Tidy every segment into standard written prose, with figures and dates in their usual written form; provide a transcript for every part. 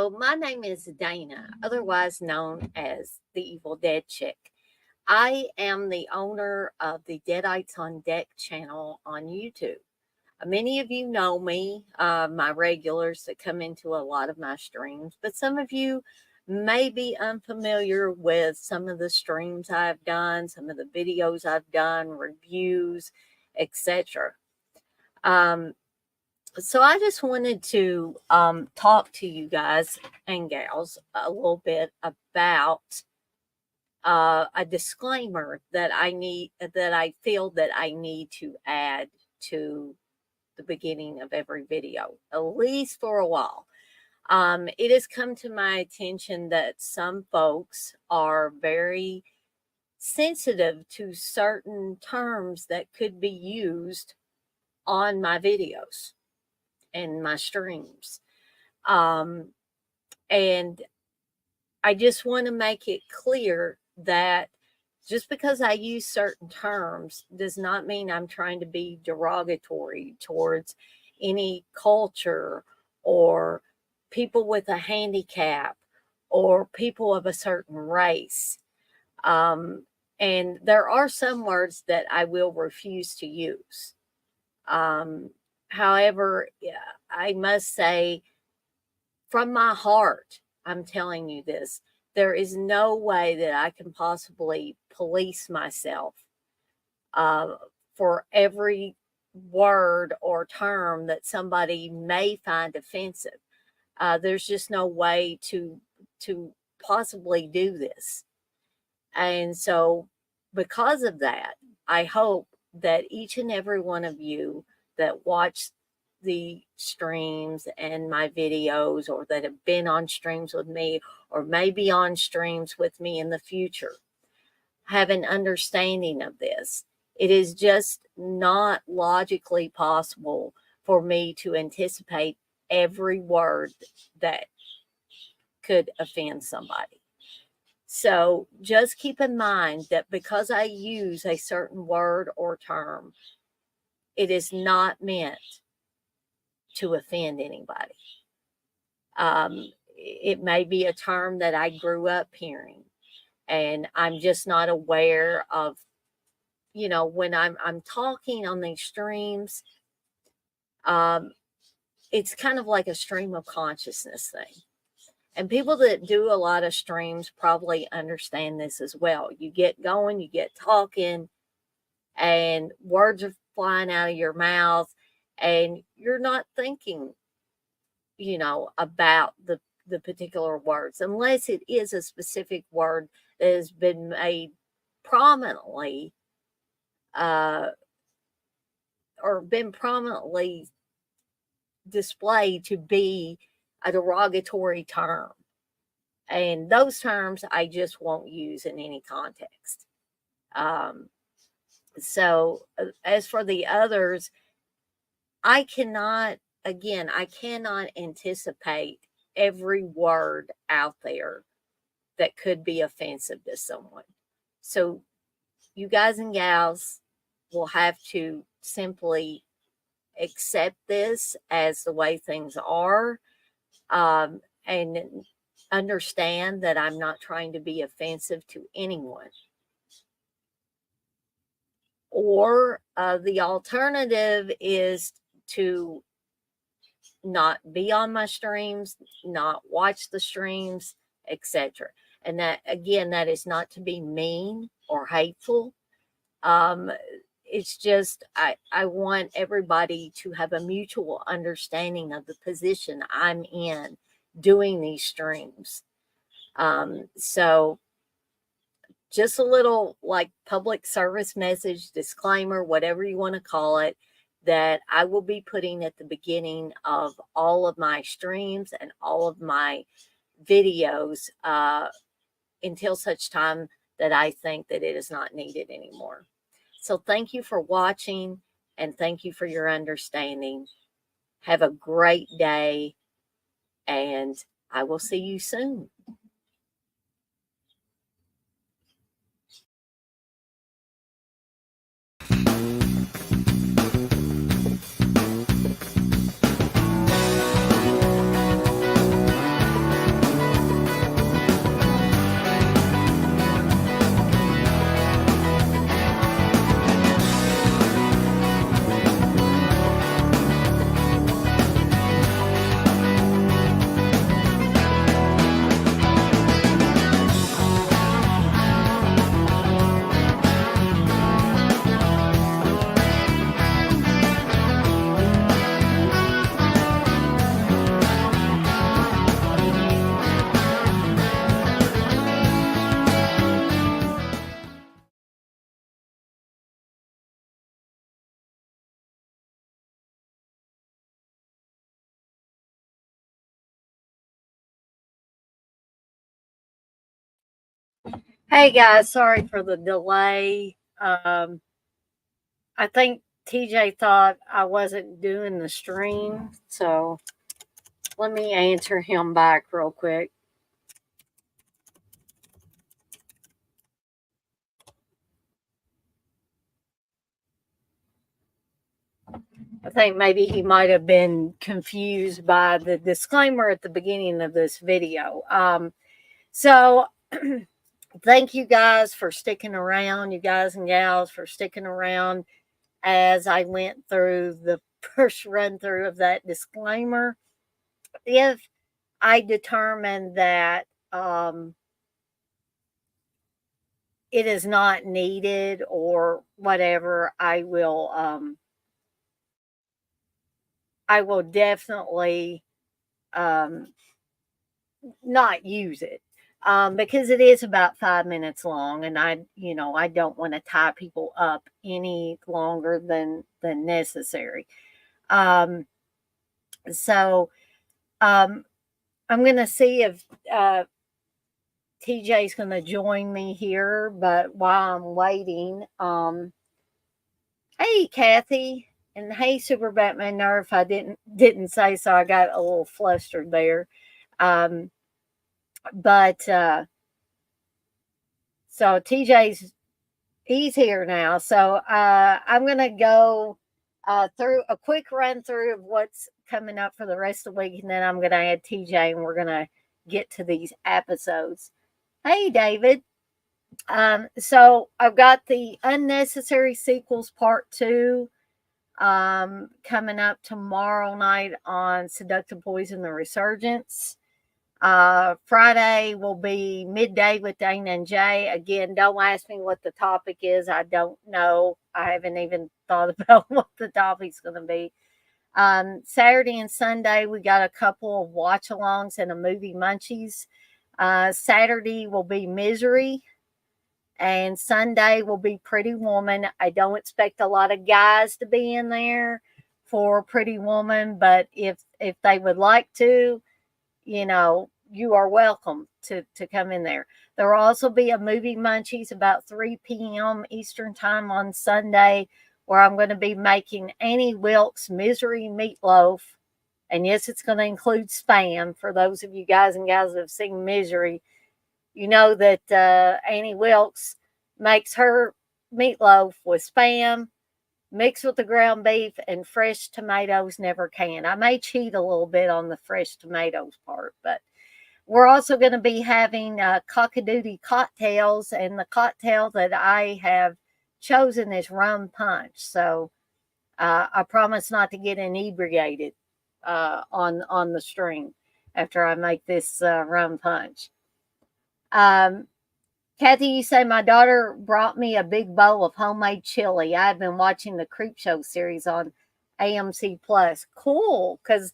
So, my name is Dana, otherwise known as the Evil Dead Chick. I am the owner of the Deadites on Deck channel on YouTube. Many of you know me, my regulars that come into a lot of my streams, but some of you may be unfamiliar with some of the streams I've done, some of the videos I've done, reviews, etc. So I just wanted to talk to you guys and gals a little bit about a disclaimer that I feel that I need to add to the beginning of every video, at least for a while. It has come to my attention that some folks are very sensitive to certain terms that could be used on my videos and my streams. And I just want to make it clear that just because I use certain terms does not mean I'm trying to be derogatory towards any culture or people with a handicap or people of a certain race. And there are some words that I will refuse to use. However, I must say, from my heart, I'm telling you this, there is no way that I can possibly police myself for every word or term that somebody may find offensive. There's just no way to possibly do this. And so because of that, I hope that each and every one of you that watch the streams and my videos, or that have been on streams with me, or may be on streams with me in the future, have an understanding of this. It is just not logically possible for me to anticipate every word that could offend somebody. So just keep in mind that because I use a certain word or term, it is not meant to offend anybody. It may be a term that I grew up hearing, and I'm just not aware of, when I'm talking on these streams, it's kind of like a stream of consciousness thing. And people that do a lot of streams probably understand this as well. You get going, you get talking, and words are flying out of your mouth, and you're not thinking, about the particular words, unless it is a specific word that has been made prominently or been prominently displayed to be a derogatory term. And those terms I just won't use in any context. So as for the others, I cannot anticipate every word out there that could be offensive to someone. So you guys and gals will have to simply accept this as the way things are, and understand that I'm not trying to be offensive to anyone. Or the alternative is to not be on my streams, not watch the streams, etc. And that, again, that is not to be mean or hateful. It's just I want everybody to have a mutual understanding of the position I'm in doing these streams. So just a little like public service message, disclaimer, whatever you want to call it, that I will be putting at the beginning of all of my streams and all of my videos until such time that I think that it is not needed anymore. So thank you for watching, and thank you for your understanding. Have a great day, and I will see you soon. Hey guys, sorry for the delay. I think TJ thought I wasn't doing the stream, so let me answer him back real quick. I think maybe he might have been confused by the disclaimer at the beginning of this video. So thank you guys for sticking around, you guys and gals, for sticking around as I went through the first run through of that disclaimer. If I determine that it is not needed or whatever, I will definitely um, not use it. Because it is about 5 minutes long, and I don't want to tie people up any longer than necessary. Um, so um, I'm going to see if TJ's going to join me here, but while I'm waiting, hey Kathy, and hey Super Batman Nerf. I didn't say so. I got a little flustered there. Um, but so he's here now. So I'm gonna go through a quick run through of what's coming up for the rest of the week, and then I'm gonna add TJ, and we're gonna get to these episodes. Hey David. So I've got the Unnecessary Sequels Part 2 coming up tomorrow night on Seductive Poison the Resurgence. Friday will be Midday with Dana and Jay. Again, don't ask me what the topic is. I don't know. I haven't even thought about what the topic's going to be. Saturday and Sunday, we got a couple of watch alongs and a movie munchies. Saturday will be Misery, and Sunday will be Pretty Woman. I don't expect a lot of guys to be in there for Pretty Woman, but if they would like to, you are welcome to come in there. There will also be a movie munchies about 3 p.m. Eastern time on Sunday, where I'm going to be making Annie Wilkes Misery Meatloaf. And yes, it's going to include Spam. For those of you guys and gals that have seen Misery, you know that Annie Wilkes makes her meatloaf with Spam mixed with the ground beef and fresh tomatoes, never can. I may cheat a little bit on the fresh tomatoes part, but we're also going to be having cockadoodie cocktails, and the cocktail that I have chosen is rum punch. So I promise not to get inebriated on the stream after I make this rum punch. Kathy, you say my daughter brought me a big bowl of homemade chili. I've been watching the Creep Show series on AMC Plus. Cool, because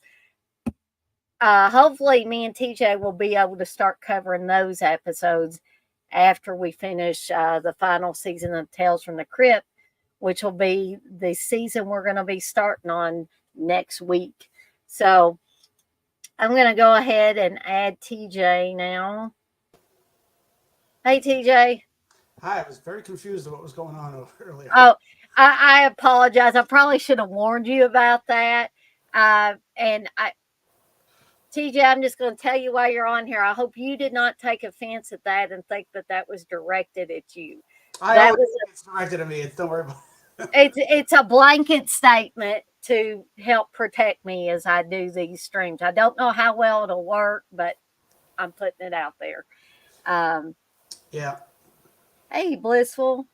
hopefully me and TJ will be able to start covering those episodes after we finish the final season of Tales from the Crypt, which will be the season we're going to be starting on next week. So I'm going to go ahead and add TJ now. Hey, TJ. Hi, I was very confused of what was going on earlier. Oh, I apologize. I probably should have warned you about that. TJ, I'm just going to tell you while you're on here. I hope you did not take offense at that and think that that was directed at you. I That always was think it's directed at me. Don't worry about it. it's a blanket statement to help protect me as I do these streams. I don't know how well it'll work, but I'm putting it out there. Um, Yeah. Hey, Blissful.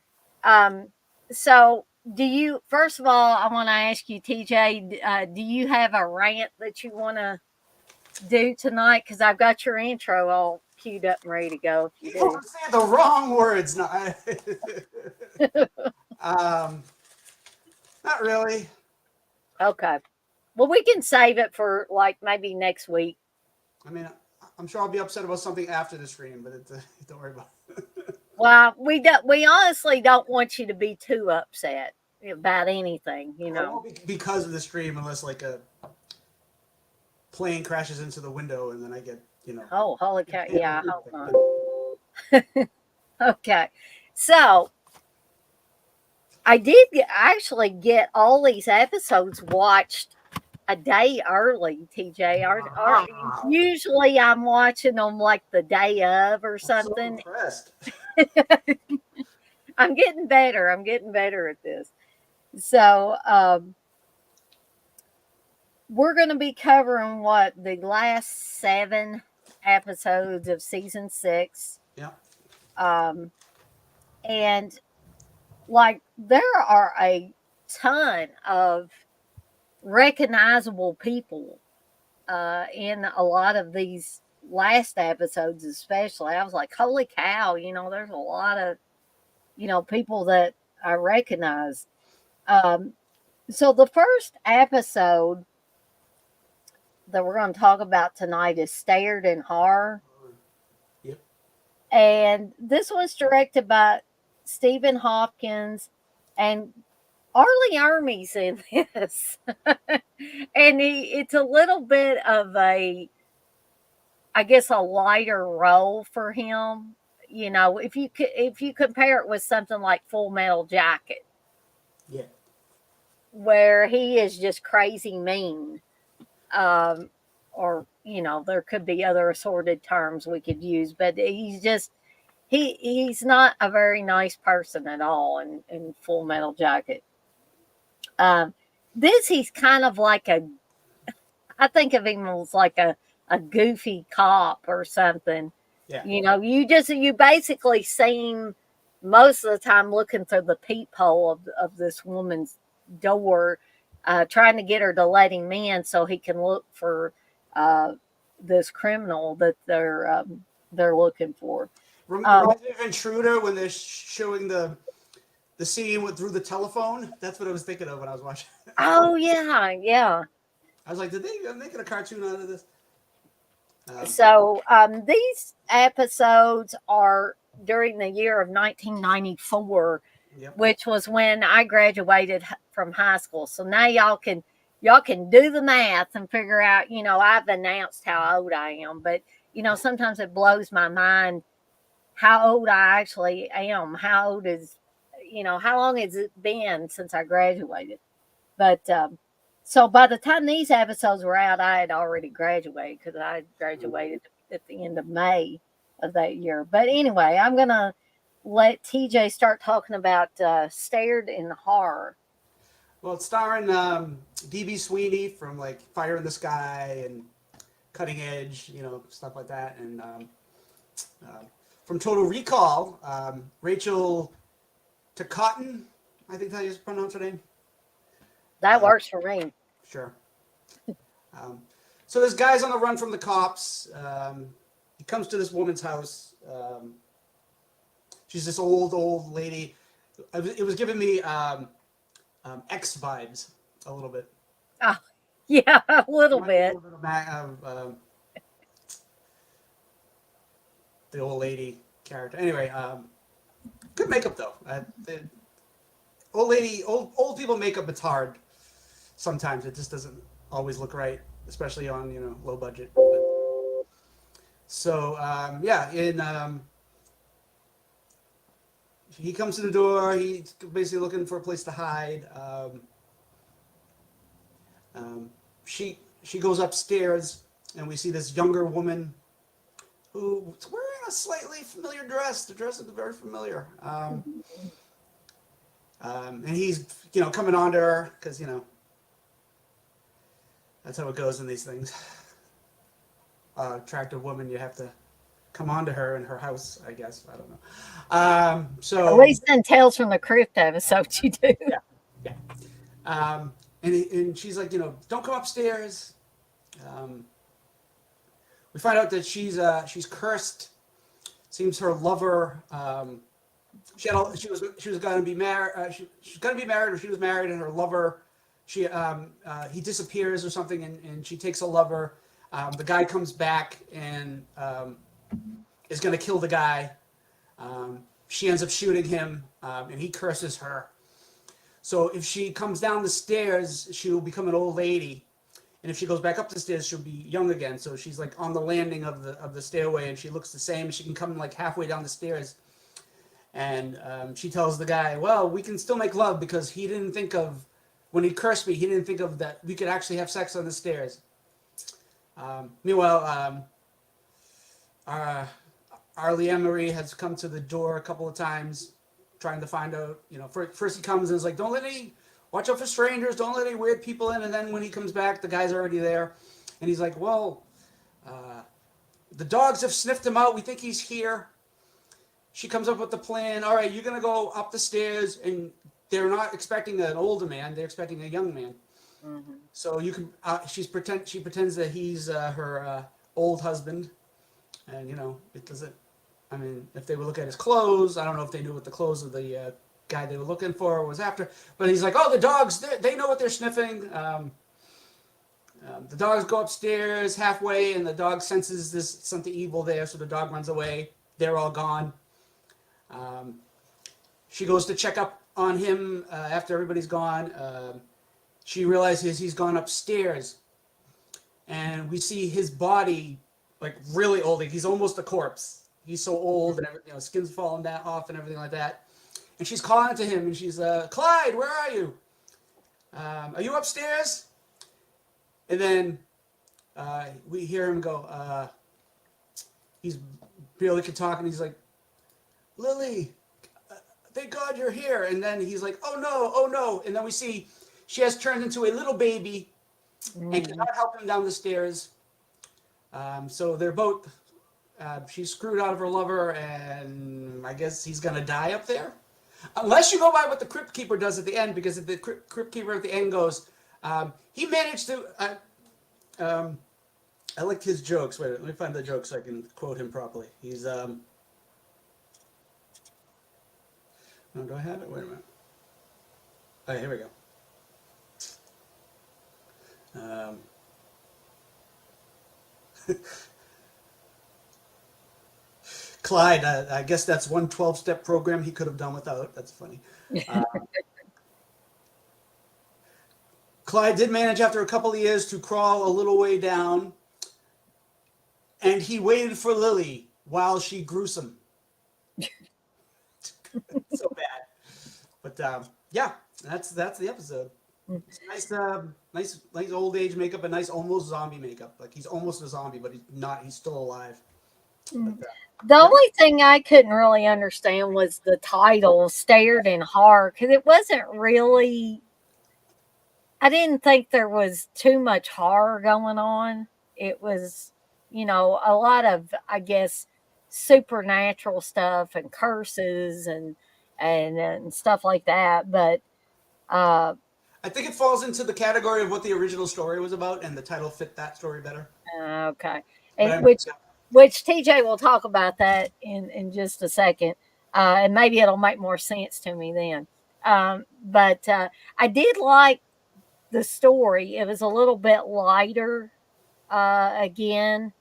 So do you, first of all, I want to ask you, TJ, do you have a rant that you want to do tonight? Because I've got your intro all queued up and ready to go if you People do. are saying the wrong words. No, um, not really. Okay. Well, we can save it for like maybe next week. I mean, I'm sure I'll be upset about something after the stream, but don't worry about it. Well, we honestly don't want you to be too upset about anything, It won't be because of the stream unless like a plane crashes into the window and then I get. Oh, holy cow. Yeah, I hope not. Okay. So I did actually get all these episodes watched a day early, TJ. Wow. Usually I'm watching them like the day of or I'm so something. impressed. I'm getting better. I'm getting better at this. So we're going to be covering what the last 7 episodes of season 6. Yeah. Um, and like there are a ton of recognizable people in a lot of these last episodes, especially. I was like, holy cow, there's a lot of, people that I recognize. Um, so the first episode that we're going to talk about tonight is Stared in Horror. Yep. And this was directed by Stephen Hopkins, and Arlie Army's in this. And it's a little bit of I guess, a lighter role for him. If you compare it with something like Full Metal Jacket, Yeah. where he is just crazy mean, um, or there could be other assorted terms we could use, but he's not a very nice person at all in Full Metal Jacket. Um, this he's kind of like I think of him as like a goofy cop or something. Yeah. You basically see him most of the time looking through the peephole of this woman's door, trying to get her to let him in so he can look for uh, this criminal that they're looking for. Reminds me of Intruder when they're showing the scene through the telephone. That's what I was thinking of when I was watching. Oh yeah, yeah. I was like, did they make a cartoon out of this? So these episodes are during the year of 1994, Yep. which was when I graduated from high school. So now y'all can do the math and figure out. I've announced how old I am, but sometimes it blows my mind how old I actually am. How long has it been since I graduated? But so by the time these episodes were out, I had already graduated because I graduated at the end of May of that year. But anyway, I'm gonna let TJ start talking about Stared in Horror. Well, it's starring DB Sweeney from like Fire in the Sky and Cutting Edge, stuff like that, and from Total Recall, Rachel Ticotin, I think that is pronounced her name. That works for me. Sure. So this guy's on the run from the cops. He comes to this woman's house. She's this old lady. It was giving me X vibes a little bit. Oh, yeah, a little bit. The old lady character. Anyway, good makeup though. The old people makeup. It's hard. Sometimes it just doesn't always look right, especially on low budget. So yeah, he comes to the door. He's basically looking for a place to hide. She goes upstairs, and we see this younger woman who's wearing a slightly familiar dress. The dress is very familiar. And he's coming on to her because that's how it goes in these things. Attractive woman, you have to come on to her in her house, I guess. I don't know. So At least in Tales from the Crypt episode, you do. yeah. And she's like, don't come upstairs. We find out that she's cursed. Seems her lover. She was going to be married. She's going to be married, or she was married, and her lover. He disappears or something, and she takes a lover. The guy comes back and is going to kill the guy. She ends up shooting him, and he curses her. So if she comes down the stairs, she will become an old lady, and if she goes back up the stairs, she'll be young again. So she's like on the landing of the stairway, and she looks the same. She can come like halfway down the stairs, And she tells the guy, well, we can still make love because he didn't think of, when he cursed me, he didn't think of that we could actually have sex on the stairs. Meanwhile, our, Leanne Marie has come to the door a couple of times trying to find out, first he comes and is like, don't let any, watch out for strangers, don't let any weird people in. And then when he comes back, the guy's already there. And he's like, well, the dogs have sniffed him out. We think he's here. She comes up with the plan. All right, you're going to go up the stairs, and they're not expecting an older man. They're expecting a young man. Mhm. So you can, she pretends that he's her old husband. And, it doesn't, I mean, if they would look at his clothes, I don't know if they knew what the clothes of the guy they were looking for was after. But he's like, oh, the dogs, they know what they're sniffing. The dogs go upstairs halfway, and the dog senses this something evil there, so the dog runs away. They're all gone. She goes to check up on him after everybody's gone. She realizes he's gone upstairs, and we see his body like really old. Like he's almost a corpse. He's so old, and everything, skin's falling down off and everything like that. And she's calling to him, and she's, Clyde, where are you? Are you upstairs? And then we hear him go, he's barely can talk, and he's like, Lily, thank God you're here. And then he's like, oh no. And then we see she has turned into a little baby and cannot help him down the stairs. So they're both, she's screwed out of her lover, and I guess he's going to die up there. Unless you go by what the Crypt Keeper does at the end, because the Crypt Keeper at the end goes, he managed to, I like his jokes. Wait, let me find the joke so I can quote him properly. He's, no, do I have it? Wait a minute. Oh, here we go. Clyde, I guess that's one 12-step program he could have done without. That's funny. Clyde did manage, after a couple of years, to crawl a little way down, and he waited for Lily while she gruesome. So bad. But yeah, that's the episode. It's nice old age makeup, and nice almost zombie makeup. Like he's almost a zombie, but he's not. He's still alive. But, the only thing I couldn't really understand was the title, Stared in Horror, because it wasn't really. I didn't think there was too much horror going on. It was, a lot of, I guess, supernatural stuff and curses and stuff like that. But I think it falls into the category of what the original story was about, and the title fit that story better. Okay, and which TJ will talk about that in just a second, and maybe it'll make more sense to me then. But I did like the story. It was a little bit lighter again,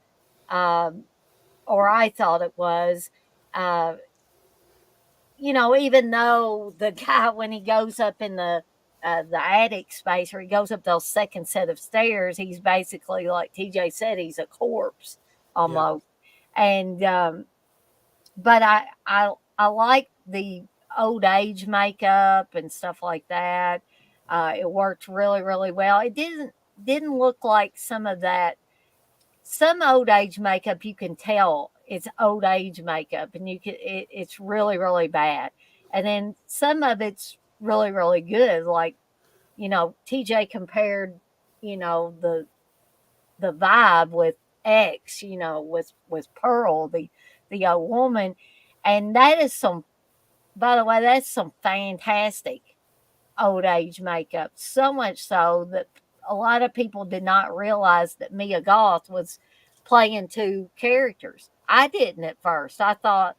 or I thought it was. Uh, even though the guy, when he goes up in the attic space, or he goes up those second set of stairs, he's basically, like TJ said, he's a corpse almost. Yeah. And but I like the old age makeup and stuff like that. It worked really, really well. It didn't look like some of that. Some old age makeup, you can tell it's old age makeup, and it's really, really bad. And then some of it's really, really good. Like, TJ compared, the vibe with X, with Pearl, the old woman. And that is by the way, that's some fantastic old age makeup. So much so that a lot of people did not realize that Mia Goth was playing two characters. I didn't at first. I thought,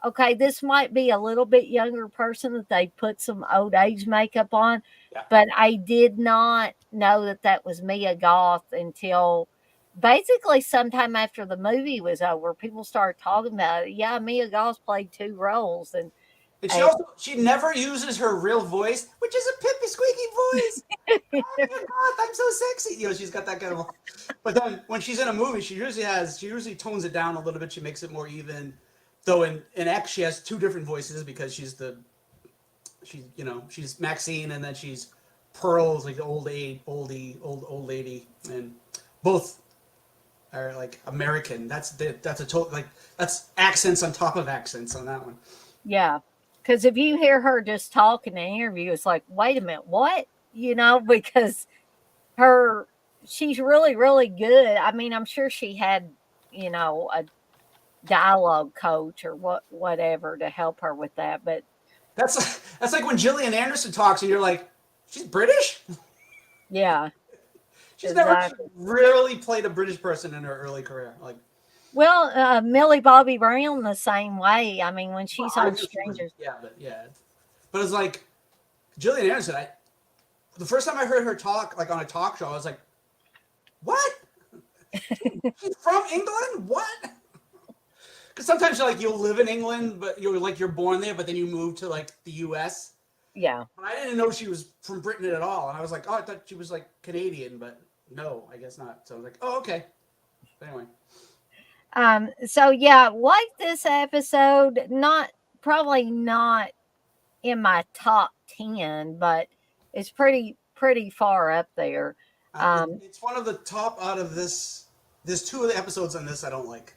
okay, this might be a little bit younger person that they put some old age makeup on. Yeah. But I did not know that was Mia Goth until basically sometime after the movie was over. People started talking about it. Yeah, Mia Goth played two roles, and she never uses her real voice, which is a pippy squeaky voice. Oh my God, I'm so sexy. She's got that kind of. But then when she's in a movie, she usually tones it down a little bit. She makes it more even. Though in X she has two different voices because she's Maxine and then she's Pearl's like the old lady, and both are like American. That's a total like that's accents on top of accents on that one. Yeah. Because if you hear her just talk in an interview, it's like, wait a minute, what? Because her, she's really, really good. I mean, I'm sure she had, a dialogue coach or whatever to help her with that. But That's like when Gillian Anderson talks and you're like, she's British? yeah, She's never exactly. really played a British person in her early career. Like, Well, Millie Bobby Brown the same way. I mean, when well, she's I on knew she was, Strangers, yeah, but it's like Gillian Anderson. The first time I heard her talk, like on a talk show, I was like, what? She's from England? What? Because sometimes you'll live in England, but you're born there, but then you move to like the U.S. yeah. And I didn't know she was from Britain at all, and I was like, oh, I thought she was like Canadian, but no, I guess not. So I was like, oh, okay. But anyway, So yeah, like this episode, probably not in my top 10, but it's pretty far up there. Um, it's one of the top out of this. There's two of the episodes on this I don't like.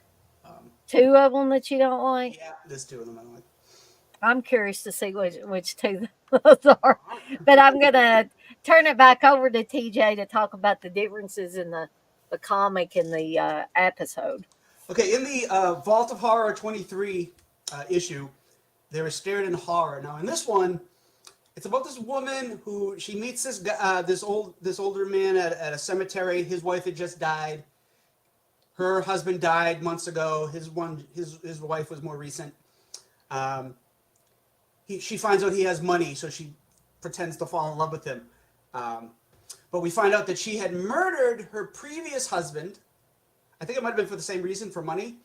Two of them that you don't like. Yeah, there's two of them I don't like. I'm curious to see which two those are, but I'm gonna turn it back over to TJ to talk about the differences in the comic and the episode. Okay, in the Vault of Horror 23 issue, they were stared in horror. Now in this one, it's about this woman who she meets this guy, this older man at a cemetery. His wife had just died. Her husband died months ago. His wife was more recent. Um, she finds out he has money, so she pretends to fall in love with him. But we find out that she had murdered her previous husband. I think it might have been for the same reason, for money.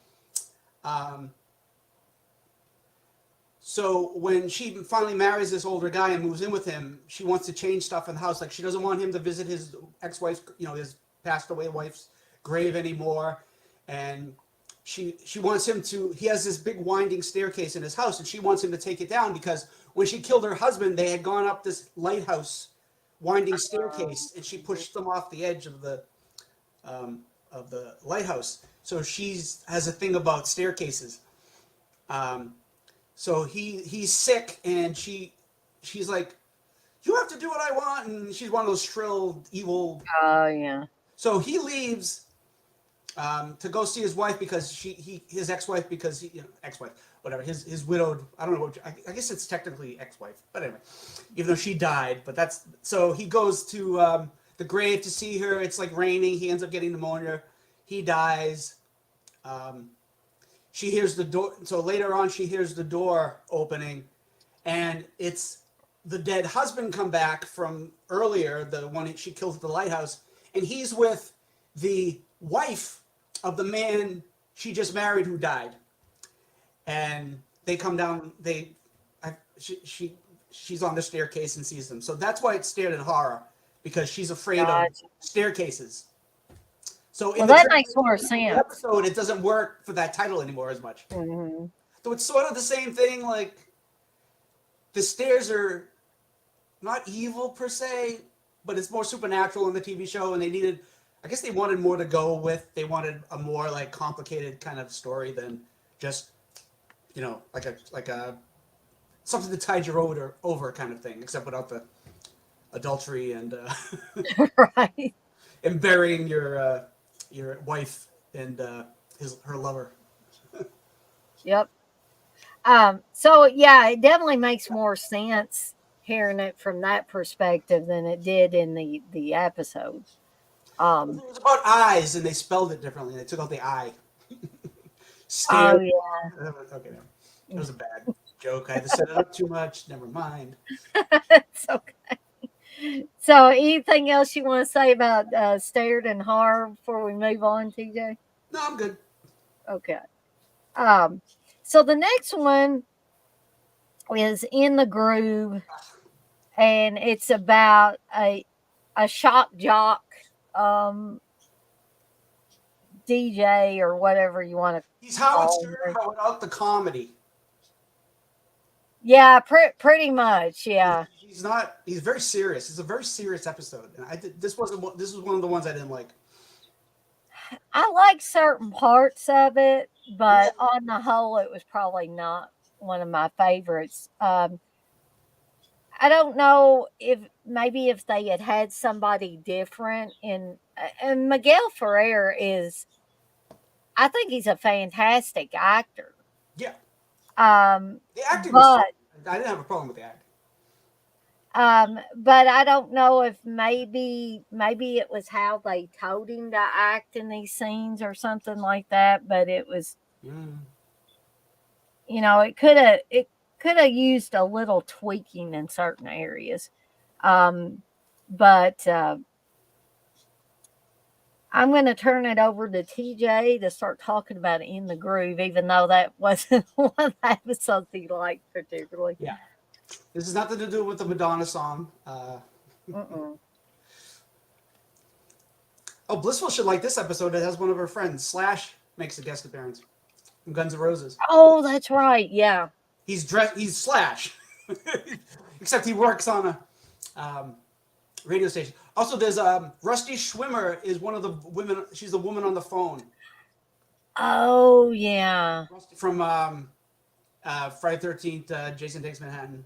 So when she finally marries this older guy and moves in with him, she wants to change stuff in the house. Like she doesn't want him to visit his ex-wife's, his passed away wife's grave anymore. And she wants him to, he has this big winding staircase in his house and she wants him to take it down because when she killed her husband, they had gone up this lighthouse winding staircase and she pushed them off the edge of the lighthouse. So has a thing about staircases. So he's sick and she's like, you have to do what I want, and she's one of those shrill, evil. Oh yeah. So he leaves to go see his wife because his ex-wife because ex-wife, whatever, his widowed, I don't know what, I guess it's technically ex-wife, but anyway, even though she died, but so he goes to the grave to see her. It's like raining. He ends up getting pneumonia. He dies. She hears the door. So later on, she hears the door opening, and it's the dead husband come back from earlier, the one she killed at the lighthouse, and he's with the wife of the man she just married who died. And they come down. She's on the staircase and sees them. So that's why it's stared in horror, because she's afraid of staircases. So in that makes more sense. episode, it doesn't work for that title anymore as much. Mm-hmm. So it's sort of the same thing. Like the stairs are not evil per se, but it's more supernatural in the TV show, and I guess they wanted more to go with. They wanted a more like complicated kind of story than just like a something to tide your over kind of thing, except without the adultery and Right. and burying your wife and her lover. Yep. So yeah, it definitely makes more sense hearing it from that perspective than it did in the episode. It was about eyes, and they spelled it differently. They took out the I. Oh yeah. Okay, no. It was a bad joke. I had to set it up too much. Never mind. It's okay. So anything else you want to say about Stared in Horror before we move on, TJ? No, I'm good. Okay. So the next one is In the Groove, and it's about a shock jock DJ or whatever you want to He's Howard call Stern, him. but without the comedy. Yeah, pretty much. Yeah. He's not. He's very serious. It's a very serious episode, and this wasn't. This was one of the ones I didn't like. I like certain parts of it, Yeah, but on the whole, it was probably not one of my favorites. I don't know if maybe if they had had somebody different and Miguel Ferrer is, I think he's a fantastic actor. yeah. Um, The acting was fun. but I didn't have a problem with the acting. but I don't know if maybe it was how they told him to act in these scenes or something like that. But it was, Mm. it could have used a little tweaking in certain areas. But I'm going to turn it over to TJ to start talking about In the Groove, even though that wasn't one of the episodes he liked particularly. Yeah, this has nothing to do with the Madonna song. Mm-mm. Oh, Blissful should like this episode. It has one of her friends. Slash makes a guest appearance from Guns N' Roses. Oh, that's right. Yeah. He's dressed. He's Slash, except he works on a radio station. Also, there's Rusty Schwimmer is one of the women. She's the woman on the phone. Oh, yeah. Rusty from Friday 13th. Jason Takes Manhattan.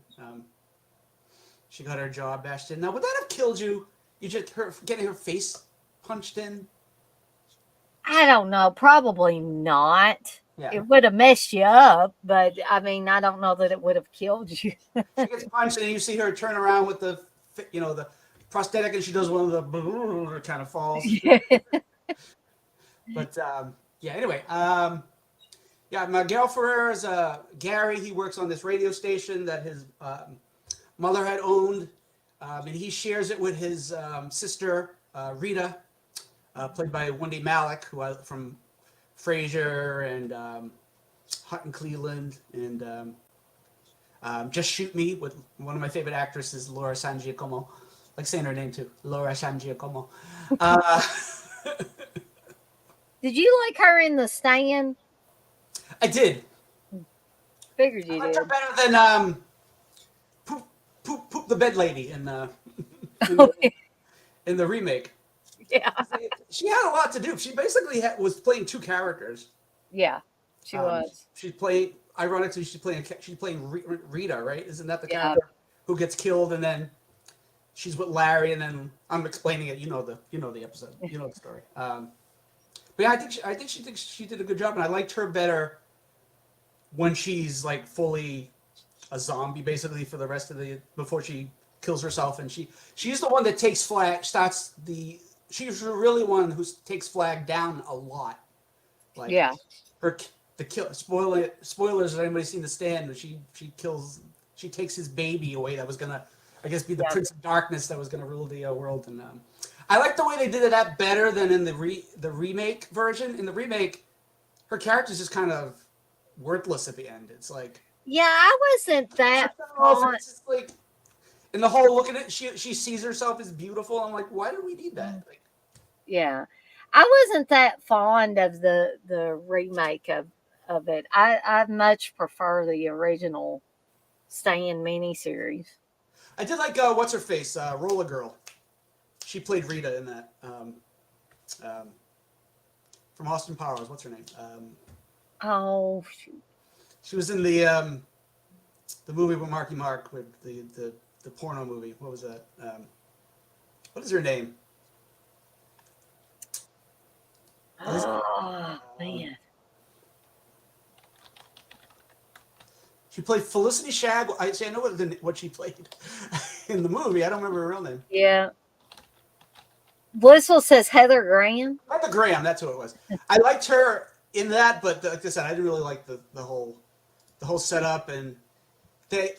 She got her jaw bashed in. Now, would that have killed you? You just her getting her face punched in. I don't know. Probably not. Yeah. It would have messed you up, but I mean, I don't know that it would have killed you. She gets punched, and you see her turn around with the prosthetic, and she does one of the kind of falls. Yeah. But yeah, anyway, yeah, Miguel Ferrer is Gary. He works on this radio station that his mother had owned, and he shares it with his sister Rita, played by Wendy Malick, from Frasier and Hot in Cleveland, and Just Shoot Me with one of my favorite actresses, Laura San Giacomo. Like saying her name too, Laura San Giacomo. Did you like her in The Stand? I did. Figured I you liked did. her better than Poop the Bed Lady in in the remake. Yeah. She had a lot to do. She basically was playing two characters. Yeah, she was. She's playing. Ironically, she's playing Rita, right? Isn't that the Yeah. character who gets killed, and then she's with Larry, and then I'm explaining it. You know the episode. You know the story. But yeah, I think she thinks she did a good job, and I liked her better when she's like fully a zombie, basically, for the rest of before she kills herself, and she's the one that takes Flag. She's really one who takes Flag down a lot. Like, Yeah. The kill spoilers. If anybody's seen The Stand, she takes his baby away. That was gonna, I guess, be the Prince of Darkness that was gonna rule the world. And I like the way they did that better than in the remake version. In the remake, her character's just kind of worthless at the end. It's like, Yeah, I wasn't that fond. it's just like, and the whole look at it, she sees herself as beautiful. I'm like, why do we need that? Like, Yeah. I wasn't that fond of the remake of it. I much prefer the original Stand miniseries. I did like what's her face, Roller Girl. She played Rita in that. From Austin Powers, what's her name? Oh, shoot. She was in the movie with Marky Mark, with the porno movie. What was that? What is her name? Oh, man. She played Felicity Shag. I know what she played in the movie. I don't remember her real name. Yeah. Blissful says Heather Graham. Heather Graham, that's who it was. I liked her in that, but like I said, I didn't really like the whole setup, and they.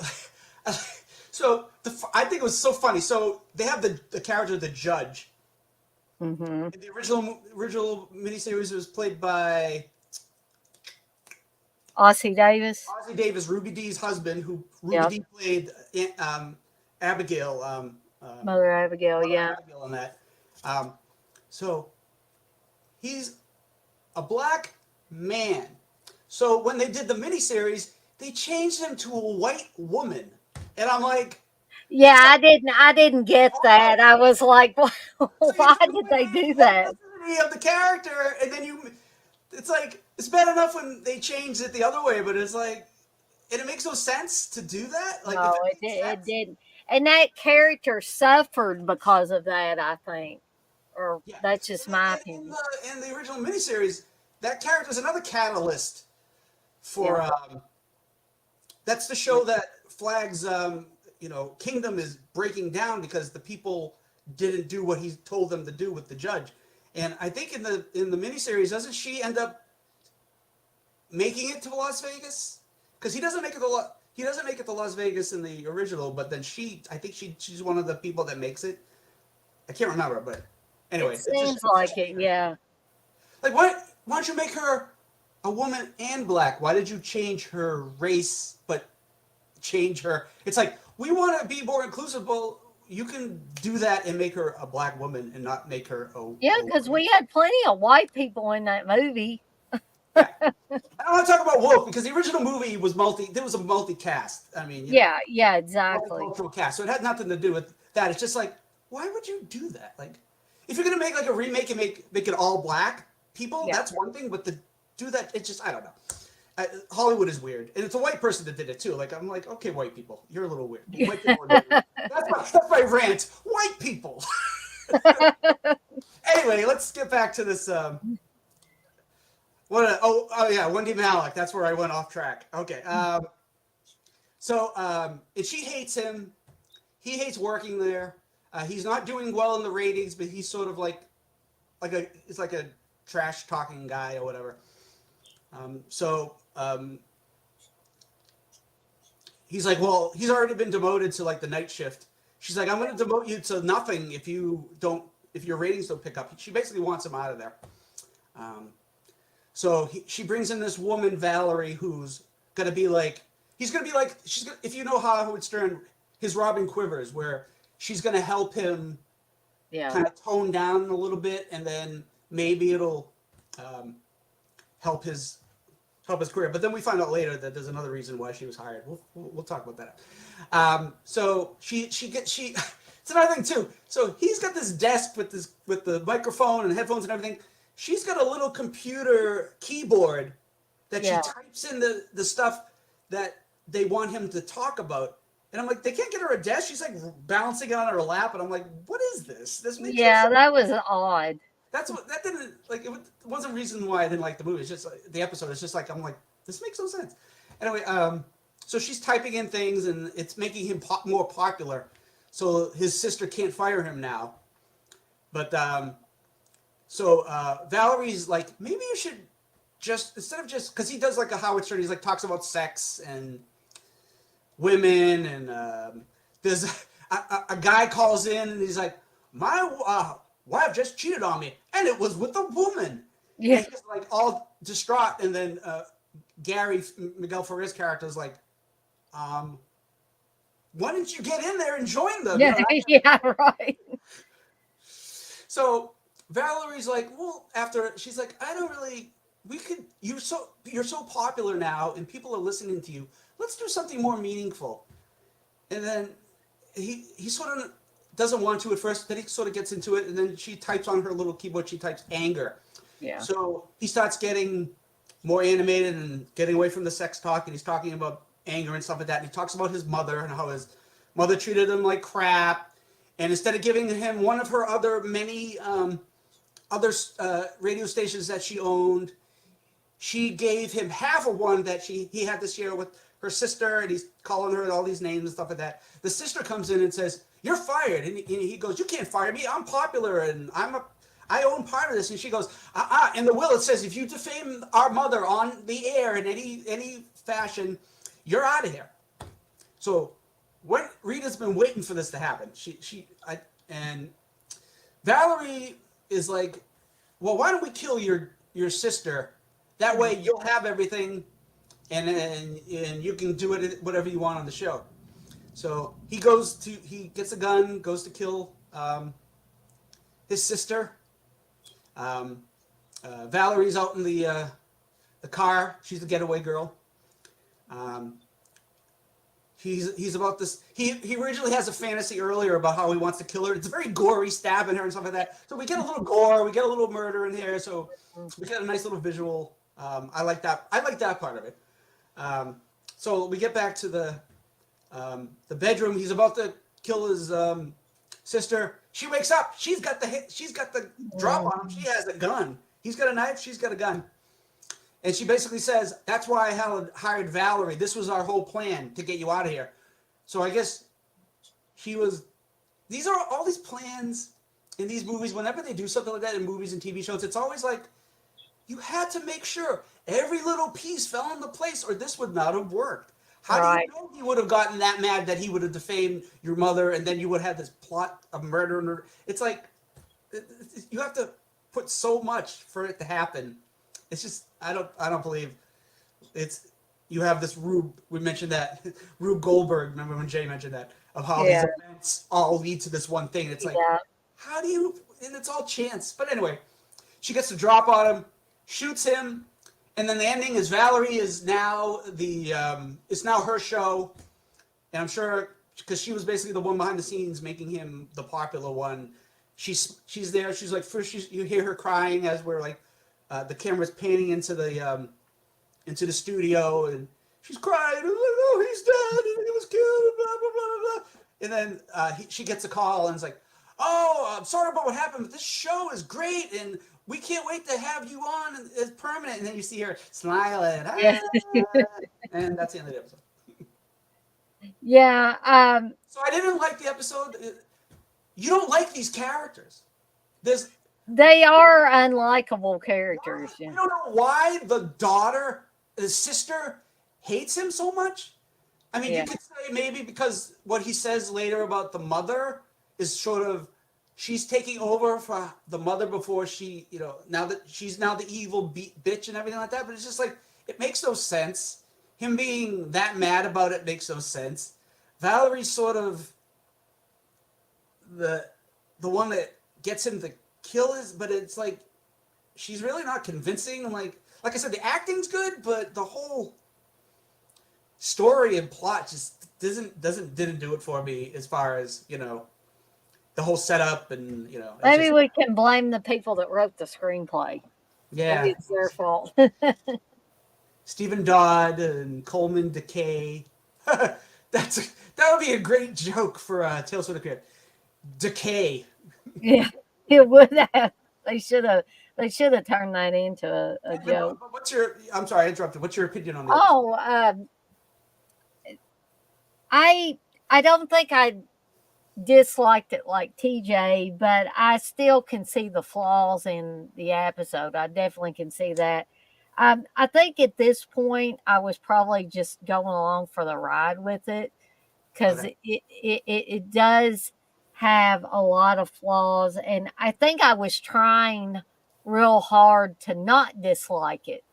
So I think it was so funny. So they have the character of the judge. Mm-hmm. In the original miniseries, it was played by Ossie Davis. Ozzie Davis, Ruby Dee's husband, who Ruby Dee played Abigail. Mother Abigail, yeah. Abigail in that. So he's a black man. So when they did the miniseries, they changed him to a white woman, and I'm like, Yeah, it's like, I didn't get that. I was like, so you why took did they away do the that? ethnicity of the character, and then it's like, it's bad enough when they changed it the other way, but it's like, and it makes no sense to do that. Like, if No, it it made it sense, didn't. And that character suffered because of that, I think. Or yeah. that's just my In opinion. the original miniseries, that character is another catalyst Yeah. for that's the Yeah. show that Flag's kingdom is breaking down because the people didn't do what he told them to do with the judge. And I think in the miniseries, doesn't she end up making it to Las Vegas? Because he doesn't make it to Las Vegas in the original, but then I think she's one of the people that makes it. I can't remember, but It anyway, it's just seems like it, yeah. like why don't you make her a woman and black? Why did you change her race but change her? It's like, we want to be more inclusive. Well, you can do that and make her a black woman and not make her Yeah, a because we had plenty of white people in that movie. yeah. I don't want to talk about Wolf because the original movie was there was a multi-cast. I mean, Yeah, yeah, exactly. multicultural cast. So it had nothing to do with that. It's just like, why would you do that? Like, if you're gonna make like a remake and make it all black people, Yeah. that's one thing. But to do that, it's just, I don't know. Hollywood is weird, and it's a white person that did it too. Like, I'm like, okay, white people, you're a little weird. White people are a little weird. That's my rant. White people. Anyway, let's get back to this. Oh yeah, Wendy Malick. That's where I went off track. Okay. And she hates him. He hates working there. He's not doing well in the ratings, but he's sort of it's like a trash talking guy or whatever. He's like, well, he's already been demoted to like the night shift. She's like, I'm going to demote you to nothing if your ratings don't pick up. She basically wants him out of there. Um, she brings in this woman, Valerie, who's going to be like, if you know Howard Stern, his Robin Quivers, where she's going to help him Yeah. kind of tone down a little bit, and then maybe it'll um, help his career. But then we find out later that there's another reason why she was hired. We'll talk about that. So she it's another thing too. So he's got this desk with the microphone and headphones and everything. She's got a little computer keyboard that she Yeah. types in the stuff that they want him to talk about. And I'm like, they can't get her a desk. She's like balancing it on her lap, and I'm like, what is this? This makes no Yeah, sense. that was odd. That didn't like, it wasn't a reason why I didn't like the movie. It's just like, the episode. It's just like, I'm like, this makes no sense. Anyway, so she's typing in things, and it's making him more popular. So his sister can't fire him now. But Valerie's like, maybe you should just, instead of just, because he does like a Howard Stern, he's like talks about sex and women, and there's a guy calls in and he's like, my wife just cheated on me, and it was with a woman. Yeah. And he's like all distraught, and then Gary, Miguel Ferrer's character, is like, why didn't you get in there and join them? Yeah, yeah, right. So Valerie's like, well, after she's like, I don't really, you're so popular now and people are listening to you. Let's do something more meaningful. And then he sort of doesn't want to at first, then he sort of gets into it, and then she types on her little keyboard, she types anger. Yeah. So he starts getting more animated and getting away from the sex talk, and he's talking about anger and stuff like that. And he talks about his mother and how his mother treated him like crap. And instead of giving him one of her many other radio stations that she owned, she gave him half of one that he had to share with her sister, and he's calling her all these names and stuff like that. The sister comes in and says, "You're fired," and he goes, "You can't fire me. I'm popular, and I own part of this." And she goes, in the will it says, if you defame our mother on the air in any fashion, you're out of here. So when Rita's been waiting for this to happen, and Valerie is like, well, why don't we kill your sister? That way you'll have everything, and you can do it whatever you want on the show. So he gets a gun, goes to kill his sister. Valerie's out in the car. She's the getaway girl. Um, he's about this. He originally has a fantasy earlier about how he wants to kill her. It's very gory, stabbing her and stuff like that. So we get a little gore, we get a little murder in here. So we get a nice little visual. I like that. I like that part of it. So we get back to the bedroom. He's about to kill his sister. She wakes up. She's got the hit. She's got the drop on him. She has a gun. He's got a knife. She's got a gun. And she basically says, "That's why I hired Valerie. This was our whole plan to get you out of here." So I guess he was. These are all these plans in these movies. Whenever they do something like that in movies and TV shows, it's always like you had to make sure every little piece fell into place, or this would not have worked. How do you know he would have gotten that mad that he would have defamed your mother, and then you would have this plot of murder? It's like you have to put so much for it to happen. It's just I don't believe it's. You have this Rube. We mentioned that Rube Goldberg. Remember when Jay mentioned that of how these events all lead to this one thing? It's like how do you? And it's all chance. But anyway, she gets the drop on him, shoots him. And then the ending is Valerie is now it's now her show, and I'm sure because she was basically the one behind the scenes making him the popular one. She's there. She's like first you hear her crying as we're like the camera's panning into the studio, and she's crying. And like, oh, he's dead, and he was killed, blah blah blah blah. And then she gets a call and it's like, oh, I'm sorry about what happened, but this show is great, and we can't wait to have you on as permanent. And then you see her smiling. And that's the end of the episode. Yeah. So I didn't like the episode. You don't like these characters. They are unlikable characters. I don't know why the sister, hates him so much. I mean, you could say maybe because what he says later about the mother is sort of, she's taking over for the mother before she, now that she's now the evil bitch and everything like that. But it's just like, it makes no sense. Him being that mad about it makes no sense. Valerie's sort of the one that gets him to kill but it's like, she's really not convincing. Like I said, the acting's good, but the whole story and plot just didn't do it for me as far as, the whole setup and maybe we can blame the people that wrote the screenplay. Yeah, maybe it's their fault. Stephen Dodd and Coleman Decay. That would be a great joke for Tales from the Crypt. Decay. Yeah, it would have. They should have turned that into a joke. I'm sorry, I interrupted. What's your opinion on that? Oh, I don't think I disliked it like TJ, but I still can see the flaws in the episode. I definitely can see that. I think at this point I was probably just going along for the ride with it because it does have a lot of flaws, and I think I was trying real hard to not dislike it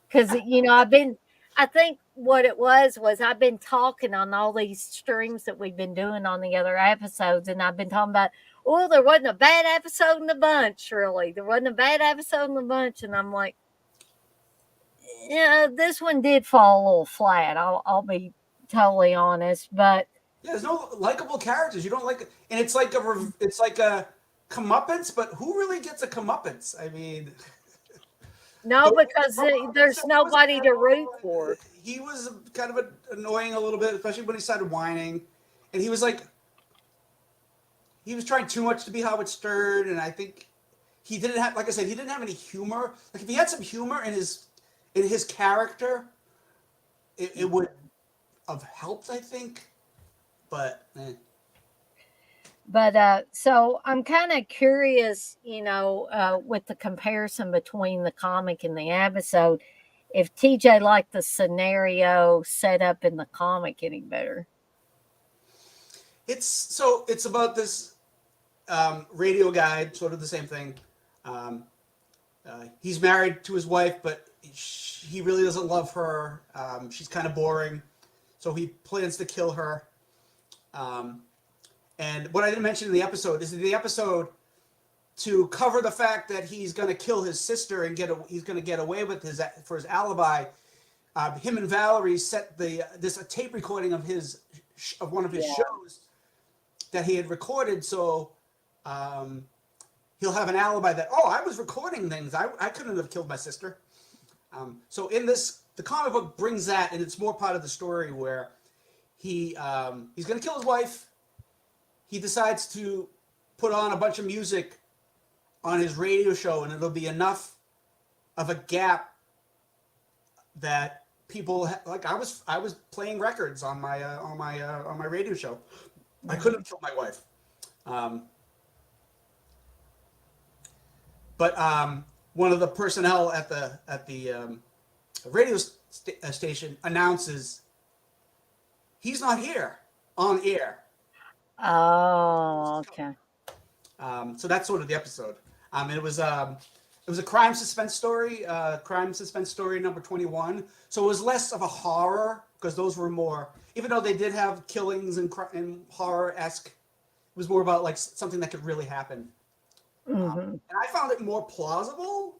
because I think what it was I've been talking on all these streams that we've been doing on the other episodes, and I've been talking about, oh, there wasn't a bad episode in the bunch, really. There wasn't a bad episode in the bunch, and I'm like, yeah, this one did fall a little flat. I'll be totally honest, but yeah, there's no likable characters. You don't like it, and it's like a comeuppance, but who really gets a comeuppance? I mean. No, because there's nobody to root for. He was kind of annoying a little bit, especially when he started whining. And he was trying too much to be Howard Stern. And I think he didn't have, like I said, he didn't have any humor. Like if he had some humor in his character, it would have helped, I think. But But so I'm kind of curious, with the comparison between the comic and the episode, if TJ liked the scenario set up in the comic any better. It's about this radio guy, sort of the same thing. He's married to his wife, but he really doesn't love her. She's kind of boring, so he plans to kill her. And what I didn't mention in the episode is that the episode to cover the fact that he's going to kill his sister and he's going to get away with his for his alibi. Him and Valerie set this a tape recording of one of his Yeah. shows that he had recorded, so um, he'll have an alibi that, oh, I was recording things. I couldn't have killed my sister. So in this, the comic book brings that, and it's more part of the story where he's going to kill his wife. He decides to put on a bunch of music on his radio show, and it'll be enough of a gap that people like. I was playing records on my radio show. I couldn't have killed my wife. But one of the personnel at the radio station announces he's not here on air. Oh, okay. So that's sort of the episode. It was a crime suspense story, number 21. So it was less of a horror because those were more, even though they did have killings and horror-esque, it was more about like something that could really happen. Mm-hmm. And I found it more plausible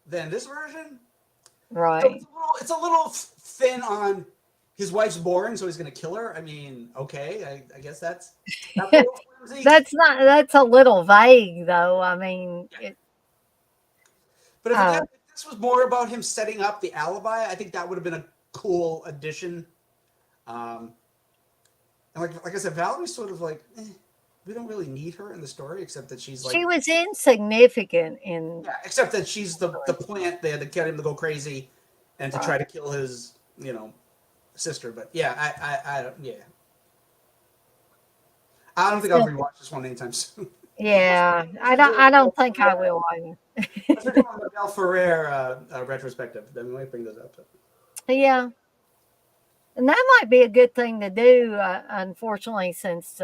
than this version. Right. So it's a little thin on his wife's boring, so he's going to kill her. I mean, okay, I guess that's a little flimsy. That's a little vague, though. I mean, yeah. But if this was more about him setting up the alibi, I think that would have been a cool addition. And like I said, Valerie's sort of like, we don't really need her in the story, except that she's like, she was insignificant in. Yeah, except that she's the plant there to get him to go crazy and to try to kill his, sister. But yeah, I don't think I'll rewatch this one anytime soon. Yeah, I don't think I will either. Let's do a Miguel Ferrer retrospective. Then we might bring those up. Yeah, and that might be a good thing to do. Unfortunately, since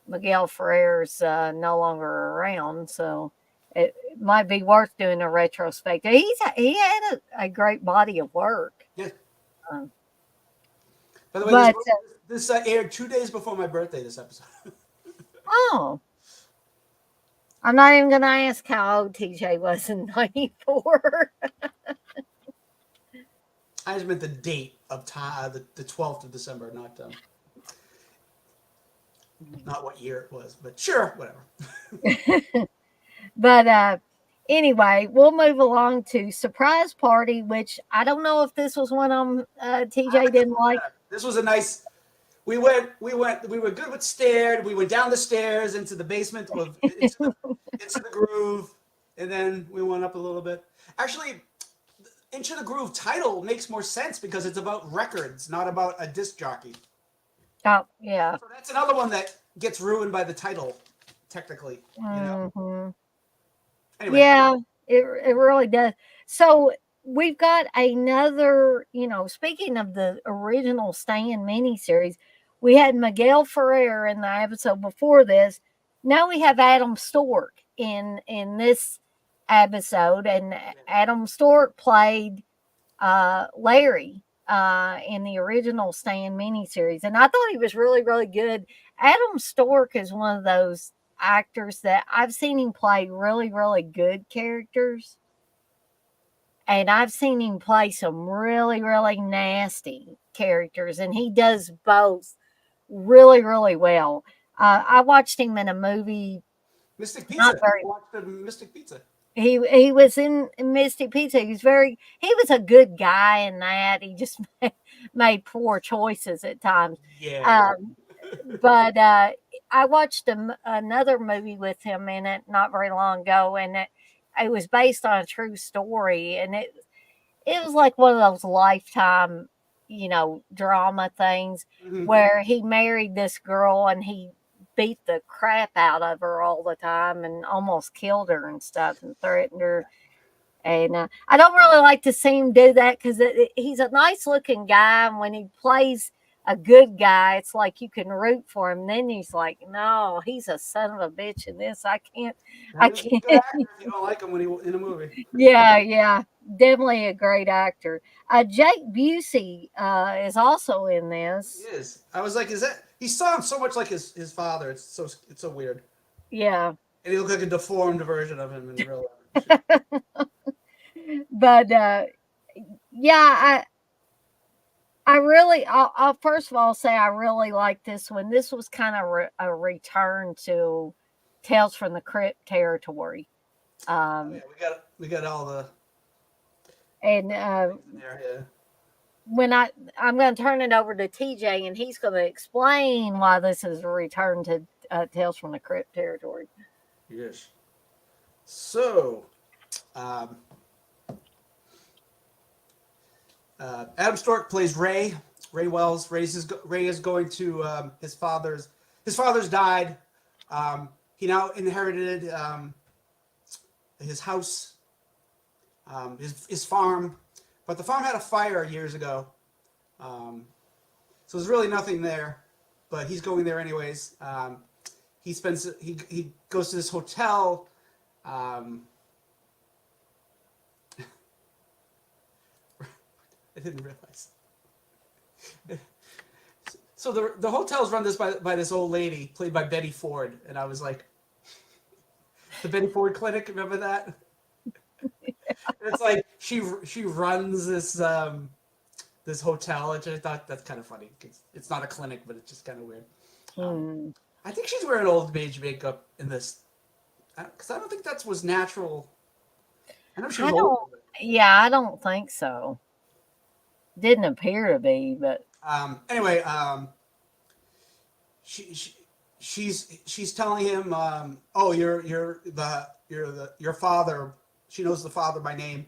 Miguel Ferrer's no longer around, so it might be worth doing a retrospective. He had a great body of work. Yeah. By the way, this aired 2 days before my birthday. This episode. Oh, I'm not even going to ask how old TJ was in '94. I just meant the date of time, the 12th of December, not what year it was, but sure, whatever. But anyway, we'll move along to Surprise Party, which I don't know if this was one TJ didn't like. This was a nice. We were good with stairs. We went down the stairs into the basement into the groove, and then we went up a little bit. Actually, Into the Groove title makes more sense because it's about records, not about a disc jockey. Oh, yeah. So that's another one that gets ruined by the title, technically. Mm-hmm. Anyway. Yeah, it really does. So we've got another, speaking of the original Stan miniseries, we had Miguel Ferrer in the episode before this. Now we have Adam Stork in this episode, and Adam Stork played Larry in the original Stan miniseries, and I thought he was really, really good. Adam Stork is one of those actors that I've seen him play really, really good characters, and I've seen him play some really, really nasty characters, and he does both really, really well. I watched him in a movie, Mystic Pizza. Mystic Pizza. He was in Mystic Pizza. He was a good guy in that. He just made poor choices at times. Yeah. But I watched another movie with him in it not very long ago, and it was based on a true story, and it was like one of those Lifetime, drama things where he married this girl and he beat the crap out of her all the time and almost killed her and stuff and threatened her. And I don't really like to see him do that because he's a nice looking guy, and when he plays a good guy, it's like you can root for him. Then he's like, no, he's a son of a bitch in this. I can't. He's a good actor if you don't like him when he in a movie. Yeah, definitely a great actor. Jake Busey is also in this. He is. I was like, is that? He sounds so much like his father. It's so weird. Yeah. And he looked like a deformed version of him in real life. But yeah, I'll first of all say I really like this one. This was kind of a return to Tales from the Crypt territory. Oh, yeah, Um, we got all the and things in there. Yeah. when I'm going to turn it over to TJ, and he's going to explain why this is a return to Tales from the Crypt territory. Yes. So, um, Adam Stork plays Ray. Ray Wells. Ray is going to his father's. His father's died. He now inherited his house, his farm, but the farm had a fire years ago. So there's really nothing there, but he's going there anyways. He goes to this hotel. I didn't realize. So the hotel's run by this old lady played by Betty Ford, and I was like, the Betty Ford Clinic. Remember that? It's like she runs this hotel, which I thought that's kind of funny. It's not a clinic, but it's just kind of weird. I think she's wearing old age makeup in this, because I don't think that was natural. I know she was old. Yeah, I don't think so. Didn't appear to be, but Anyway, she's telling him, oh, you're your father. She knows the father by name,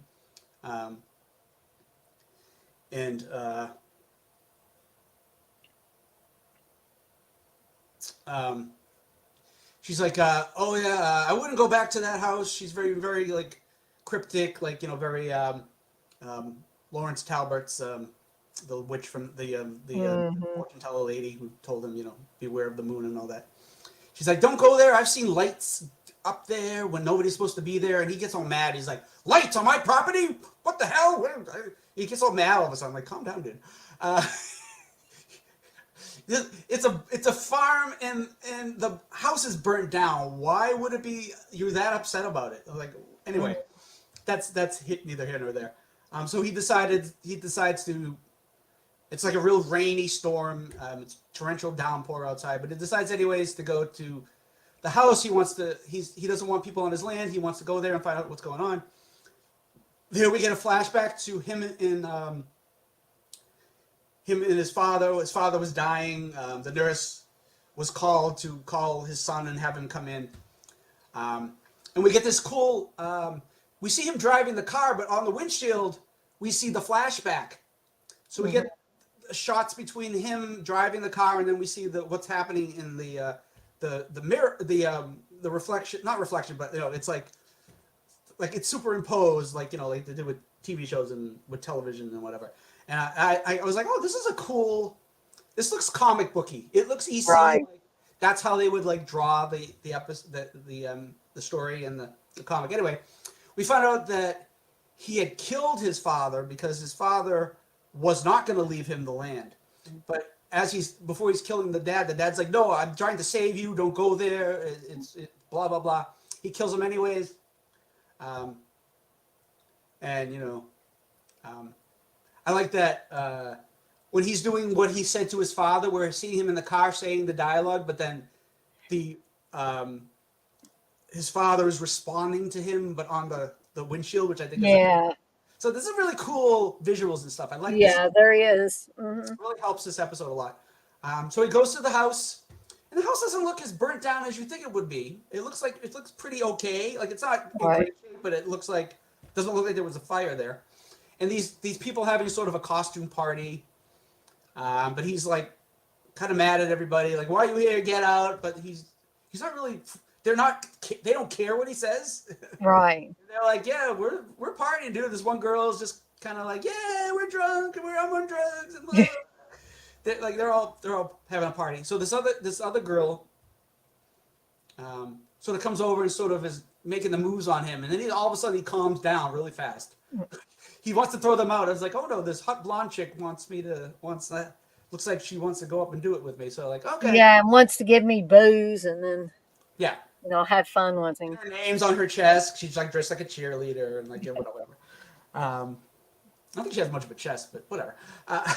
and she's like, oh yeah, I wouldn't go back to that house. She's very like cryptic, like very Lawrence Talbert's the witch from the fortune teller lady who told him beware of the moon and all that. She's like, don't go there. I've seen lights up there when nobody's supposed to be there, and he gets all mad. He's like, lights on my property? What the hell? He gets all mad all of a sudden. I'm like, calm down, dude. It's a farm and the house is burnt down. Why would it be you're that upset about it? Like, anyway, that's neither here nor there. So he decides to. It's like a real rainy storm. It's torrential downpour outside, but he decides anyways to go to the house. He doesn't want people on his land. He wants to go there and find out what's going on. Here we get a flashback to him and his father. His father was dying. The nurse was called to call his son and have him come in. And we get this cool. We see him driving the car, but on the windshield we see the flashback. So we get shots between him driving the car, and then we see what's happening in the mirror, the reflection, not reflection, but it's like it's superimposed, like they do with TV shows and with television and whatever. And I was like, oh, this is a cool. This looks comic booky. It looks EC. right. Like, that's how they would like draw the episode, the story and the comic. Anyway, we found out that he had killed his father because his father was not going to leave him the land. But before he's killing the dad's like, no, I'm trying to save you. Don't go there. It's blah, blah, blah. He kills him anyways. And, I like that when he's doing what he said to his father, where seeing him in the car saying the dialogue, but then his father is responding to him, but on the windshield, which I think is so this is really cool visuals and stuff. I like this. Yeah, there he is. It really helps this episode a lot. So he goes to the house, and the house doesn't look as burnt down as you think it would be. It looks pretty okay. Like it's not in great shape, but it doesn't look like there was a fire there. And these people having sort of a costume party, but he's like kind of mad at everybody. Like, why are you here? Get out! But he's not really. They don't care what he says. Right. They're like, yeah, we're partying, dude. This one girl is just kind of like, yeah, we're drunk and I'm on drugs and blah. they're all having a party. So this other girl sort of comes over and sort of is making the moves on him, and then all of a sudden he calms down really fast. He wants to throw them out. I was like, oh no, this hot blonde chick wants that. Looks like she wants to go up and do it with me. So like, okay. Yeah, and wants to give me booze, and then Yeah. have fun with him. Her name's on her chest. She's like dressed like a cheerleader and like whatever. I don't think she has much of a chest, but whatever. Uh,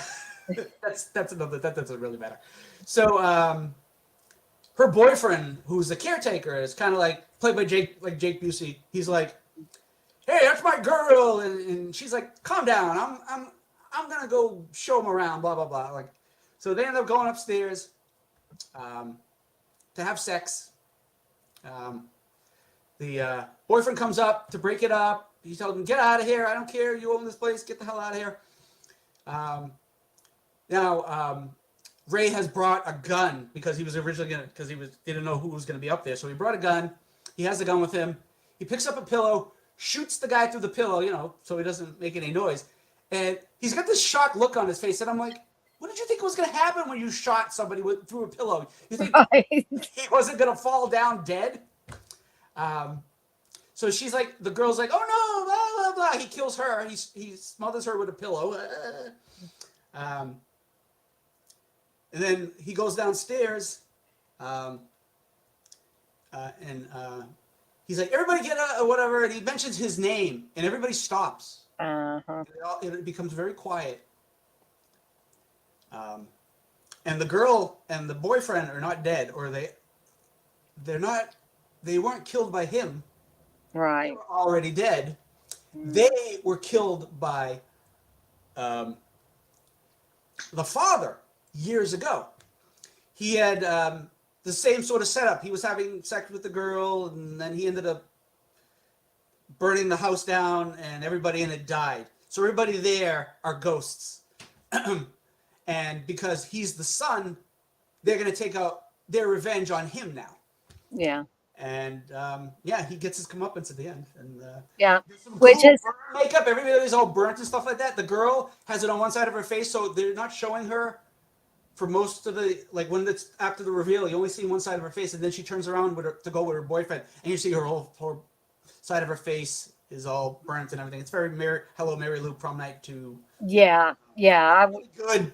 that's another that doesn't really matter. So her boyfriend, who's the caretaker, is kind of like played by Jake Busey. He's like, "Hey, that's my girl," and she's like, "Calm down. I'm gonna go show him around." Blah blah blah. Like, so they end up going upstairs to have sex. Um, the boyfriend comes up to break it up. He tells him, "Get out of here. I don't care. You own this place. Get the hell out of here." Um, now, Ray has brought a gun because he was originally gonna because didn't know who was gonna be up there. So he brought a gun. He has the gun with him. He picks up a pillow, shoots the guy through the pillow, so he doesn't make any noise. And he's got this shocked look on his face, and I'm like, what did you think was gonna happen when you shot somebody through a pillow? You think Right. he wasn't gonna fall down dead? So she's like, the girl's like, oh no, blah blah blah. He kills her. He smothers her with a pillow. And then he goes downstairs, and he's like, everybody get up or whatever. And he mentions his name, and everybody stops. Uh-huh. It becomes very quiet. And the girl and the boyfriend are not dead, or they weren't killed by him. Right. They were already dead. They were killed by the father years ago. He had the same sort of setup. He was having sex with the girl, and then he ended up burning the house down, and everybody in it died. So everybody there are ghosts. And because he's the son, they're going to take out their revenge on him now. Yeah. And he gets his comeuppance at the end. And yeah, which is makeup. Everybody's all burnt and stuff like that. The girl has it on one side of her face, so they're not showing her for most of the when it's after the reveal. You only see one side of her face, and then she turns around to go with her boyfriend, and you see her whole side of her face is all burnt and everything. It's very Hello Mary Lou Prom Night 2. Yeah. Really good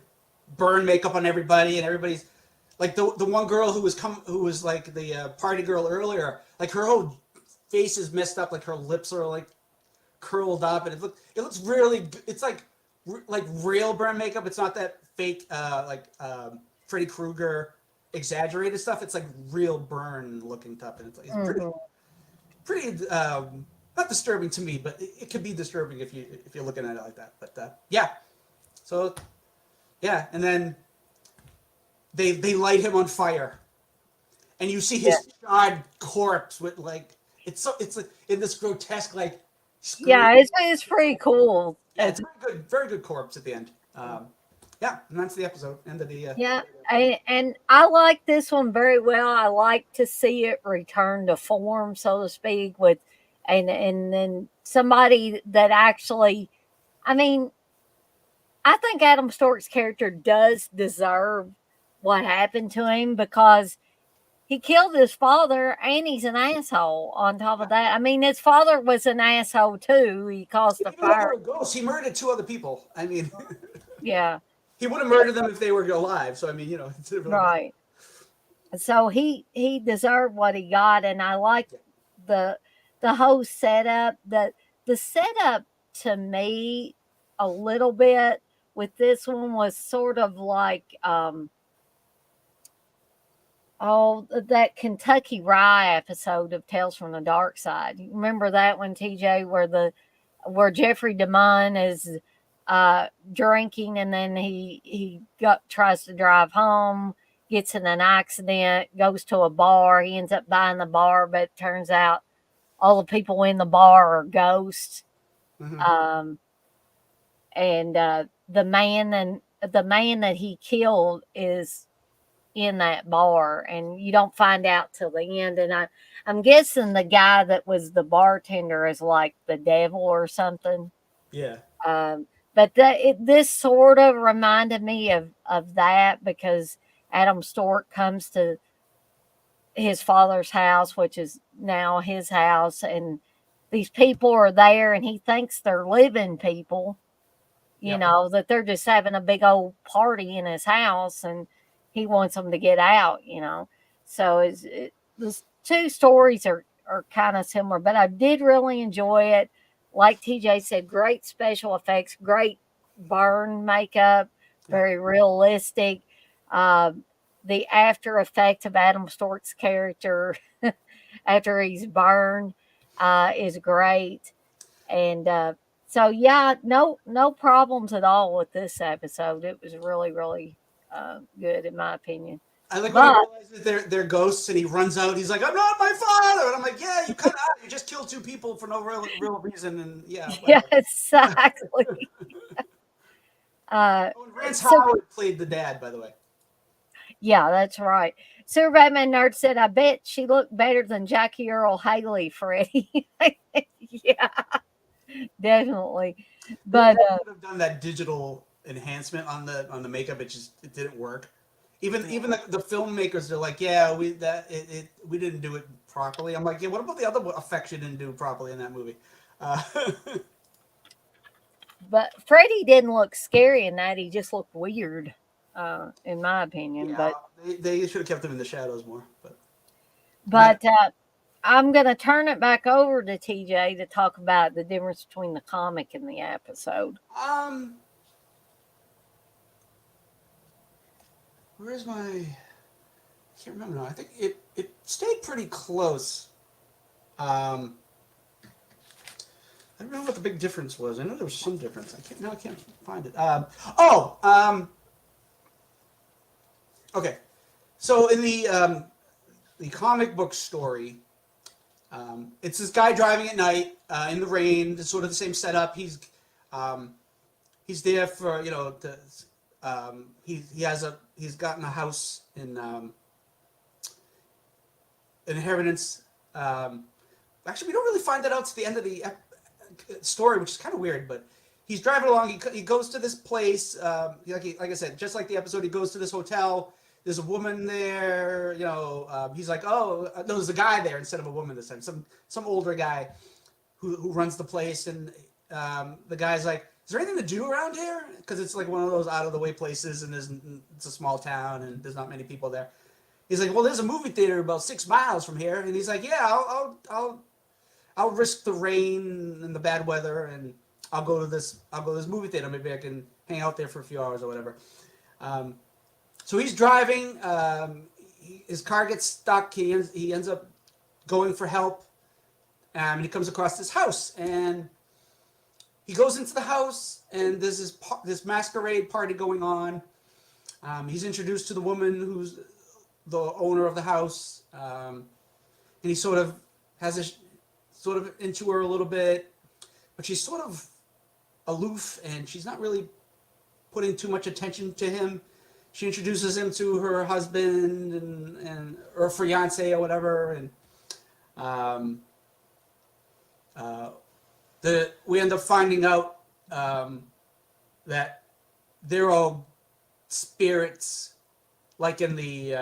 burn makeup on everybody, and everybody's. Like the one girl who was like the party girl earlier, like her whole face is messed up, like her lips are like curled up, and it looks really. It's like real burn makeup. It's not that fake Freddy Krueger exaggerated stuff. It's like real burn looking stuff, and it's pretty not disturbing to me, but it could be disturbing if you're looking at it like that. But so and then. They light him on fire, and you see his charred corpse with it's in this grotesque it's pretty cool. Yeah, it's very good corpse at the end. And that's the episode. End of the and I like this one very well. I like to see it return to form, so to speak, with and then somebody that actually, I mean, I think Adam Stork's character does deserve what happened to him because he killed his father and he's an asshole on top of that. I mean, his father was an asshole too. He caused the fire. He murdered 2 other people. I mean, yeah. He would have murdered them if they were alive. So, I mean, right. So he deserved what he got. And I like the whole setup. The setup to me a little bit with this one was sort of like, that Kentucky Rye episode of Tales from the Dark Side. You remember that one, TJ, where Jeffrey DeMunn is drinking, and then he tries to drive home, gets in an accident, goes to a bar. He ends up buying the bar, but it turns out all the people in the bar are ghosts. And the man that he killed is in that bar, and you don't find out till the end. And I'm guessing the guy that was the bartender is like the devil or something. Yeah. But this sort of reminded me of that, because Adam Stork comes to his father's house, which is now his house, and these people are there, and he thinks they're living people, that they're just having a big old party in his house, and he wants them to get out, So two stories are kind of similar, but I did really enjoy it. Like TJ said, great special effects, great burn makeup, Yeah. very realistic. Um, the after effect of Adam Stort's character after he's burned is great. And so, yeah, no problems at all with this episode. It was really, really good in my opinion. I like when he But realizes they're ghosts and he runs out. He's like, "I'm not my father," and I'm like, "Yeah, you kind of you just killed two people for no real reason." And yeah, yeah, whatever. exactly. Uh, Oh, and Rance so Howard played the dad, by the way. yeah, that's right. Super Batman Nerd said, "I bet she looked better than Jackie Earl Haley, Freddie." Yeah, definitely. They But could have done that digital enhancement on the makeup. It didn't work. yeah. Even the filmmakers are like, yeah, we didn't do it properly. I'm like, yeah, what about the other effects you didn't do properly in that movie? Uh, But Freddie didn't look scary in that. He just looked weird, in my opinion. yeah, they should have kept them in the shadows more. But I But I'm going to turn it back over to TJ to talk about the difference between the comic and the episode. um, where's my? I can't remember now. I think it stayed pretty close. Um, I don't know what the big difference was. I know there was some difference. I can't find it. Okay. So in the comic book story, it's this guy driving at night in the rain. It's sort of the same setup. Um, he's there for he's gotten a house in inheritance. Um, Actually, we don't really find that out to the end of the story, which is kind of weird. But he's driving along. He goes to this place. Like I said, just like the episode, he goes to this hotel. There's a woman there. He's like, oh, no, there's a guy there instead of a woman this time. Some older guy who runs the place, and the guy's like, is there anything to do around here? Because it's like one of those out of the way places, and it's a small town, and there's not many people there. He's like, well, there's a movie theater about 6 miles from here, and he's like, yeah, I'll risk the rain and the bad weather, and I'll go to this movie theater. Maybe I can hang out there for a few hours or whatever. Um, so he's driving. His car gets stuck. He ends up going for help, and he comes across this house, and he goes into the house, and there's this masquerade party going on. He's introduced to the woman who's the owner of the house, and he sort of has a sort of into her a little bit, but she's sort of aloof, and she's not really putting too much attention to him. She introduces him to her husband and or fiance or whatever, and um, we end up finding out that they're all spirits, like in the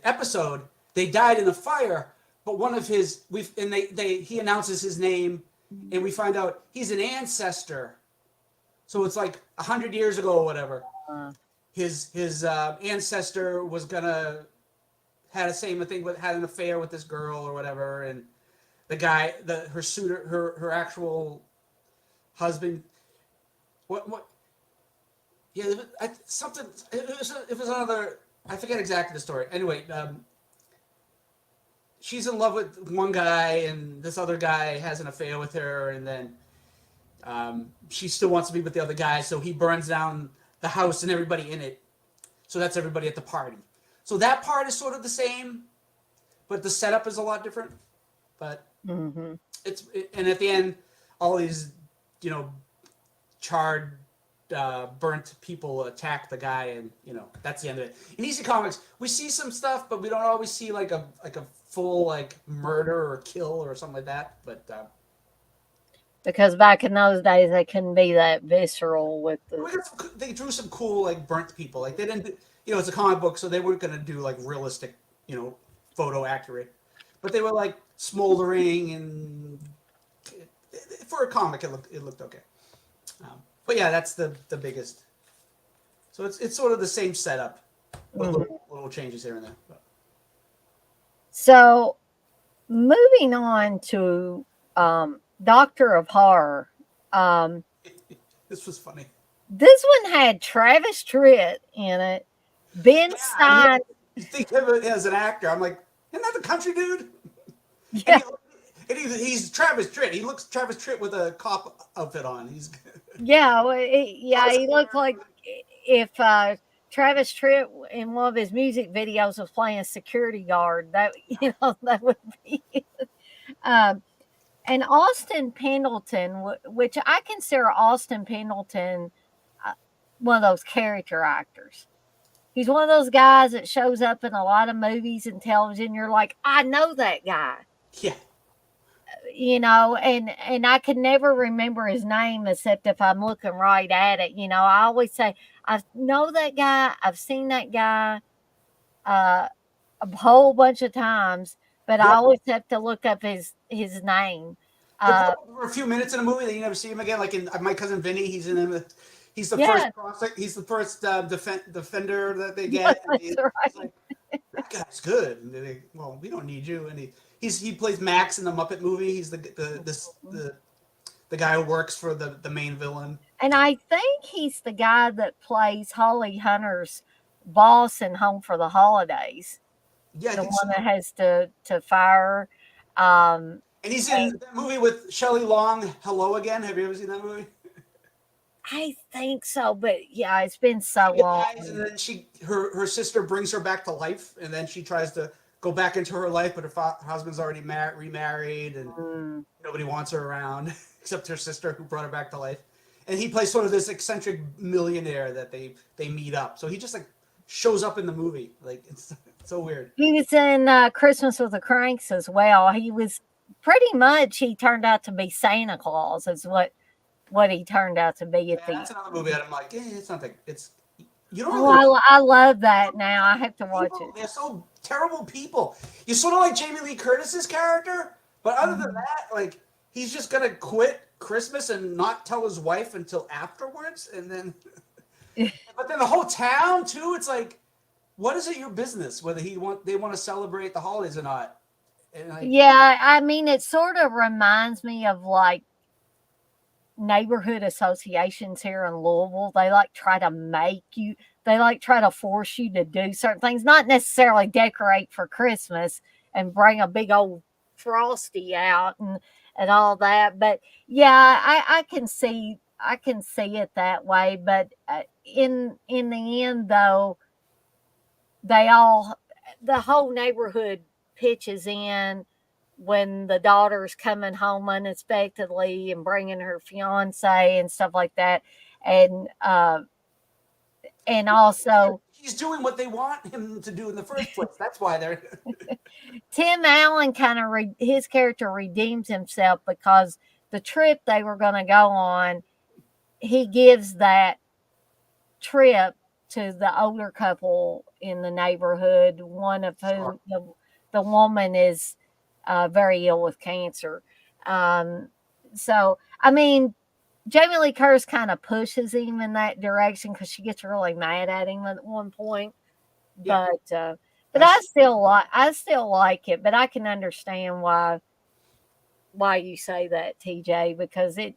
episode. They died in a fire, but one of his he announces his name, and we find out he's an ancestor. So it's like 100 years ago or whatever. Uh, His ancestor was gonna had had an affair with this girl or whatever, and the guy, her suitor, her actual husband. What? Yeah, something. It was another. I forget exactly the story. Anyway, she's in love with one guy, and this other guy has an affair with her, and then she still wants to be with the other guy, so he burns down the house and everybody in it. So that's everybody at the party. So that part is sort of the same, but the setup is a lot different. But mm-hmm. and at the end, all these, charred, burnt people attack the guy, and that's the end of it. In EC Comics, we see some stuff, but we don't always see like a full murder or kill or something like that. But Because back in those days, they couldn't be that visceral with the. they drew some cool burnt people. Like they didn't, it's a comic book, so they weren't gonna do realistic, photo accurate, but they were smoldering, and for a comic, it looked okay. But yeah, that's the biggest. So it's sort of the same setup, but Mm-hmm. little changes here and there. But. So moving on to Doctor of Horror. Um, This was funny. this one had Travis Tritt in it, Ben Yeah, and Stein. you think of it as an actor. I'm like, isn't that the country dude? And Yeah, he's Travis Tritt. He looks Travis Tritt with a cop outfit on. He's yeah, yeah. close He looked like if Travis Tritt in one of his music videos was playing security guard. That that would be. Um, and Austin Pendleton, which I consider Austin Pendleton uh, one of those character actors. He's one of those guys that shows up in a lot of movies and television. You're like, I know that guy, yeah. and I can never remember his name except if I'm looking right at it. I always say, I know that guy, I've seen that guy uh, a whole bunch of times, but I Yep. always have to look up his name. But Uh, for a few minutes in a movie, then you never see him again. Like in My Cousin Vinny, he's in him. He's the first yeah, he's the first defender that they yeah, get, and that's it's right. like that guy's good. And well, we don't need you. And he plays Max in the Muppet movie. He's the guy who works for the main villain. And I think he's the guy that plays Holly Hunter's boss in Home for the Holidays, Yeah, I the think so. one that has to fire. Um, And he's and in that movie with Shelley Long, Hello Again. Have you ever seen that movie? I think so, but yeah, it's been so She long. dies, and then her sister brings her back to life, and then she tries to go back into her life, but her husband's already remarried, and Mm. nobody wants her around except her sister who brought her back to life. And he plays sort of this eccentric millionaire that they meet up. So he just like shows up in the movie. Like it's so weird. He was in Christmas with the Cranks as well. He was pretty much he turned out to be Santa Claus, is what he turned out to be Yeah, at the. that's another movie that I'm like, it's not that it's you don't Oh, really I love that. Now I have to watch people. it. They're so terrible people. You sort of like Jamie Lee Curtis's character, but other than Mhm. that, like he's just gonna quit Christmas and not tell his wife until afterwards, and then but then the whole town too. It's like, what is it your business whether they want to celebrate the holidays or not? And like, Yeah, I mean, it sort of reminds me of like neighborhood associations here in Louisville. They like try to force you to do certain things, not necessarily decorate for Christmas and bring a big old frosty out and all that. But yeah, I can see it that way. But in the end, though, they all the whole neighborhood pitches in when the daughter's coming home unexpectedly and bringing her fiance and stuff like that, and also he's doing what they want him to do in the first place. That's why they're Tim Allen his character redeems himself because the trip they were going to go on, he gives that trip to the older couple in the neighborhood, one of sure. whom the woman is very ill with cancer. Um, so, I mean, Jamie Lee Curtis kind of pushes him in that direction because she gets really mad at him at one point. Yeah, But that's I still like it. But I can understand why you say that, TJ, because it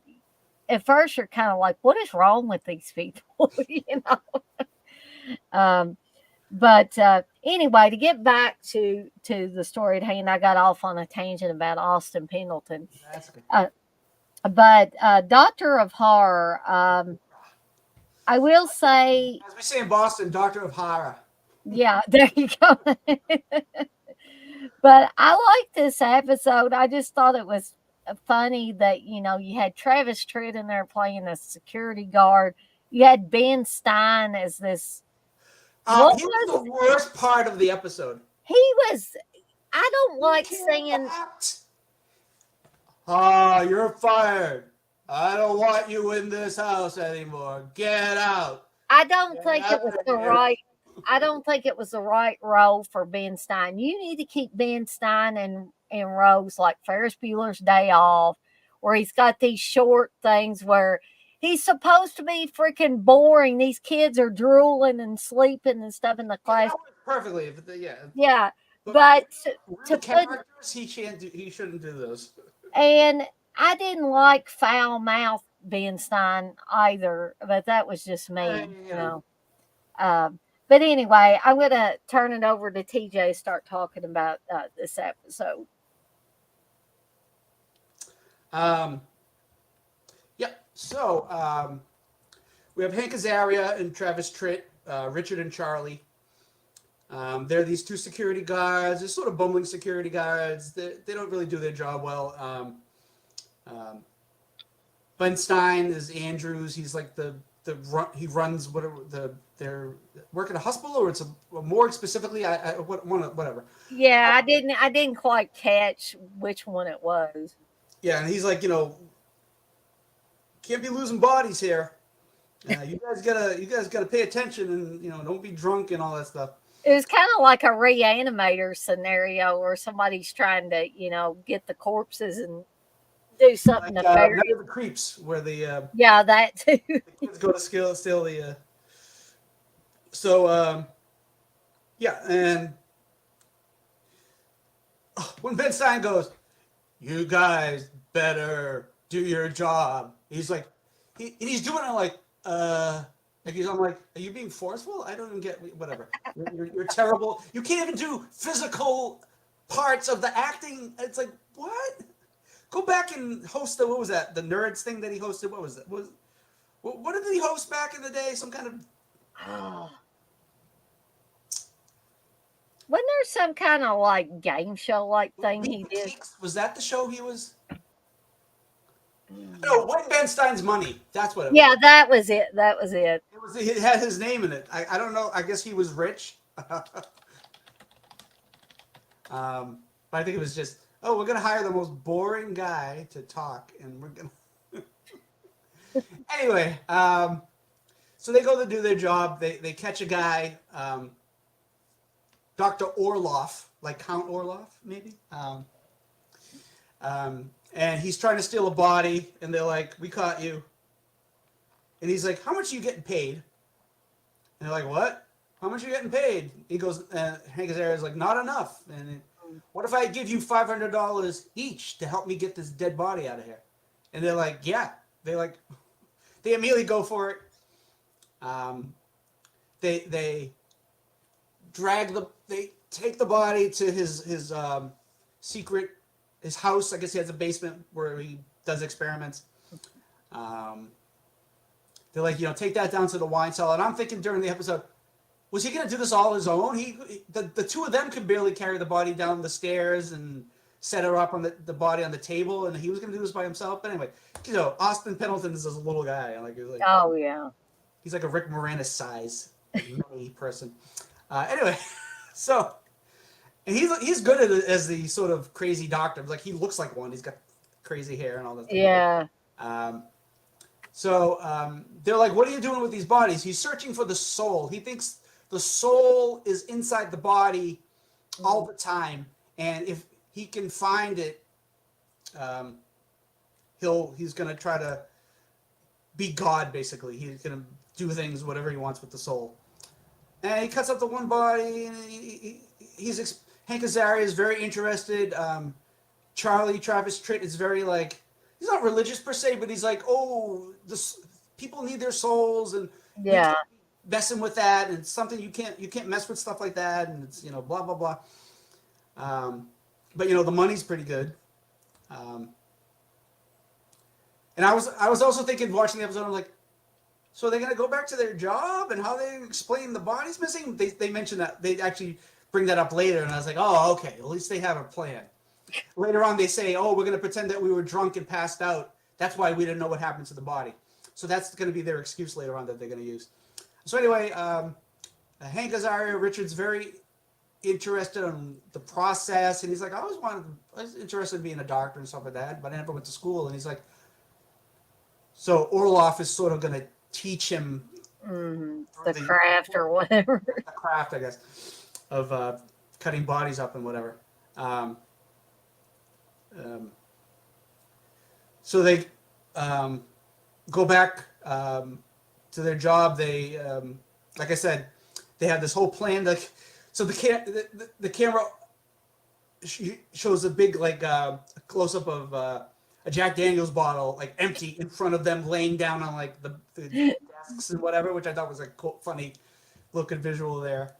at first you're kind of like, what is wrong with these people, Um, but anyway, to get back to the story at hand, I got off on a tangent about Austin Pendleton. that's good. Uh, but Doctor of Horror, I will say, As we say in Boston, Doctor of Horror. yeah, there you go. But I like this episode. I just thought it was funny that you had Travis Tritt in there playing a security guard. You had Ben Stein as this. What He was was the worst part of the episode. he was? I don't You like can't saying. act. You're fired. I don't want you in this house anymore. Get out. I don't Get think it out was of the here. right. I don't think it was the right role for Ben Stein. You need to keep Ben Stein in roles like Ferris Bueller's Day Off, where he's got these short things where he's supposed to be freaking boring. These kids are drooling and sleeping and stuff in the Yeah, class. that worked perfectly. But yeah, Yeah, But we're the to put characters. He can't do. He shouldn't do those. and I didn't like foul mouth Benstein either, but that was just me, you Yeah. know. Um, but anyway, I'm gonna turn it over to TJ to start talking about this episode. Um, yeah. So we have Hank Azaria and Travis Tritt, Richard and Charlie. They're these two security guards. They're sort of bumbling security guards. They don't really do their job well. Um, Ben Stein is Andrews. He's like he runs whatever they're working a hospital or it's a morgue specifically. Whatever. Yeah, I didn't quite catch which one it was. Yeah, and he's like, can't be losing bodies here. You guys gotta pay attention and don't be drunk and all that stuff. It was kind of like a reanimator scenario where somebody's trying to, get the corpses and do something Like to bury. Night of the Creeps, where Yeah, that too. the kids go to steal the. So yeah, and when Ben Stein goes, "You guys better do your job," he's like, he's doing it I'm like, are you being forceful? I don't even get whatever. You're terrible. You can't even do physical parts of the acting. It's like what? Go back and host what was that? The Nerds thing that he hosted. What was it? What did he host back in the day? Some kind of Wasn't there some kind of like game show like thing he did? Was that the show he was? No, Win Ben Stein's Money. That's what it was. Yeah, that was it. That was it. It had his name in it. I don't know. I guess he was rich. But I think it was just, we're gonna hire the most boring guy to talk, and we're gonna. Anyway, so they go to do their job. They catch a guy, Dr. Orloff, like Count Orloff, maybe. And he's trying to steal a body, and they're like, "We caught you." And he's like, "How much are you getting paid?" And they're like, "What? How much are you getting paid?" He goes, Hank Azaria's like, "Not enough." And what if I give you $500 each to help me get this dead body out of here? And they're like, "Yeah." They immediately go for it. They take the body to his secret, his house. I guess he has a basement where he does experiments. They're like, take that down to the wine cellar. And I'm thinking during the episode, was he going to do this all on his own? The two of them could barely carry the body down the stairs and set her up on the body on the table, and he was going to do this by himself. But anyway, Austin Pendleton is this little guy. Oh yeah, he's like a Rick Moranis size person. Anyway, so and he's good at it as the sort of crazy doctor. Like he looks like one. He's got crazy hair and all that. Yeah. So they're like, "What are you doing with these bodies?" He's searching for the soul. He thinks the soul is inside the body all the time, and if he can find it, he's gonna try to be God. Basically, he's gonna do things whatever he wants with the soul. And he cuts up the one body, and Hank Azaria is very interested. Travis Tritt is very he's not religious per se, but he's like, people need their souls, and yeah, messing with that, and it's something you can't mess with stuff like that, and it's blah blah blah. But the money's pretty good. And I was also thinking watching the episode, I'm like, so are they gonna go back to their job, and how they explain the body's missing? They mentioned that they actually bring that up later, and I was like, oh okay, at least they have a plan. Later on, they say, "Oh, we're going to pretend that we were drunk and passed out. That's why we didn't know what happened to the body." So that's going to be their excuse later on that they're going to use. So anyway, Hank Azaria, Richard's very interested in the process, and he's like, I was interested in being a doctor and stuff like that, but I never went to school. And he's like, so Orloff is sort of going to teach him the craft or whatever. The craft, I guess, of cutting bodies up and whatever. So they go back to their job. They, like I said, they have this whole plan. So the camera she shows a big like close up of a Jack Daniels bottle like empty in front of them laying down on like the desks and whatever, which I thought was a cool, funny looking visual there.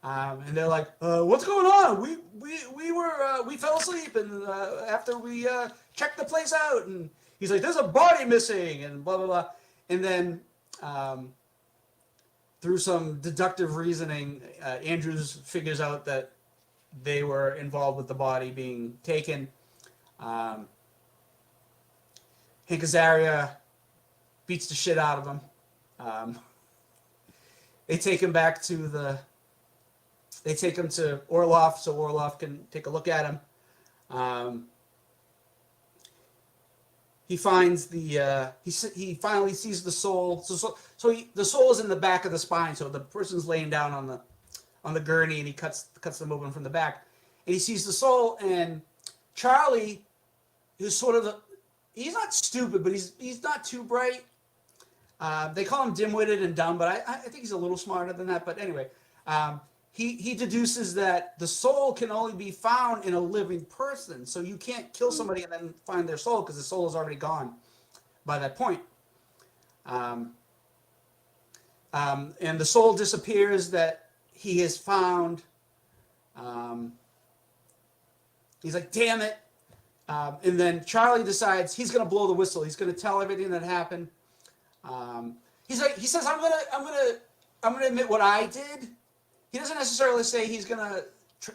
And they're like, "What's going on? We fell asleep, and after we checked the place out, and he's like, there's a body missing, and blah blah blah." And then through some deductive reasoning, Andrews figures out that they were involved with the body being taken. Hank Azaria beats the shit out of him. They take him back to They take him to Orloff so Orloff can take a look at him. He finds the he finally sees the soul. The soul is in the back of the spine. So the person's laying down on the gurney, and he cuts them open from the back, and he sees the soul. And Charlie, who's sort of he's not stupid, but he's not too bright. They call him dim-witted and dumb, but I think he's a little smarter than that. But anyway, he deduces that the soul can only be found in a living person. So you can't kill somebody and then find their soul because the soul is already gone by that point. And the soul disappears that he has found. He's like, damn it. And then Charlie decides he's going to blow the whistle. He's going to tell everything that happened. He says, I'm gonna admit what I did. He doesn't necessarily say he's gonna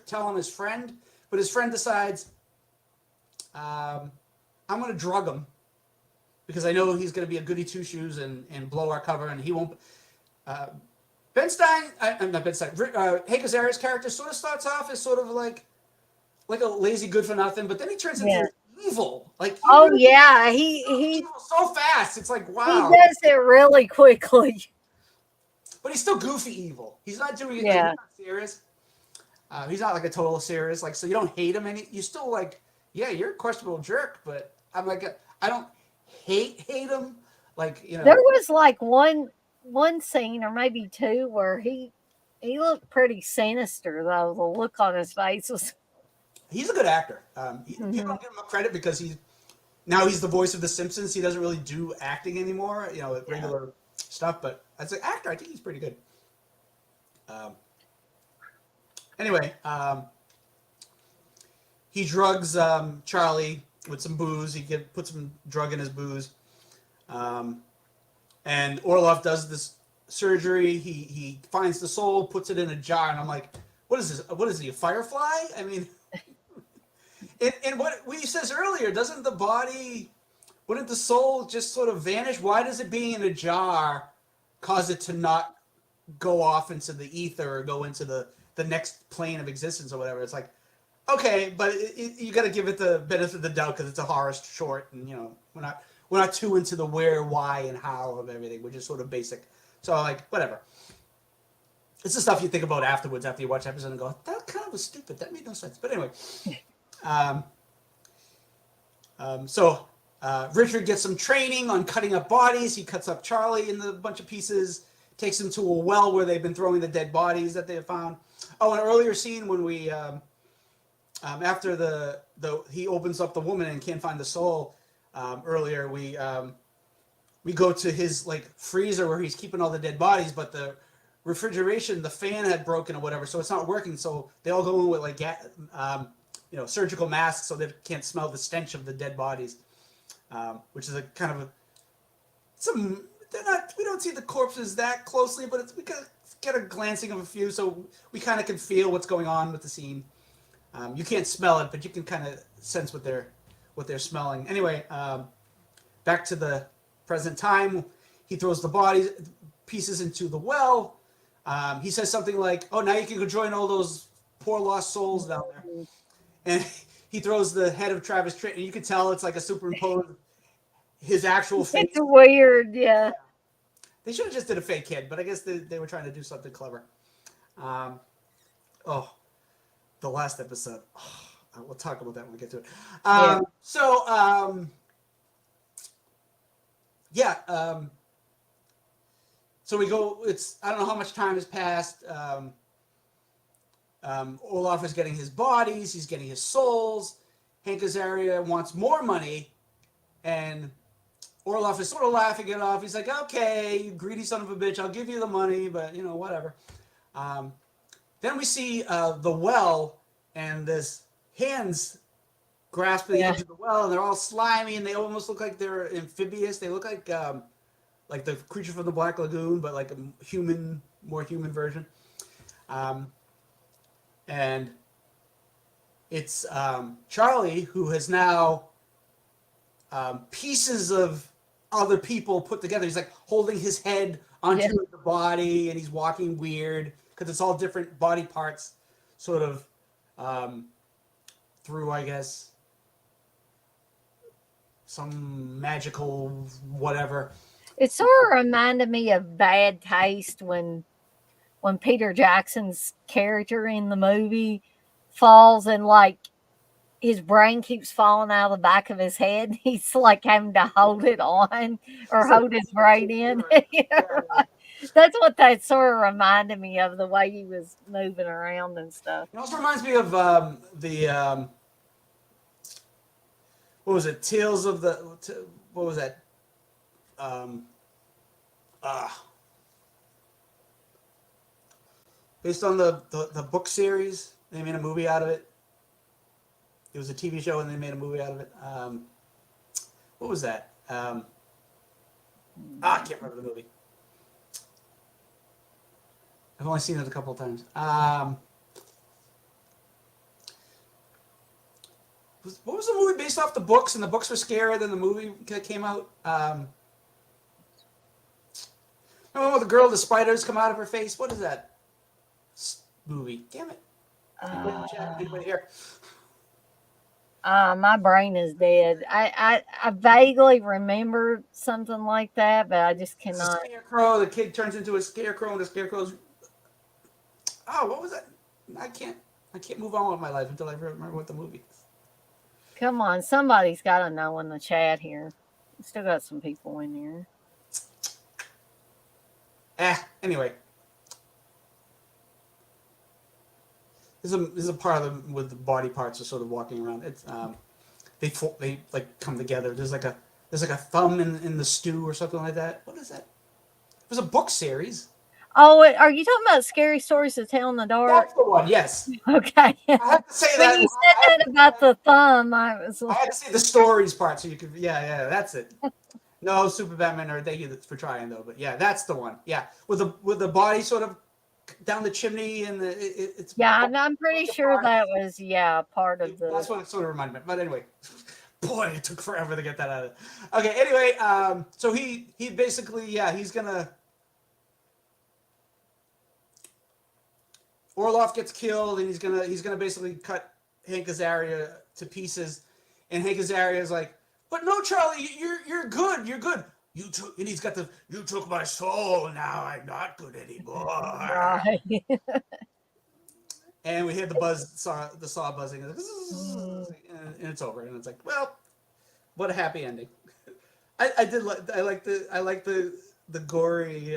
tell on his friend, but his friend decides, I'm gonna drug him because I know he's gonna be a goody two shoes and blow our cover, and he won't. Ben Stein, not Ben Stein. Hank Azaria's character sort of starts off as sort of like a lazy good for nothing, but then he turns into evil. Like he so fast. It's like, wow. He does it really quickly. But he's still goofy evil. He's not doing it. Like, he's not serious. He's not like a total serious. Like, so you don't hate him, and you still like, yeah, you're a questionable jerk. But I'm like, I don't hate him. Like, you know, there was like one scene or maybe two where he looked pretty sinister though. The look on his face was. He's a good actor. People don't give him credit because he's the voice of The Simpsons. He doesn't really do acting anymore. You know, regular stuff. But as an actor, I think he's pretty good. Anyway, he drugs Charlie with some booze. He puts some drug in his booze. And Orloff does this surgery. He finds the soul, puts it in a jar, and I'm like, what is this? What is he, a firefly? I mean, and what we says earlier, wouldn't the soul just sort of vanish? Why does it being in a jar cause it to not go off into the ether or go into the next plane of existence or whatever? It's like, okay, but you got to give it the benefit of the doubt because it's a horror short, and you know we're not too into the where, why, and how of everything. We're just sort of basic. So like whatever. It's the stuff you think about afterwards after you watch the episode and go, that kind of was stupid. That made no sense. But anyway, so Richard gets some training on cutting up bodies. He cuts up Charlie into a bunch of pieces, takes him to a well where they've been throwing the dead bodies that they have found. Oh, an earlier scene when we, after he opens up the woman and can't find the soul. Earlier we go to his like freezer where he's keeping all the dead bodies, but the refrigeration, the fan had broken or whatever, so it's not working. So they all go in with like surgical masks so they can't smell the stench of the dead bodies, which is a kind of we don't see the corpses that closely, but we get a glancing of a few, so we kind of can feel what's going on with the scene. You can't smell it, but you can kind of sense what they're smelling. Anyway, back to the present time. He throws the bodies pieces into the well. He says something like, "Oh, now you can go join all those poor lost souls down there." And he throws the head of Travis Tritt, and you can tell it's like a superimposed his actual face. It's weird, yeah. They should have just did a fake head, but I guess they were trying to do something clever. The last episode. We'll talk about that when we get to it. So we go. I don't know how much time has passed. Olaf is getting his bodies, he's getting his souls. Hank Azaria wants more money, and Orloff is sort of laughing it off. He's like, okay, you greedy son of a bitch, I'll give you the money, but, whatever. Then we see the well, and this hands grasp the edge of the well, and they're all slimy, and they almost look like they're amphibious. They look like the creature from the Black Lagoon, but like a more human version. And it's Charlie, who has now pieces of other people put together. He's like holding his head onto the body, and he's walking weird because it's all different body parts, sort of through, I guess, some magical whatever. It sort of reminded me of Bad Taste when Peter Jackson's character in the movie falls and like his brain keeps falling out of the back of his head. He's like having to hold it on or hold his brain in. Right. That's what that sort of reminded me of, the way he was moving around and stuff. It also reminds me of the what was it? Tales of the what was that? Based on the book series, they made a movie out of it. It was a TV show, and they made a movie out of it. What was that? I can't remember the movie. I've only seen it a couple of times. What was the movie based off the books, and the books were scarier than the movie that came out? Remember when the girl, the spiders come out of her face? What is that movie? Damn it. Anybody here? My brain is dead. I vaguely remember something like that, but I just cannot. The scarecrow. The kid turns into a scarecrow, and the scarecrow's. Oh, what was that? I can't move on with my life until I remember what the movie is. Come on, somebody's got to know in the chat here. We still got some people in here. Anyway. There's a part of them with the body parts are sort of walking around. It's they like come together. There's like a thumb in the stew or something like that. What is that? It was a book series. Oh, are you talking about Scary Stories to Tell in the Dark? That's the one. Yes. Okay. I have to say that. When you said that about the thumb, I had to say the stories part so you could. Yeah. That's it. No, Super Batman, or thank you for trying though. But yeah, that's the one. Yeah, with the body sort of down the chimney, and it's. Yeah, I'm pretty sure that was part of the. That's what it sort of reminded me. But anyway, boy, it took forever to get that out of it. Okay, anyway, so he basically he's gonna. Orloff gets killed, and he's gonna basically cut Hank Azaria to pieces, and Hank Azaria is like, "But no, Charlie, you're good. You're good. You took my soul. Now I'm not good anymore." Right. And we hear the saw buzzing, and it's over. And it's like, well, what a happy ending. I like the gory,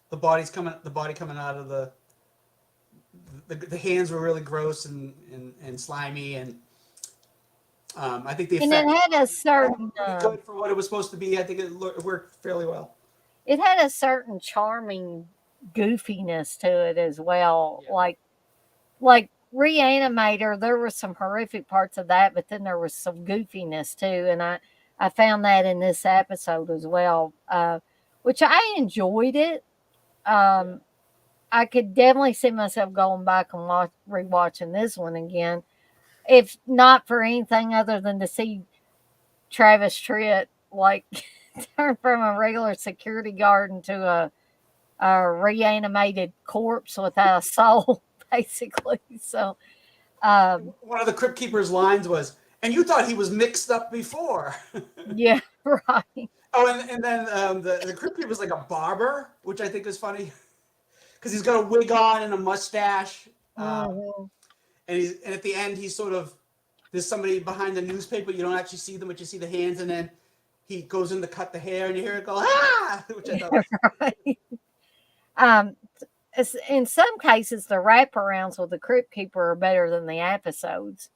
the body coming out of the hands were really gross and slimy, and I think the effect and it had a certain good for what it was supposed to be. I think it worked fairly well. It had a certain charming goofiness to it as well. Yeah. Like Reanimator, there were some horrific parts of that, but then there was some goofiness too, and I found that in this episode as well, which I enjoyed it. I could definitely see myself going back and rewatching this one again, if not for anything other than to see Travis Tritt like turn from a regular security guard into a reanimated corpse without a soul, basically. So, one of the Crypt Keeper's lines was, "And you thought he was mixed up before." Yeah, right. Oh, and then the Crypt Keeper's like a barber, which I think is funny. Because he's got a wig on and a mustache, and at the end he's sort of, there's somebody behind the newspaper. You don't actually see them, but you see the hands, and then he goes in to cut the hair, and you hear it go which I thought. Right. in some cases, the wraparounds with the Crypt Keeper are better than the episodes.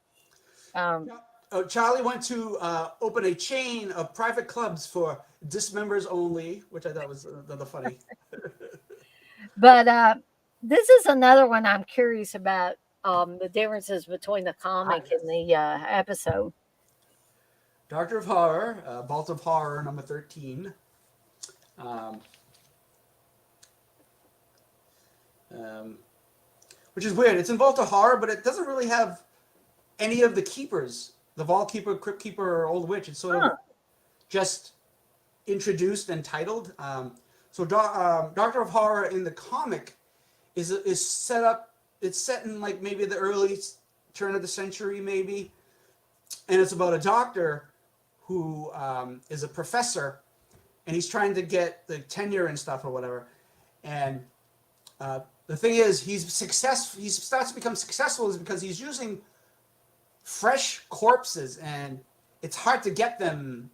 Charlie went to open a chain of private clubs for dismembers only, which I thought was another funny. But this is another one I'm curious about, the differences between the comic and the episode. Doctor of Horror, Vault of Horror, number 13. Um, um, which is weird. It's in Vault of Horror, but it doesn't really have any of the keepers. The Vault Keeper, Crypt Keeper, or Old Witch. It's sort of just introduced and titled. So Doctor of Horror in the comic is set up. It's set in like maybe the early turn of the century, maybe, and it's about a doctor who is a professor, and he's trying to get the tenure and stuff or whatever. And the thing is, he starts to become successful is because he's using fresh corpses, and it's hard to get them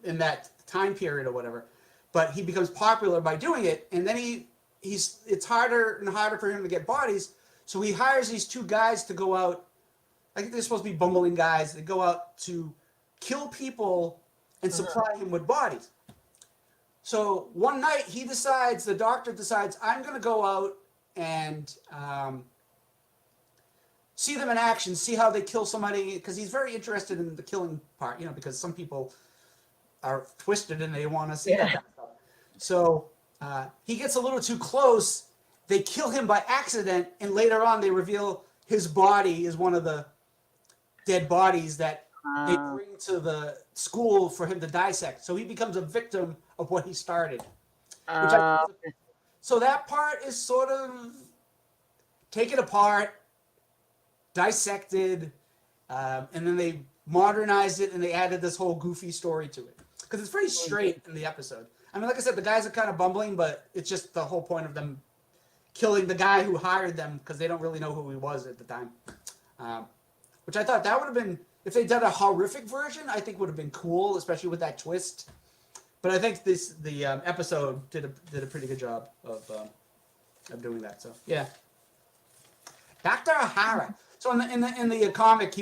in that time period or whatever. But he becomes popular by doing it, and then it's harder and harder for him to get bodies. So he hires these two guys to go out. I think they're supposed to be bumbling guys. They go out to kill people and supply him with bodies. So one night the doctor decides, I'm going to go out and see them in action, see how they kill somebody, because he's very interested in the killing part, because some people are twisted and they want to see that kind of stuff. So he gets a little too close. They kill him by accident, and later on they reveal his body is one of the dead bodies that they bring to the school for him to dissect. So he becomes a victim of what he started. So that part is sort of taken apart, dissected, and then they modernized it and they added this whole goofy story to it. Because it's pretty straight in the episode. I mean, like I said, the guys are kind of bumbling, but it's just the whole point of them killing the guy who hired them because they don't really know who he was at the time. Which I thought that would have been, if they did a horrific version, I think would have been cool, especially with that twist. But I think the episode did a pretty good job of doing that. So yeah, Doctor O'Hara. So in the comic,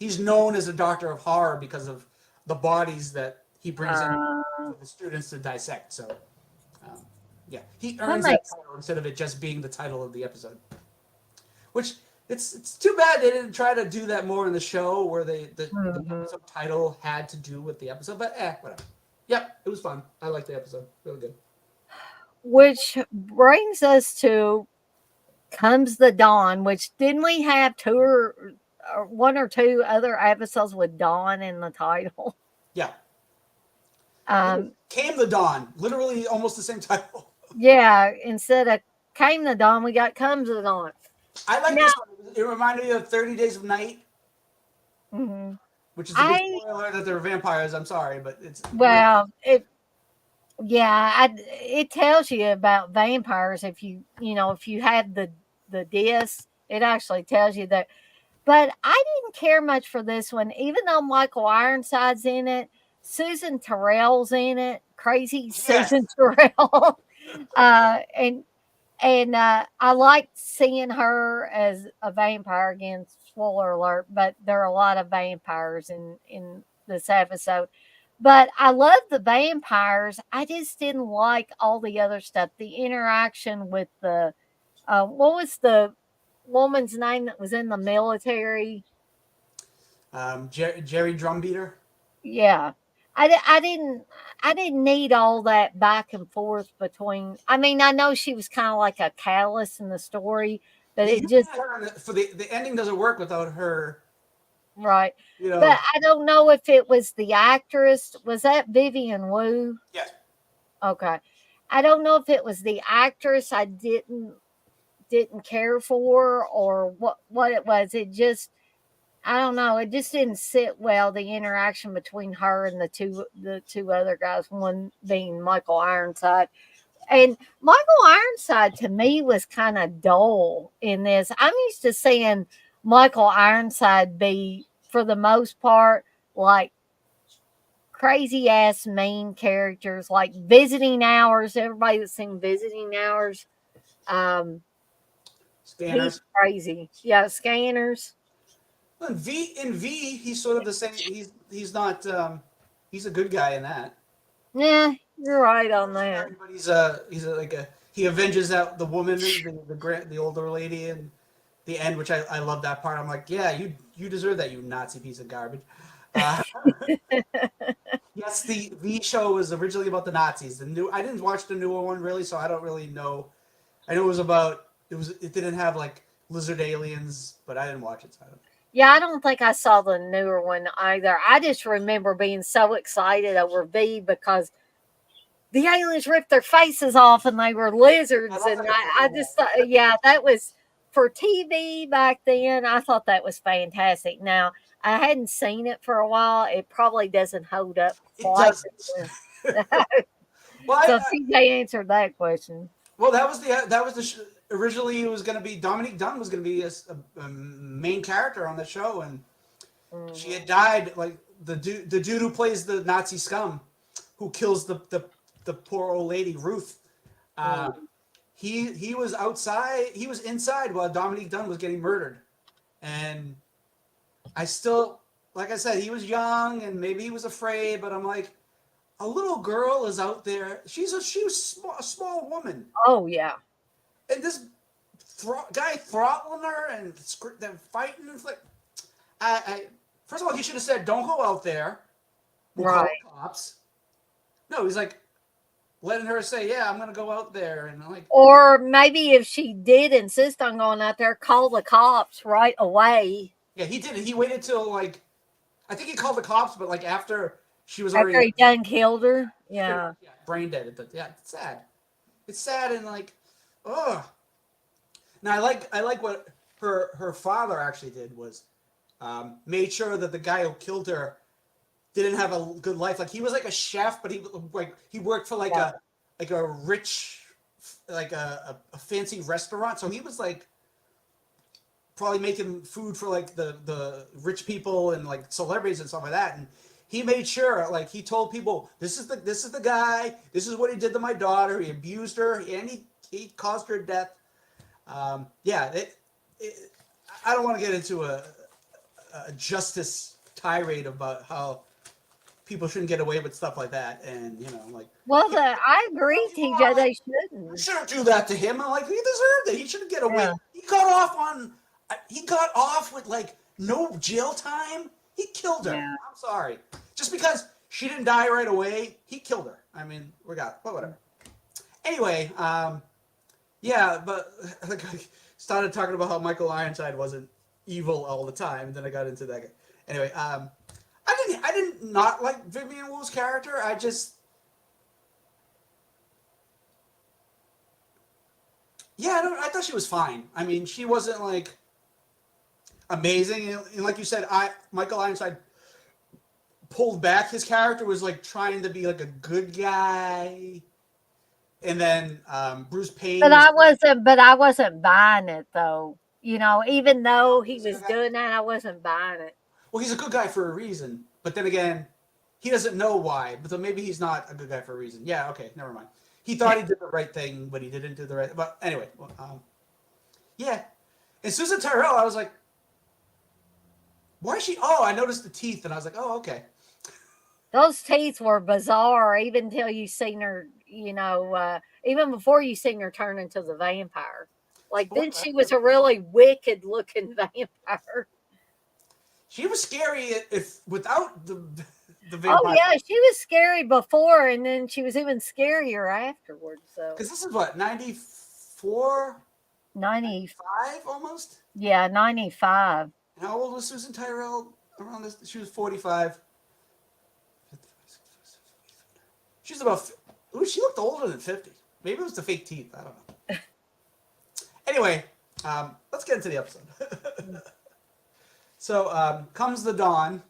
he's known as a Doctor of Horror because of the bodies that he brings in for the students to dissect. So yeah, he earns that title instead of it just being the title of the episode. Which it's too bad they didn't try to do that more in the show, where the episode title had to do with the episode. But whatever. Yep, it was fun. I liked the episode. Really good. Which brings us to Comes the Dawn, which didn't we have one or two other episodes with Dawn in the title? Yeah. Came the Dawn. Literally almost the same title. Yeah, instead of Came the Dawn, we got Comes the Dawn. I like this one. It reminded me of 30 Days of Night. Mm-hmm. Which is a big spoiler that they're vampires. I'm sorry, but it's... Well, it tells you about vampires if you have the disc. It actually tells you that. But I didn't care much for this one, even though Michael Ironside's in it. Susan Terrell's in it. Crazy Susan Terrell. And I liked seeing her as a vampire. Again, spoiler alert, but there are a lot of vampires in this episode. But I love the vampires. I just didn't like all the other stuff. The interaction with what was the woman's name that was in the military? Jerry Drumbeater. Yeah. I didn't need all that back and forth between. I mean, I know she was kind of like a catalyst in the story, but it just for the ending doesn't work without her. Right. But I don't know if it was the actress. Was that Vivian Wu? Yes. Okay. I don't know if it was the actress I didn't care for, or what it was. It just, I don't know. It just didn't sit well, the interaction between her and the two other guys, one being Michael Ironside. And Michael Ironside to me was kind of dull in this. I'm used to seeing Michael Ironside be, for the most part, like crazy ass mean characters, like Visiting Hours. Everybody that's seen Visiting Hours, He's Scanners. crazy. Yeah, scanners. In V, he's sort of the same. He's not. He's a good guy in that. Yeah, you're right on that. But like a he avenges out the woman, the older lady in the end, which I love that part. I'm like, yeah, you deserve that, you Nazi piece of garbage. Uh, yes, the V show was originally about the Nazis. The new I didn't watch the newer one really, so I don't really know. I know it was about it didn't have like lizard aliens, but I didn't watch it, so I don't know. Yeah, I don't think I saw the newer one either. I just remember being so excited over V because the aliens ripped their faces off and they were Yeah, lizards. that was And like a I cool. just thought, yeah, that was for TV back then. I thought that was fantastic. Now, I hadn't seen it for a while. It probably doesn't hold up It quite. doesn't. well, So TJ answered that question. well, originally it was going to be Dominique Dunn was going to be a main character on the show, and she Mhm. had died. Like the dude who plays the Nazi scum, who kills the poor old lady Ruth. Uh, Mhm. he was outside. He was inside while Dominique Dunn was getting murdered, and I still, like I said, he was young and maybe he was afraid, but I'm like, a little girl is out there. She was a small woman, Oh, yeah. and this guy throttling her and them fighting. It's like, I first of all, he should have said, "Don't go out there. We'll call Right. the cops." No, he's like letting her say, "Yeah, I'm gonna go out there," and I'm like, Or maybe if she did insist on going out there, call the cops right away yeah, he did it. He waited till like I think he called the cops, but like after she was after already he done killed her. pretty Yeah. much brain dead. Yeah, it's sad. It's sad and like, ugh. Now I like what her father actually did was made sure that the guy who killed her didn't have a good life. Like he was like a chef, but he worked for Yeah. like a rich like a fancy restaurant. So he was like probably making food for like the rich people and like celebrities and stuff like that. And he made sure like he told people this is the guy. This is what he did to my daughter. He abused her and he caused her death. Yeah, I don't want to get into a justice tirade about how people shouldn't get away with stuff like that, and like Well, yeah, I some agree, people are TJ. like, They you shouldn't. shouldn't do that to him. I'm like, he deserved it. He shouldn't get away. Yeah. He got off with like no jail time. He killed her. Yeah. I'm sorry, just because she didn't die right away, he killed her. I mean, whatever. Anyway, yeah, but like I started talking about how Michael Ironside wasn't evil all the time, and then I got into that. Anyway, I didn't not like Vivian Wu's character. I thought she was fine. I mean, she wasn't like amazing, and like you said, Michael Ironside pulled back. His character was like trying to be like a good guy, and then Bruce Payne But was. I wasn't buying it though. Even though he He's a good was guy. doing that, I wasn't buying it. Well, he's a good guy for a reason, but then again, he doesn't know why. But then maybe he's not a good guy for a reason. Yeah, okay, never mind. He thought he did the right thing, but he didn't do the right. But anyway, yeah. And Susan Tyrrell, I was like, why is she? Oh, I noticed the teeth, and I was like, oh, okay. Those teeth were bizarre, even till you seen her. Even before you seen her turn into the vampire. Like then Spoiler. she was a really wicked looking vampire. She was scary if without the Oh vampire. yeah, she was scary before, and then she was even scarier afterwards. So Because this is what 94, 90, 95 almost. yeah, 95. How old was Susan Tyrrell around this? She was 45. She's about. Ooh, she looked older than 50. Maybe it was the fake teeth. I don't know. Anyway, let's get into the episode. So comes the dawn.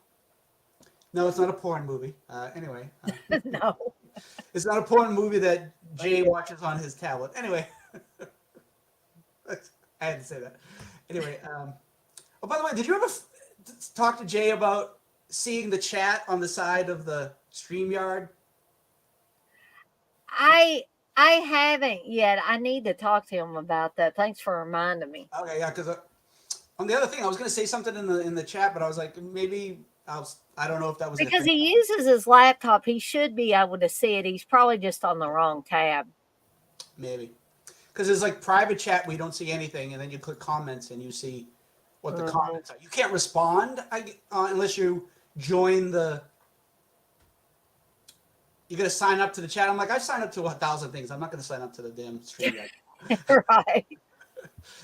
No, it's not a porn movie. Anyway, No. it's not a porn movie that Jay watches on his tablet. Anyway, I had to say that. Anyway, oh, by the way, did you ever talk to Jay about seeing the chat on the side of the StreamYard? I I haven't yet. I need to talk to him about that. Thanks for reminding me. Okay, yeah, because on the other thing, I was gonna say something in the chat, but I was like, maybe I don't know if that was gonna Because think. he uses his laptop, he should be able to see it. He's probably just on the wrong tab. Maybe because there's like private chat where you don't see anything, and then you click comments and you see what the Mhm. comments are. You can't respond unless you join the. You gotta sign up to the chat. I'm like, I signed up to 1,000 things. I'm not gonna sign up to the damn stream yet. Right.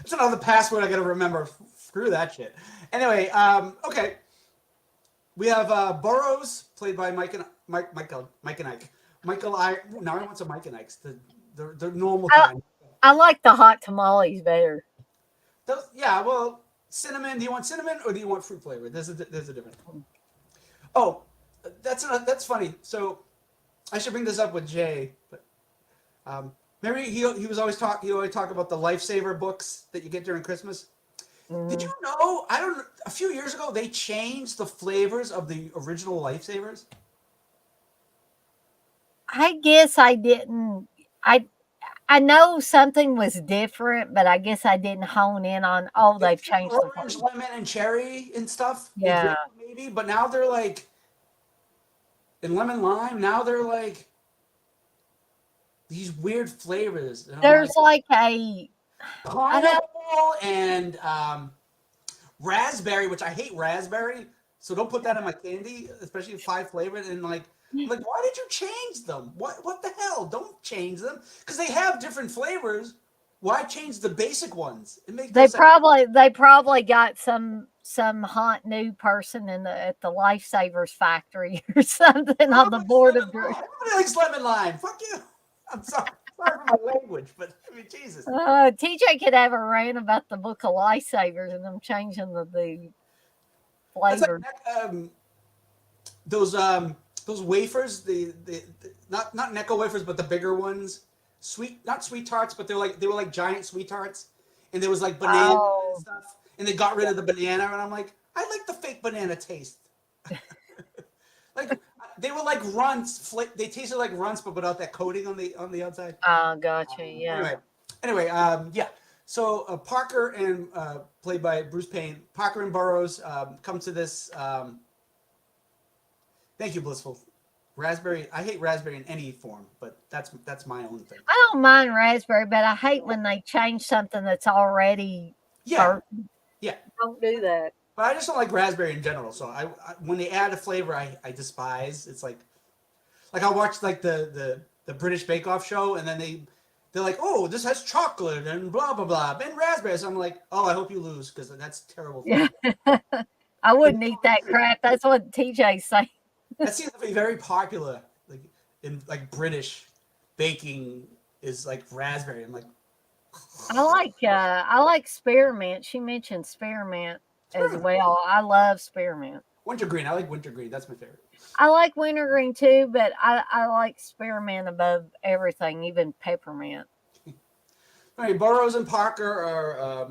It's another password I gotta remember. Screw that shit. Anyway, okay. We have Burrows, played by Mike and Ike. Michael I now I want some Mike and Ike's, the normal I, kind. I like the hot tamales better. Yeah, well, cinnamon. Do you want cinnamon or do you want fruit flavor? There's a difference. Oh, that's funny. So I should bring this up with Jay, but remember he was always talk about the lifesaver books that you get during Christmas. Did you Mhm. know? I don't. A few years ago, they changed the flavors of the original lifesavers. I guess I didn't. I know something was different, but I guess I didn't hone in on. Oh, They they've used to be changed the orange, flavor. lemon, and cherry and stuff, and Yeah, grape maybe, but now they're like in lemon lime. Now they're like these weird flavors, and I'm there's like like a. I don't. pineapple and raspberry, which I hate raspberry, so don't put that in my candy, especially 5 flavored. And like, I'm like, why did you change them? What the hell? Don't change them because they have different flavors. Why change the basic ones? It makes no sense. They probably got some hot new person in the at the Lifesavers factory or something on the Everybody likes board lemon of lime. directors. Everybody likes lemon lime. Fuck you. I'm sorry. Sorry for my language, but I mean, Jesus. TJ could have a rant about the book of Lifesavers and them changing the That's like flavor. those those wafers, the not Necco wafers, but the bigger ones. Sweet, not sweet tarts, but they were like giant sweet tarts, and there was like banana and Oh, stuff, and they got rid of the banana, and I'm like, I like the fake banana taste. Like they were like runts, they tasted like runts, but without that coating on the outside. gotcha. Yeah. Anyway, yeah. So Parker and played by Bruce Payne, Parker and Burroughs come to this. Thank you, Blissful. Raspberry. I hate raspberry in any form, but that's my own thing. I don't mind raspberry, but I hate when they change something that's already Yeah, burnt. yeah. Don't do that. But I just don't like raspberry in general. So I when they add a flavor, I despise. It's like I watched like the British Bake Off show, and then they're like, oh, this has chocolate and blah blah blah and raspberries. I'm like, oh, I hope you lose because that's terrible Yeah. flavor. I wouldn't eat that crap. That's what TJ's saying. That seems to be very popular, like in like British baking is like raspberry. I'm like, I like spearmint. She mentioned spearmint as spearmint. well. I love spearmint. Wintergreen. I like wintergreen. That's my favorite. I like wintergreen too, but I like spearmint above everything, even peppermint. All right, Burroughs and Parker are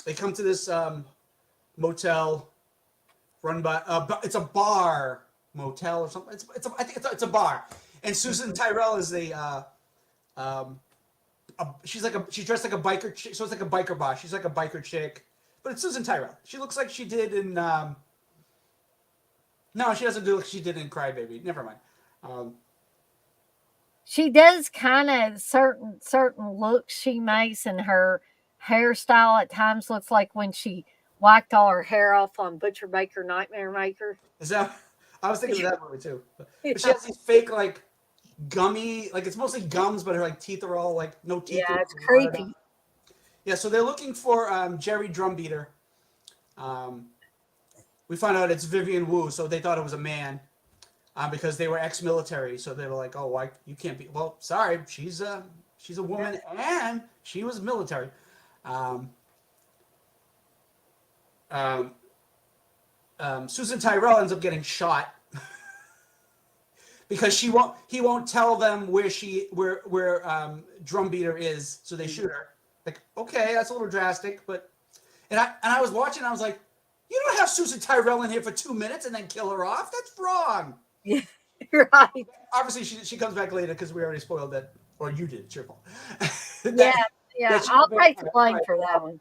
they come to this motel run by it's a bar motel or something. I think it's a bar, and Susan Tyrell is um, she's dressed like a biker chick, so it's like a biker bar. She's like a biker chick, but it's Susan Tyrell. She looks like she did in no, she doesn't do like she did in Crybaby. Never mind. Um, She does kind of certain looks she makes, and her hairstyle at times looks like when she whacked all her hair off on Butcher Baker Nightmare Maker. is that? I was thinking of that movie too, but she Yeah, has these fake like gummy, like it's mostly gums, but her like teeth are all like no teeth. yeah, Are it's rotted out. creepy. Yeah, so they're looking for Jerry Drumbeater. Um, we find out it's Vivian Wu, so they thought it was a man because they were ex-military. So they were like, "Oh, why you can't be?" Well, sorry, she's a woman and she was military. Um, um, Susan Tyrell ends up getting shot because he won't tell them where Drumbeater is, so they shoot her. Like, okay, that's a little drastic, but and I was watching, I was like, you don't have Susan Tyrell in here for 2 minutes and then kill her off. That's wrong. Yeah, Right. Obviously, she comes back later because we already spoiled that, or you did. It's your fault. Yeah, that, yeah. that she's I'll a take the vampire. blame Right. for that one.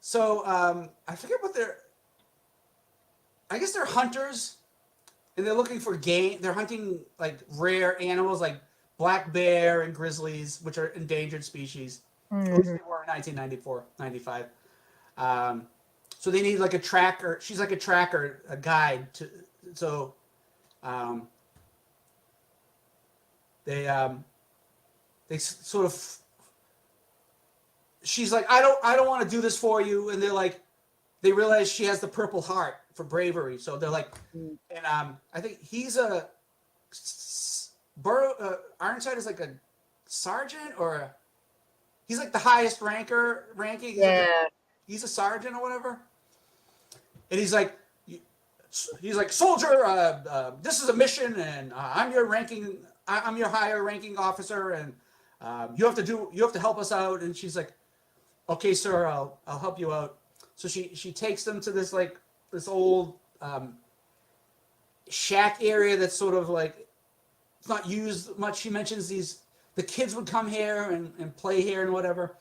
So I forget what they're. I guess they're hunters, and they're looking for game. They're hunting like rare animals, like black bear and grizzlies, which are endangered species. At least Hmm. they were in 1994, 95. Um, so they need like a tracker. She's like a tracker, a guide to. So um, they sort of. She's like, I don't want to do this for you, and they're like, they realize she has the Purple Heart for bravery, so they're like, and I think he's a Burrow Ironside is like a sergeant or he's like the highest ranking. Yeah. He's a sergeant or whatever, and he's like soldier. This is a mission, and I'm your ranking. I'm your higher ranking officer, and you have to help us out. And she's like, okay, sir, I'll help you out. So she takes them to this old shack area that's sort of like it's not used much. She mentions the kids would come here and play here and whatever.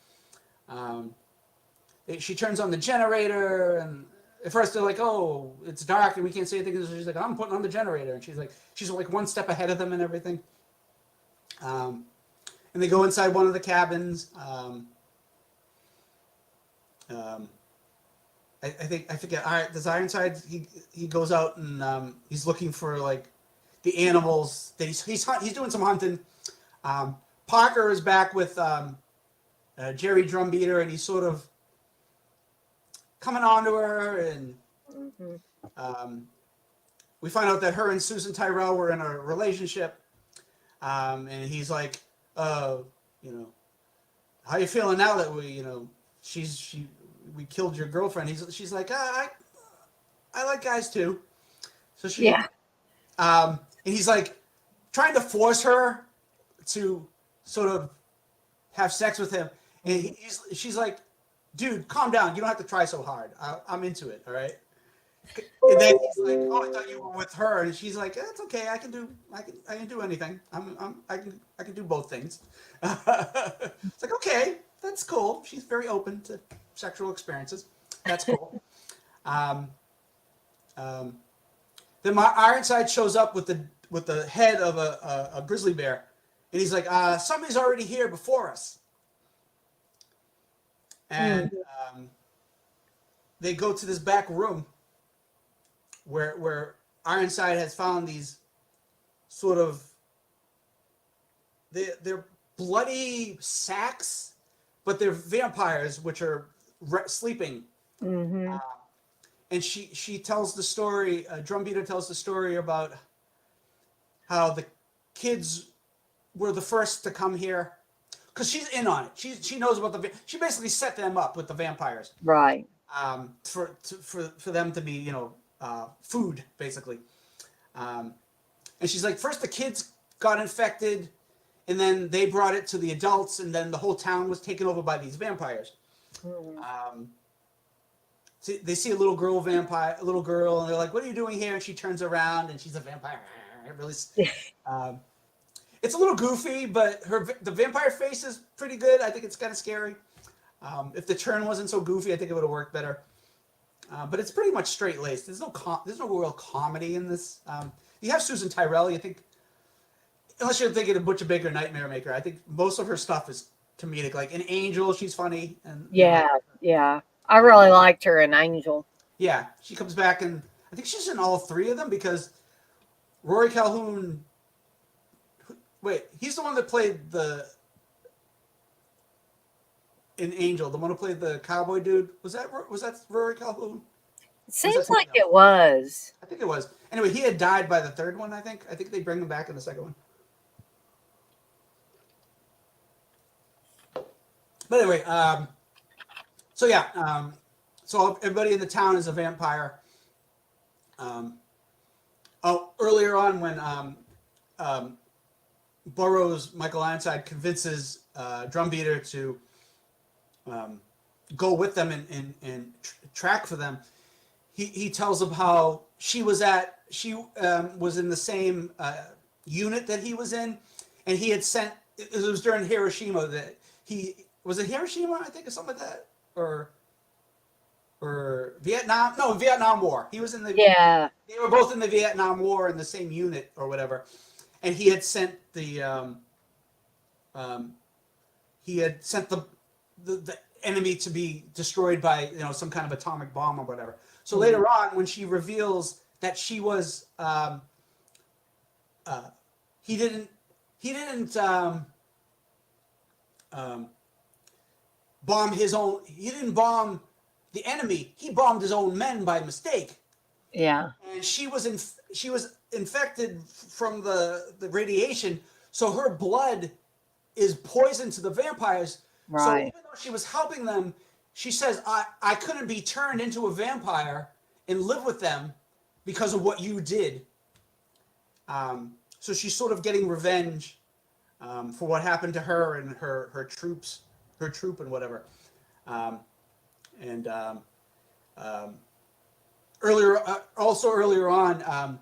Um, she turns on the generator, and at first they're like, "Oh, it's dark and we can't see anything." So she's like, "I'm putting on the generator," and she's like one step ahead of them and everything. And they go inside one of the cabins. I forget. Does Ironside he goes out and he's looking for like the animals that he's doing some hunting. Parker is back with Jerry Drumbeater, and he's sort of coming on to her, and Hmm. we find out that her and Susan Tyrell were in a relationship, and he's like, you know, how you feeling now that we killed your girlfriend? She's like, I like guys too. So Yeah. and he's like trying to force her to sort of have sex with him, and she's like, dude, calm down. You don't have to try so hard. I'm into it. All right. And then he's like, oh, I thought you were with her, and she's like, it's okay. I can do anything. I can do both things. It's like, okay, that's cool. She's very open to sexual experiences. That's cool. Um, um, then my Ironside shows up with the head of a grizzly bear, and he's like, somebody's already here before us. And they go to this back room where Ironside has found these sort of they're bloody sacks, but they're vampires which are sleeping. Hmm. And she tells the story. Drumbeater tells the story about how the kids were the first to come here because she's in on it. She knows about she basically set them up with the vampires. Right. For them to be food basically, and she's like, first the kids got infected, and then they brought it to the adults, and then the whole town was taken over by these vampires. Hmm. They see a little girl, and they're like, "What are you doing here?" And she turns around, and she's a vampire. It really, um, it's a little goofy, but the vampire face is pretty good. I think it's kind of scary. If the turn wasn't so goofy, I think it would have worked better. But it's pretty much straight laced. There's no real comedy in this. You have Susan Tyrell. You think, unless you're thinking of Butcher Baker, Nightmare Maker, I think most of her stuff is comedic. Like in Angel, she's funny, and Yeah. Yeah. I um, really liked her in Angel. yeah, she comes back, and I think she's in all three of them because Rory Calhoun. Wait, he's the one that played in Angel, the one who played the cowboy dude. Was that Rory Calhoun? It Or was that seems somebody like else? it was. I think it was. Anyway, he had died by the third one. I think. I think they bring him back in the second one. But anyway, so yeah, so everybody in the town is a vampire. Earlier on when Burroughs, Michael Ironside convinces Drumbeater to go with them and track for them, he tells them how she was at she was in the same unit that he was in, and he had sent. It was during Hiroshima that he was it Hiroshima, I think, or something like that, or Vietnam. No, Vietnam War. He was in the. Yeah. They were both in the Vietnam War in the same unit or whatever, and he had sent um, the enemy to be destroyed by some kind of atomic bomb or whatever. So later on, when she reveals that she was he didn't he didn't um, bomb his own. He didn't bomb the enemy. He bombed his own men by mistake. Yeah. And she was infected from the radiation, so her blood is poison to the vampires. So Right. even though she was helping them, she says, I couldn't be turned into a vampire and live with them because of what you did. So she's sort of getting revenge for what happened to her and her troops, her troop and whatever. Um, and earlier on,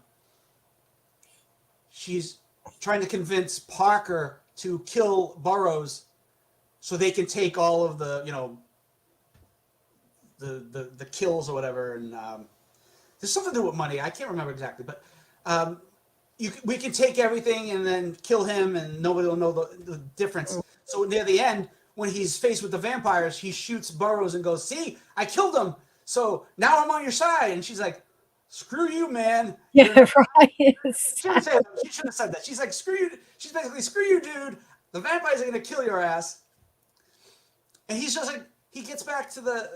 she's trying to convince Parker to kill Burroughs so they can take all of the the kills or whatever. And there's something to do with money. I can't remember exactly, but we can take everything and then kill him, and nobody will know the difference. So near the end, when he's faced with the vampires, he shoots Burroughs and goes, "See, I killed him. So now I'm on your side." And she's like, "Screw you, man." Yeah, right. She should have said that. She's like, "Screw you." She's basically, "Screw you, dude. The vampires are gonna kill your ass." And he's just like, he gets back to the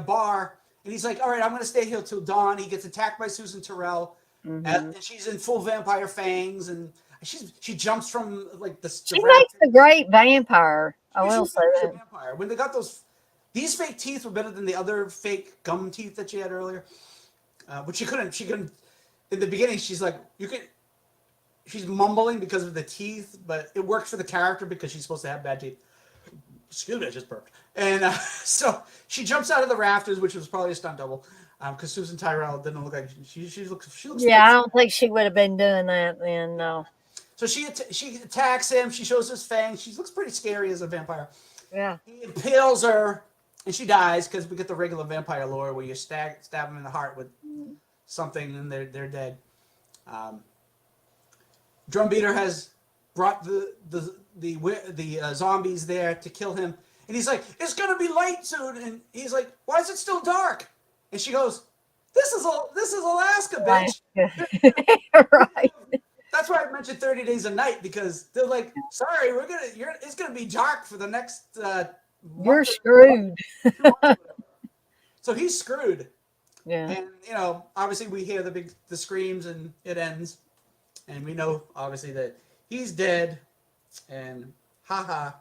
bar, and he's like, "All right, I'm gonna stay here till dawn." He gets attacked by Susan Terrell, and she's in full vampire fangs, and she jumps from like She raft. makes a great vampire. I will She's say a that. vampire. When they got these fake teeth were better than the other fake gum teeth that she had earlier. But she couldn't. She couldn't. In the beginning, she's like, you could. She's mumbling because of the teeth, but it works for the character because she's supposed to have bad teeth. Excuse me, I just burped. And so she jumps out of the rafters, which was probably a stunt double, because Susan Tyrell didn't look like she looks. Yeah, I don't think she would have been doing that then. No. So she attacks him. She shows his fangs. She looks pretty scary as a vampire. Yeah. He impales her, and she dies because we get the regular vampire lore where you stab them in the heart with something, and they're dead. Drumbeater has brought the zombies there to kill him, and he's like, "It's gonna be light soon," and he's like, "Why is it still dark?" And she goes, "This is Alaska, bitch." Right. That's why I mentioned 30 Days a Night, because they're like, "Sorry, it's gonna be dark for the next You're screwed. 2 months." So he's screwed. Yeah. And obviously we hear the screams, and it ends, and we know obviously that he's dead. And haha.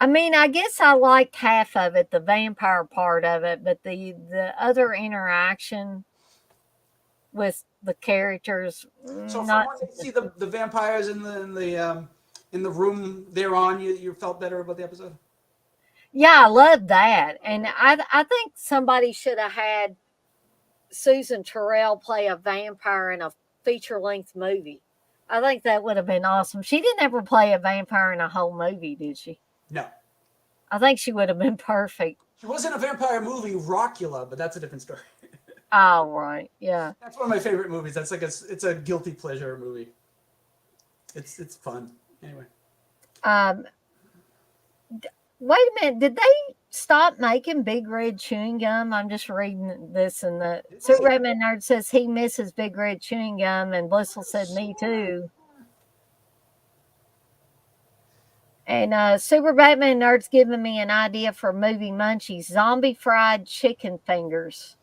I mean, I guess I liked half of it, the vampire part of it, but the other interaction with the characters, So from not. when they see the vampires in the room they're on, you felt better about the episode? Yeah, I love that, and I think somebody should have had Susan Terrell play a vampire in a feature length movie. I think that would have been awesome. She didn't ever play a vampire in a whole movie, did she? No. I think she would have been perfect. She was in a vampire movie, Rockula, but that's a different story. Oh, right. Yeah. That's one of my favorite movies. That's like it's a guilty pleasure movie. It's fun. Anyway. Um, wait a minute. Did they stop making Big Red chewing gum? I'm just reading this, and the Super Batman Nerd says he misses Big Red chewing gum, and Blissful said me too. And Super Batman Nerd's giving me an idea for movie munchies: zombie fried chicken fingers,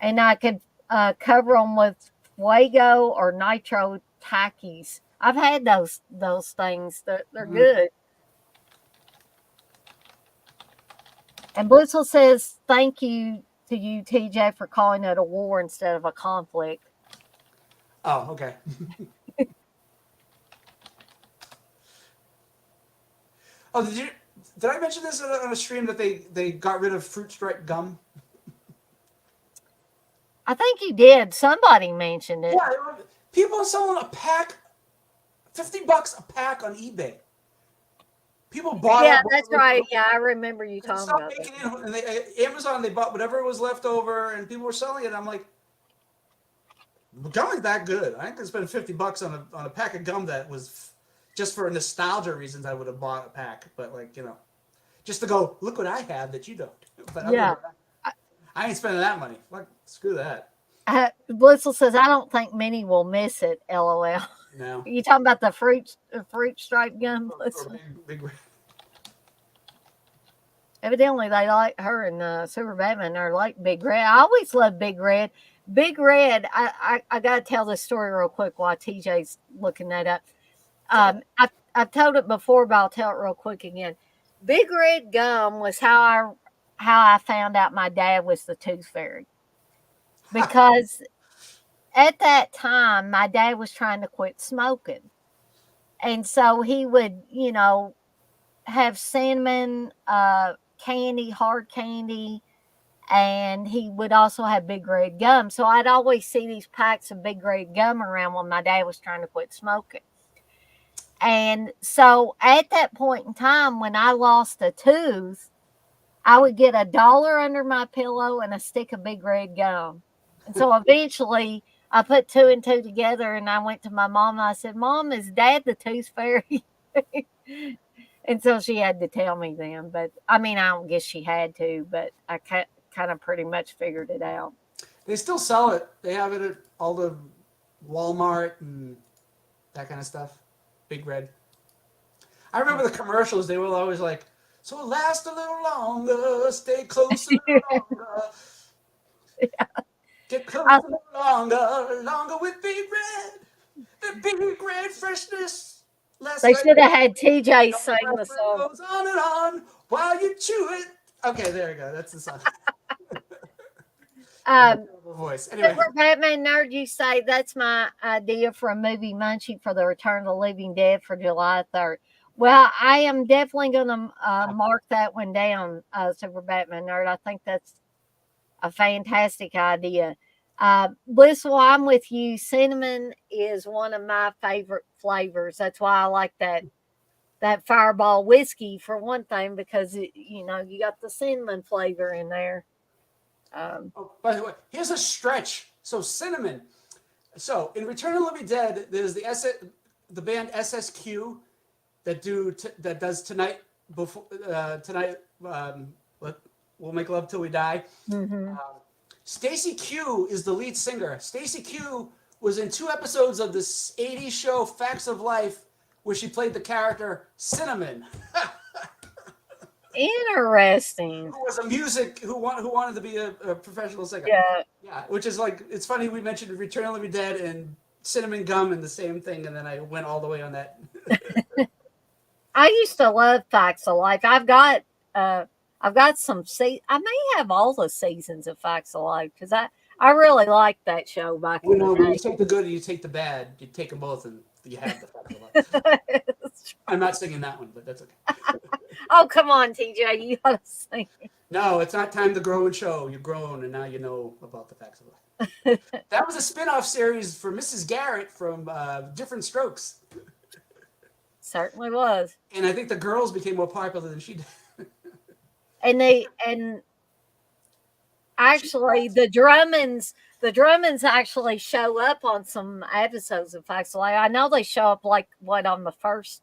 and I could cover them with Fuego or Nitro Takis. I've had those things. They're good. And Blissful says, "Thank you to you, TJ, for calling it a war instead of a conflict." Oh, okay. Oh, did I mention this on a, stream that they got rid of Fruit Stripe gum? I think you did. Somebody mentioned it. Yeah, people are selling a pack, $50 a pack on eBay. People bought Yeah, up that's right. Yeah, I remember you they talking stopped about that. making it, and Amazon, they bought whatever was left over, and people were selling it. I'm like, gum is that good. I ain't gonna spend $50 on a pack of gum that was just for nostalgia reasons. I would have bought a pack, but like just to go look what I have that you don't. But other than Yeah. that, I ain't spending that money. Fuck, screw that. Blissel says, I don't think Minnie will miss it. LOL. No. You talking about the fruit stripe gum, Or Blissel? big. Evidently, they like her and Super Batman. Are like Big Red. I always love Big Red. Big Red. I got to tell this story real quick while TJ's looking that up. I've told it before, but I'll tell it real quick again. Big Red gum was how I found out my dad was the Tooth Fairy, because at that time my dad was trying to quit smoking, and so he would, have cinnamon candy, hard candy, and he would also have Big Red gum. So I'd always see these packs of Big Red gum around when my dad was trying to quit smoking. And so at that point in time, when I lost a tooth, I would get $1 under my pillow and a stick of Big Red gum. And so eventually I put two and two together, and I went to my mom and I said, Mom, is Dad the Tooth Fairy? And so she had to tell me then. But I mean, I don't guess she had to, but I kind of pretty much figured it out. They still sell it. They have it at all the Walmart and that kind of stuff. Big Red. I remember the commercials. They were always like, "So last a little longer, stay close a little longer, get close I, a little longer, longer with Big Red, the Big Red freshness, less they like should have had TJ your sing the breath song. goes on and on while you chew it." Okay, there you go. That's the song. Um, Voice. Anyway, Super Batman Nerd, you say that's my idea for a movie munchie for the Return of the Living Dead for July 3rd. Well, I am definitely going to mark that one down, Super Batman Nerd. I think that's a fantastic idea. Blissful, I'm with you. Cinnamon is one of my favorite flavors. That's why I like that Fireball whiskey for one thing, because you got the cinnamon flavor in there. oh, by the way, here's a stretch. So cinnamon. So in Return of the Living Dead, there's the band SSQ that does tonight before tonight. Let, we'll make love till we die. hmm Stacy Q is the lead singer. Stacy Q was in 2 episodes of this '80s show Facts of Life, where she played the character Cinnamon, Interesting. who was a music who wanted to be a professional singer. Yeah. Yeah, which is like, it's funny we mentioned Return of the Living Dead and cinnamon gum and the same thing, and then I went all the way on that. I used to love Facts of Life. I've got some I may have all the seasons of Facts of Life, because I really liked that show back You in the know, when you day. take the good and you take the bad, you take them both, and you have the Facts of Life. I'm not singing that one, but that's okay. Oh, come on, TJ, you gotta sing. No, it's not time to grow and show. You're grown, and now you know about the Facts of Life. That was a spin-off series for Mrs. Garrett from Different Strokes. Certainly was. And I think the girls became more popular than she did. And actually the Drummonds actually show up on some episodes of Facts of Life. I know they show up like what on the first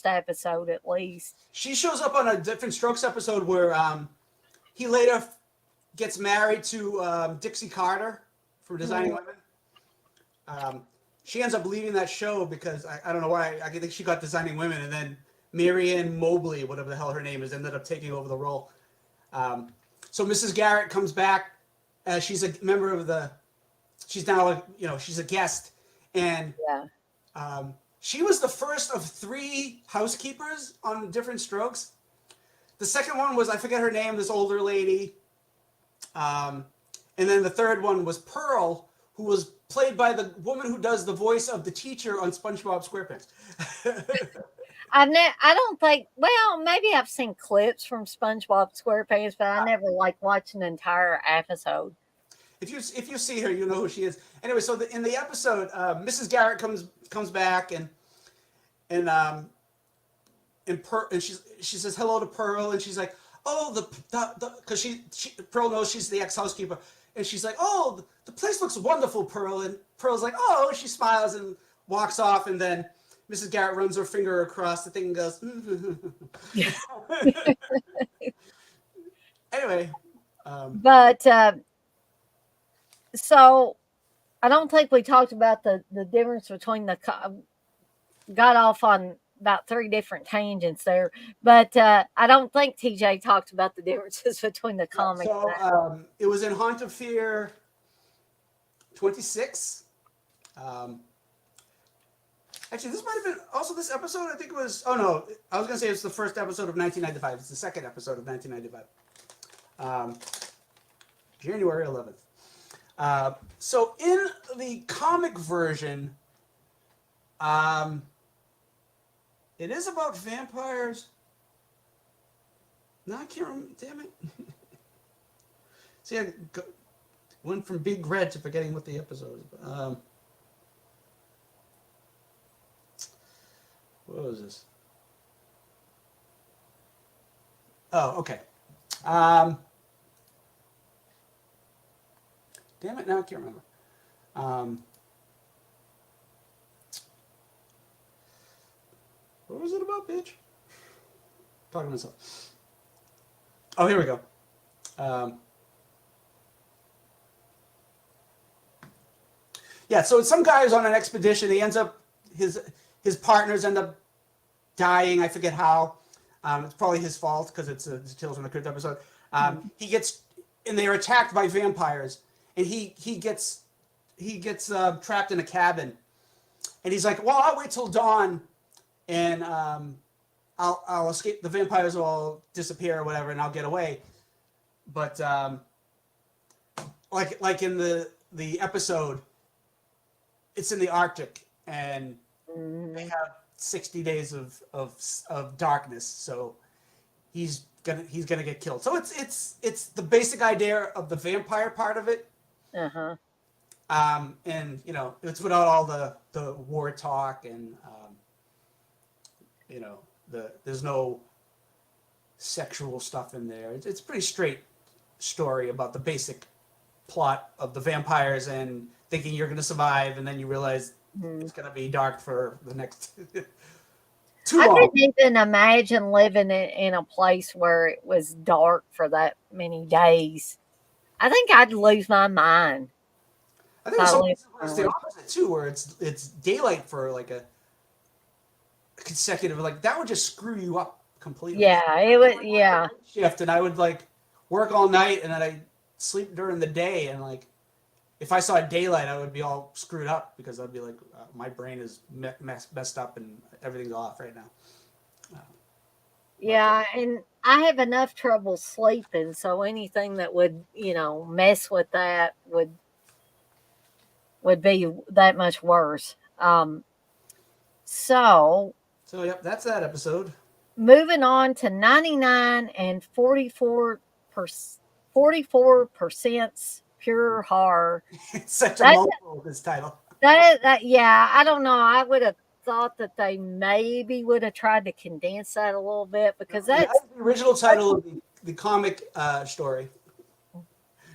episode at least. She shows up on a Different Strokes episode where he later gets married to Dixie Carter for Designing Mhm. Women. She ends up leaving that show because I don't know why. I think she got Designing Women, and then Marianne Mobley, whatever the hell her name is, ended up taking over the role. So Mrs. Garrett comes back as she's a member of the. She's now she's a guest, and Yeah. she was the first of 3 housekeepers on Different Strokes. The second one was, I forget her name, this older lady. And then the third one was Pearl, who was played by the woman who does the voice of the teacher on SpongeBob SquarePants. I don't think. Well, maybe I've seen clips from SpongeBob SquarePants, but I never like watched an entire episode. if you see her, you know who she is. Anyway, so in the episode, Mrs. Garrett comes back and and she says hello to Pearl, and she's like, oh, the because Pearl knows she's the ex-housekeeper, and she's like, oh, the place looks wonderful, Pearl, and Pearl's like, oh, she smiles and walks off, and then Mrs. Garrett runs her finger across the thing and goes, anyway. But so I don't think we talked about the difference between got off on about 3 different tangents there, but I don't think TJ talked about the differences between the comic. So it was in Haunt of Fear 26. Actually, this might have been also this episode. I think it was. Oh no, I was gonna say it's the first episode of 1995. It's the second episode of 1995. January 11th. So in the comic version, it is about vampires. No, I can't remember. Damn it. See, I went from Big Red to forgetting what the episode is. What was this? Oh, okay. Damn it, now I can't remember. What was it about, bitch? Talking to myself. Oh, here we go. Yeah, so some guy is on an expedition. He ends up his partners end up dying. I forget how. It's probably his fault because it's a Tales from the Crypt episode. He gets and they're attacked by vampires, and he gets trapped in a cabin, and he's like, well, I'll wait till dawn, and I'll escape. The vampires will all disappear or whatever, and I'll get away. But like in the episode, it's in the Arctic, and they have 60 days of darkness, so he's gonna get killed. So it's the basic idea of the vampire part of it. Uh-huh. And it's without all the war talk, and there's no sexual stuff in there. It's pretty straight story about the basic plot of the vampires and thinking you're going to survive, and then you realize it's going to be dark for the next too long. I couldn't even imagine living in a place where it was dark for that many days. I think I'd lose my mind. I think it's the opposite too, where it's daylight for like a consecutive, like that would just screw you up completely. Yeah, it would. Yeah, shift, and I would like work all night, and then I sleep during the day, and like if I saw daylight, I would be all screwed up because I'd be like, my brain is messed up and everything's off right now. Yeah, and I have enough trouble sleeping, so anything that would mess with that would be that much worse. So yep, that's that episode. Moving on to 99 and 44%, 44% pure horror. It's such a mouthful, this title. Yeah, I don't know. I would have thought that they maybe would have tried to condense that a little bit, because that's the original title of the comic story.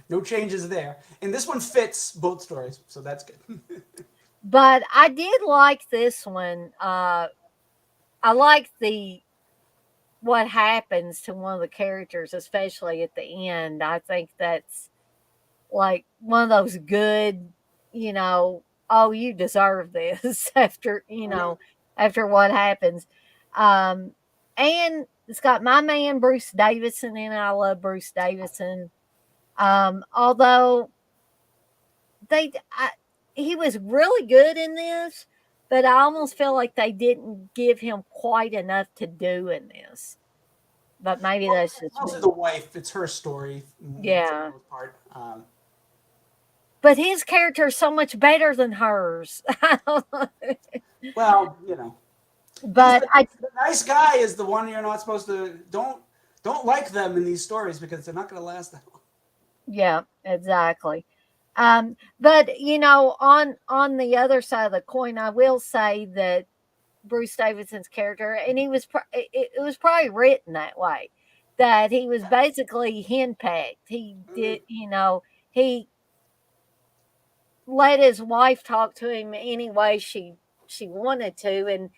No changes there. And this one fits both stories, so that's good. But I did like this one. I like what happens to one of the characters, especially at the end. I think that's like one of those good, oh, you deserve this after what happens. And it's got my man Bruce Davison in it. I love Bruce Davison. Although he was really good in this, but I almost feel like they didn't give him quite enough to do in this. But maybe that's just also the wife. It's her story. Yeah. For the most part. But his character is so much better than hers. Well, But the nice guy is the one you're not supposed to don't like them in these stories because they're not going to last that long. Yeah, exactly. But on the other side of the coin, I will say that Bruce Davidson's character, and it was probably written that way, that he was basically henpecked. He did, he let his wife talk to him any way she wanted to, and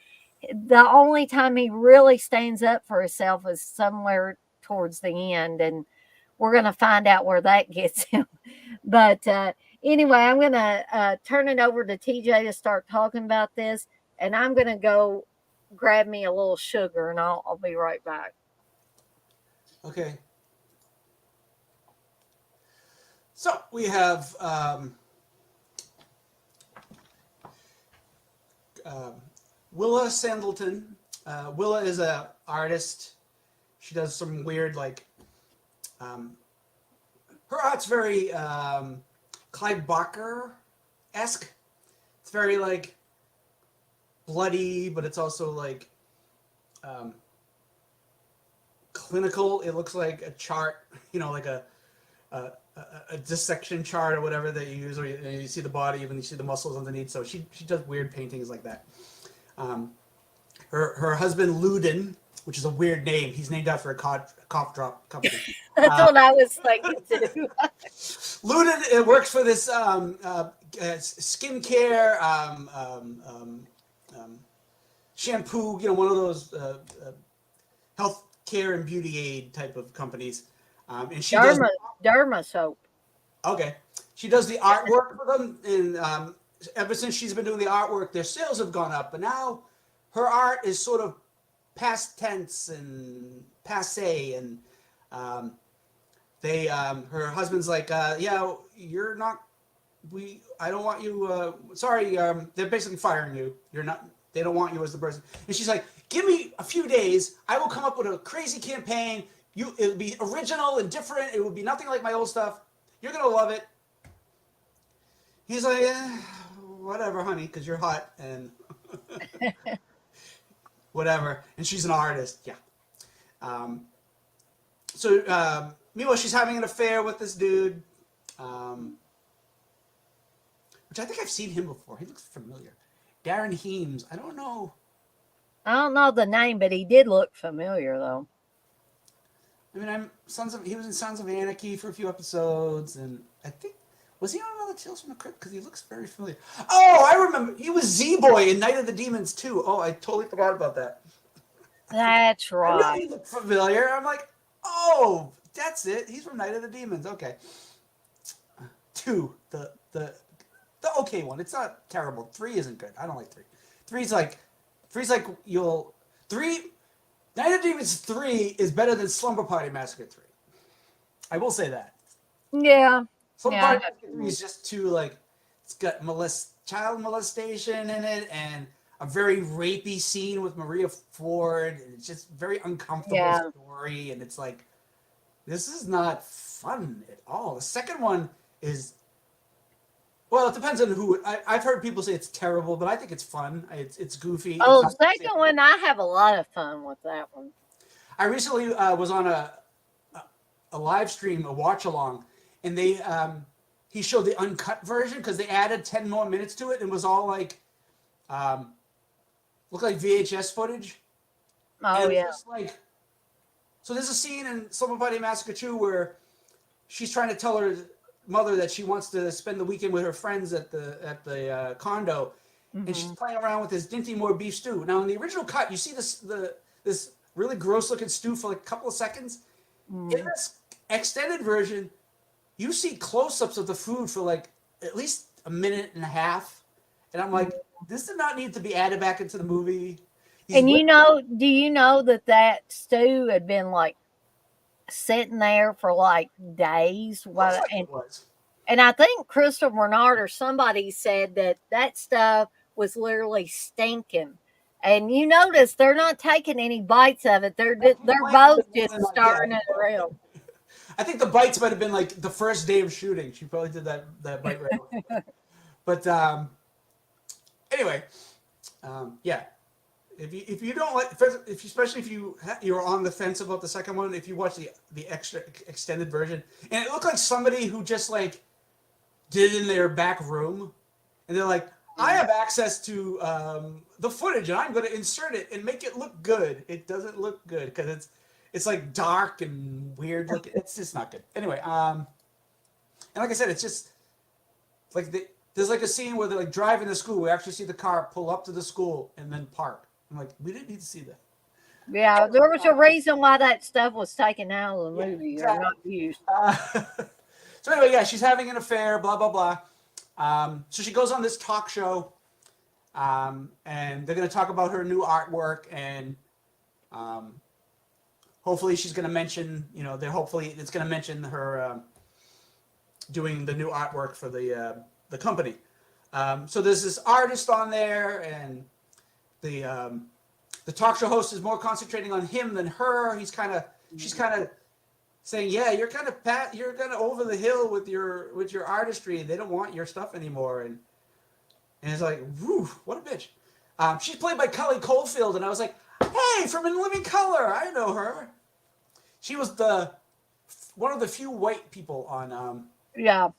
the only time he really stands up for himself is somewhere towards the end, and we're going to find out where that gets him. But anyway, I'm going to turn it over to TJ to start talking about this, and I'm going to go grab me a little sugar, and I'll be right back. Okay. So we have Willa Sandleton. Willa is a artist. She does some weird her art's very Clive Barker-esque. It's very bloody, but it's also clinical. It looks like a chart, like a dissection chart or whatever that you use, or you see the body and you see the muscles underneath. So she does weird paintings like that. Her husband Luden, which is a weird name. He's named after a cough drop company. That's what I was thinking too. Luden works for this skincare shampoo, one of those health care and beauty aid type of companies. And she Derma soap. Okay. She does the artwork for them, and ever since she's been doing the artwork, their sales have gone up. But now her art is sort of past tense and passe, and her husband's like, yeah, you're not. I don't want you. Sorry, they're basically firing you. You're not. They don't want you as the person. And she's like, give me a few days. I will come up with a crazy campaign. It'll be original and different. It will be nothing like my old stuff. You're gonna love it. He's like, whatever, honey, because you're hot and whatever. And she's an artist, yeah. So meanwhile, she's having an affair with this dude, which I think I've seen him before. He looks familiar. Darren Heems. I don't know the name, but he did look familiar though. I mean, he was in Sons of Anarchy for a few episodes, and I think, was he on another Tales from the Crypt? Because he looks very familiar. Oh, I remember. He was Z-Boy in Night of the Demons, too. Oh, I totally forgot about that. That's right. I knew he looked familiar. I'm like, oh, that's it. He's from Night of the Demons. Okay. 2, the okay one. It's not terrible. 3 isn't good. I don't like 3. 3's like Night of the Demons 3 is better than Slumber Party Massacre 3. I will say that. Yeah. Slumber Party Massacre 3 is just too, it's got child molestation in it, and a very rapey scene with Maria Ford, and it's just very uncomfortable story, and it's like, this is not fun at all. The second one is, well, it depends on who. I've heard people say it's terrible, but I think it's fun. It's goofy. Oh, the second one, I have a lot of fun with that one. I recently was on a live stream, a watch along, and he showed the uncut version because they added 10 more minutes to it, and it was all looked like VHS footage. Oh, and yeah. So there's a scene in Slumber Party Massacre 2 where she's trying to tell her mother that she wants to spend the weekend with her friends at the condo, and she's playing around with this Dinty Moore beef stew. Now in the original cut, you see this really gross looking stew for a couple of seconds. In this extended version, you see close-ups of the food for at least a minute and a half, and I'm like, this did not need to be added back into the movie. And do you know that stew had been sitting there for days? And I think Crystal Bernard or somebody said that stuff was literally stinking. And you notice they're not taking any bites of it. They're both just stirring it around. I think the bites might have been the first day of shooting. She probably did that bite right away. But anyway, yeah. If you don't especially if you're on the fence about the second one, if you watch the extra extended version, and it looked like somebody who just did it in their back room, and they're like, I have access to the footage, and I'm going to insert it and make it look good. It doesn't look good because it's like dark and weird looking. It's just not good. Anyway, and like I said, it's just like there's like a scene where they're like driving to school. We actually see the car pull up to the school and then park. I'm like, we didn't need to see that. Yeah, there was a reason why that stuff was taken out of the Yeah, movie or exactly. not used. So anyway, yeah, she's having an affair. Blah blah blah. So she goes on this talk show, and they're going to talk about her new artwork, and hopefully she's going to mention, hopefully it's going to mention her doing the new artwork for the company. So there's this artist on there, and the talk show host is more concentrating on him than her. She's kind of saying, yeah, you're kind of over the hill with your artistry. They don't want your stuff anymore, and it's like, whew, what a bitch. She's played by Kelly Caulfield, and I was like, hey, from In Living Color, I know her. She was one of the few white people on Yeah.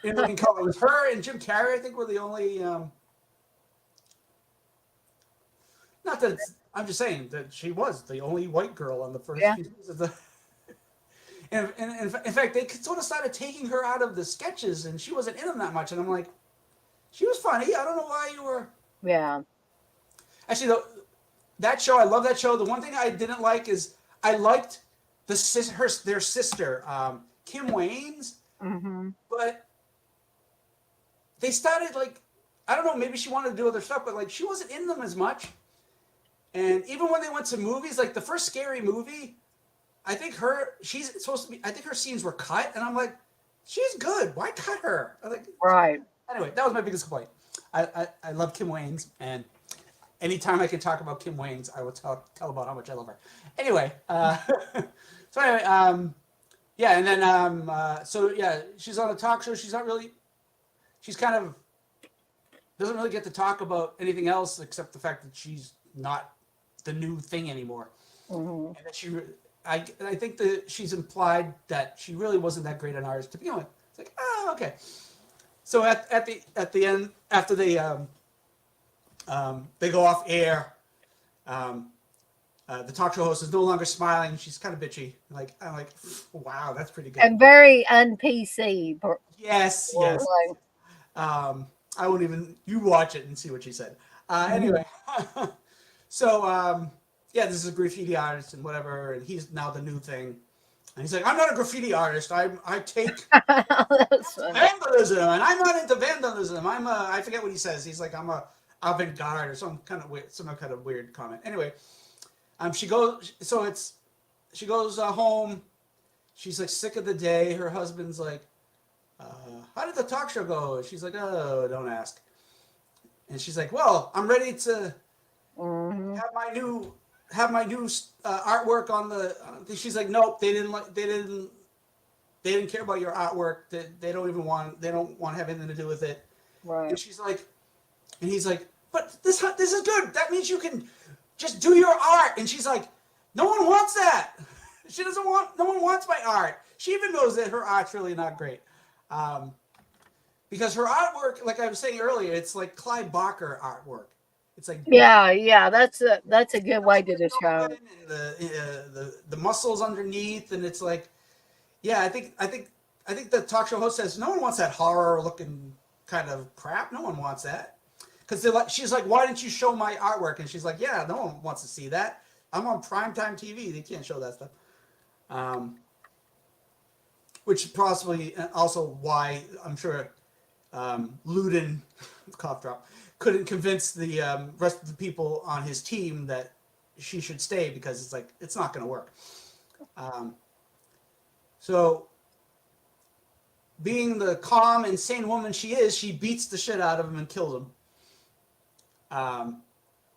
In Living Color. It was her and Jim Carrey, I think, were the only. Not that I'm just saying that she was the only white girl on the first few seasons of the. And in fact, they sort of started taking her out of the sketches, and she wasn't in them that much. And I'm like, she was funny. I don't know why you were. Yeah. Actually, that show, I love that show. The one thing I didn't like is I liked their sister, Kim Waynes, but they started like, I don't know, maybe she wanted to do other stuff, but like she wasn't in them as much. And even when they went to movies, like the first Scary Movie, I think she's supposed to be, I think her scenes were cut, and I'm like, she's good. Why cut her? I'm like, right. Anyway, that was my biggest complaint. I love Kim Waynes, and anytime I can talk about Kim Waynes, I will tell about how much I love her. Anyway, so anyway, yeah, and then so yeah, she's on a talk show. She's kind of doesn't really get to talk about anything else except the fact that she's not the new thing anymore, and that I think that she's implied that she really wasn't that great an artist to begin with. It's like, oh, okay. So at the end, after they go off air, the talk show host is no longer smiling. She's kind of bitchy. I'm like, wow, that's pretty good. And very un-PC. Yes. I won't even. You watch it and see what she said. Anyway, so yeah, this is a graffiti artist and whatever, and he's now the new thing. And he's like, I'm not a graffiti artist. I take vandalism, and I'm not into vandalism. I forget what he says. He's like, I'm a avant-garde or some kind of weird comment. Anyway, she goes home. She's like sick of the day. Her husband's like, how did the talk show go? She's like, oh, don't ask. And she's like, well, I'm ready to have my new artwork on the. She's like, nope, they didn't care about your artwork. They don't want to have anything to do with it. Right. And she's like, and he's like, but this is good. That means you can just do your art. And she's like, no one wants that. No one wants my art. She even knows that her art's really not great. Because her artwork, like I was saying earlier, it's like Clive Barker artwork. It's like yeah, that's a good way to describe it. The muscles underneath, and it's like, yeah, I think the talk show host says no one wants that horror looking kind of crap. No one wants that, because she's like, why didn't you show my artwork? And she's like, yeah, no one wants to see that. I'm on primetime TV. They can't show that stuff. Which possibly also why I'm sure Luden, cough drop, couldn't convince the rest of the people on his team that she should stay, because it's like, it's not going to work. So being the calm and sane woman she is, she beats the shit out of him and kills him.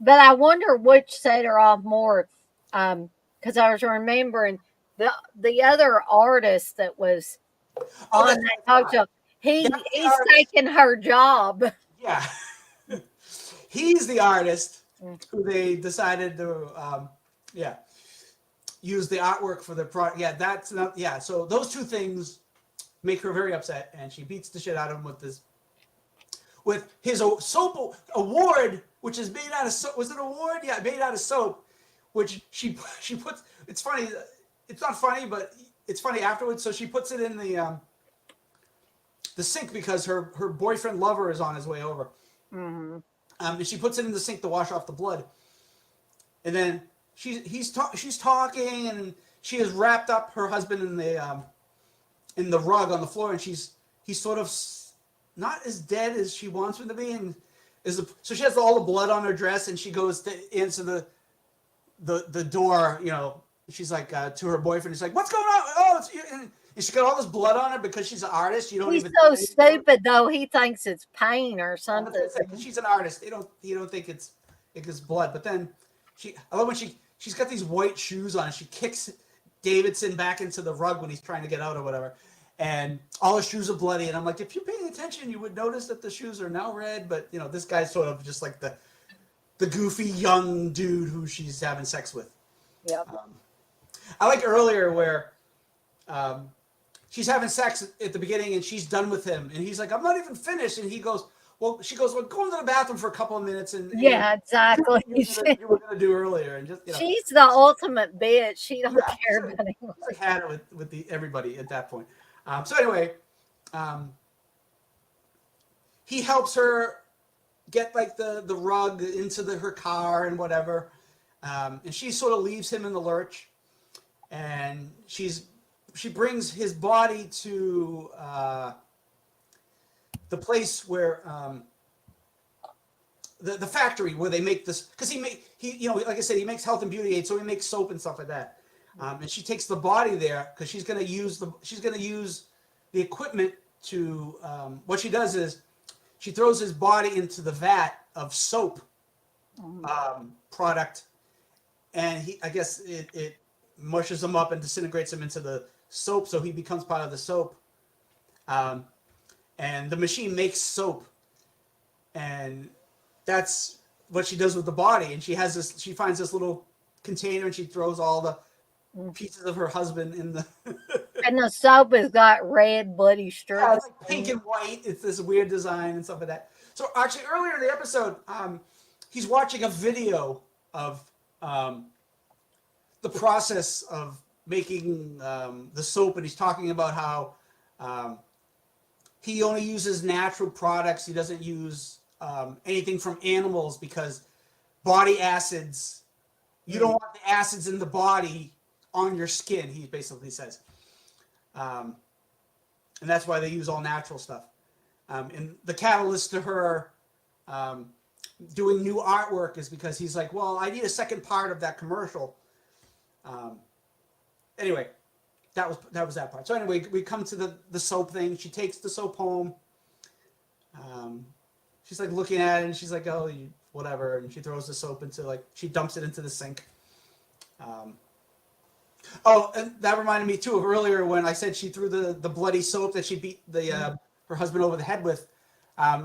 But I wonder which set her off more, because I was remembering the other artist that was on that talk show. He's taking her job. Yeah. He's the artist who they decided to, use the artwork for the product. Yeah, that's not. Yeah, so those two things make her very upset, and she beats the shit out of him with his soap award, which is made out of soap. Was it an award? Yeah, made out of soap, which she puts. It's funny. It's not funny, but it's funny afterwards. So she puts it in the sink because her boyfriend lover is on his way over. Mm-hmm. And she puts it in the sink to wash off the blood. And then she's talking, and she has wrapped up her husband in the rug on the floor, and he's sort of not as dead as she wants him to be, and so she has all the blood on her dress, and she goes to answer the door. You know, she's like to her boyfriend. She's like, "What's going on?" Oh, it's you. And she's got all this blood on her because she's an artist. You don't He's even. so stupid though. He thinks it's pain or something. She's an artist. You don't think it's blood. But then I love when she's got these white shoes on, and she kicks Davidson back into the rug when he's trying to get out or whatever. And all his shoes are bloody. And I'm like, if you're paying attention, you would notice that the shoes are now red. But you know, this guy's sort of just like the goofy young dude who she's having sex with. Yeah. I like earlier where she's having sex at the beginning and she's done with him, and he's like, I'm not even finished. And she goes, well, go into the bathroom for a couple of minutes and yeah, exactly. You were gonna do earlier, and just she's the ultimate bitch. She don't care about anyone. Like had it with everybody at that point. So anyway, he helps her get like the rug into her car and whatever, and she sort of leaves him in the lurch, and she brings his body to the place where the factory where they make this, because he like I said, he makes health and beauty aids, so he makes soap and stuff like that. And she takes the body there because she's gonna use the equipment to what she does is she throws his body into the vat of soap product, and I guess it mushes him up and disintegrates him into the soap, so he becomes part of the soap. And the machine makes soap, and that's what she does with the body. And she finds this little container, and she throws all the pieces of her husband in the and the soap has got red bloody strips. Yeah, it's like pink and white. It's this weird design and stuff like that. So actually earlier in the episode, he's watching a video of the process of making the soap, and he's talking about how he only uses natural products. He doesn't use anything from animals because body acids, you don't want the acids in the body on your skin, he basically says. And that's why they use all natural stuff. And the catalyst to her doing new artwork is because he's like, well, I need a second part of that commercial. Anyway, that was that part. So anyway, we come to the soap thing. She takes the soap home. She's like looking at it, and she's like, oh, whatever. And she throws the soap she dumps it into the sink. Oh, and that reminded me too of earlier when I said she threw the bloody soap that she beat her husband over the head with.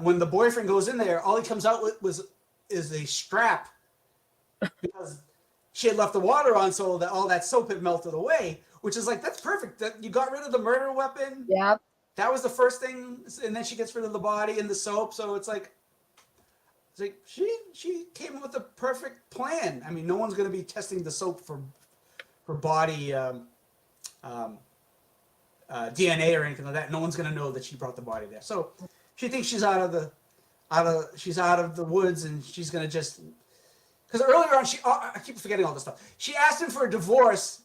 When the boyfriend goes in there, all he comes out with is a strap because she had left the water on, so that all that soap had melted away. Which is like, that's perfect. That you got rid of the murder weapon. Yep. That was the first thing, and then she gets rid of the body and the soap. So it's like she came up with a perfect plan. I mean, no one's going to be testing the soap for body DNA or anything like that. No one's going to know that she brought the body there. So she thinks she's out of the woods, and she's going to just, because earlier on I keep forgetting all this stuff. She asked him for a divorce,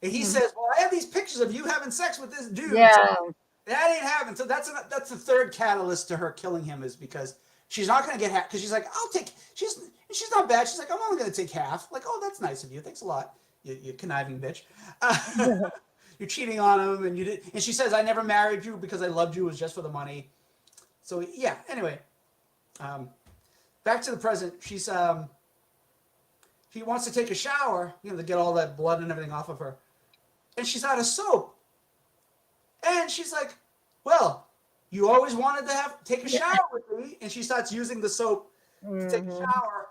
and he says, "Well, I have these pictures of you having sex with this dude." Yeah. So that ain't happening. So that's the third catalyst to her killing him, is because she's not going to get half. Because she's like, she's not bad. She's like, I'm only going to take half. Like, oh, that's nice of you. Thanks a lot. You conniving bitch. You're cheating on him, and you did. And she says, "I never married you because I loved you. It was just for the money." So yeah. Anyway, back to the present. She wants to take a shower, to get all that blood and everything off of her, and she's out of soap. And she's like, "Well, you always wanted to take a shower with me," and she starts using the soap to take a shower.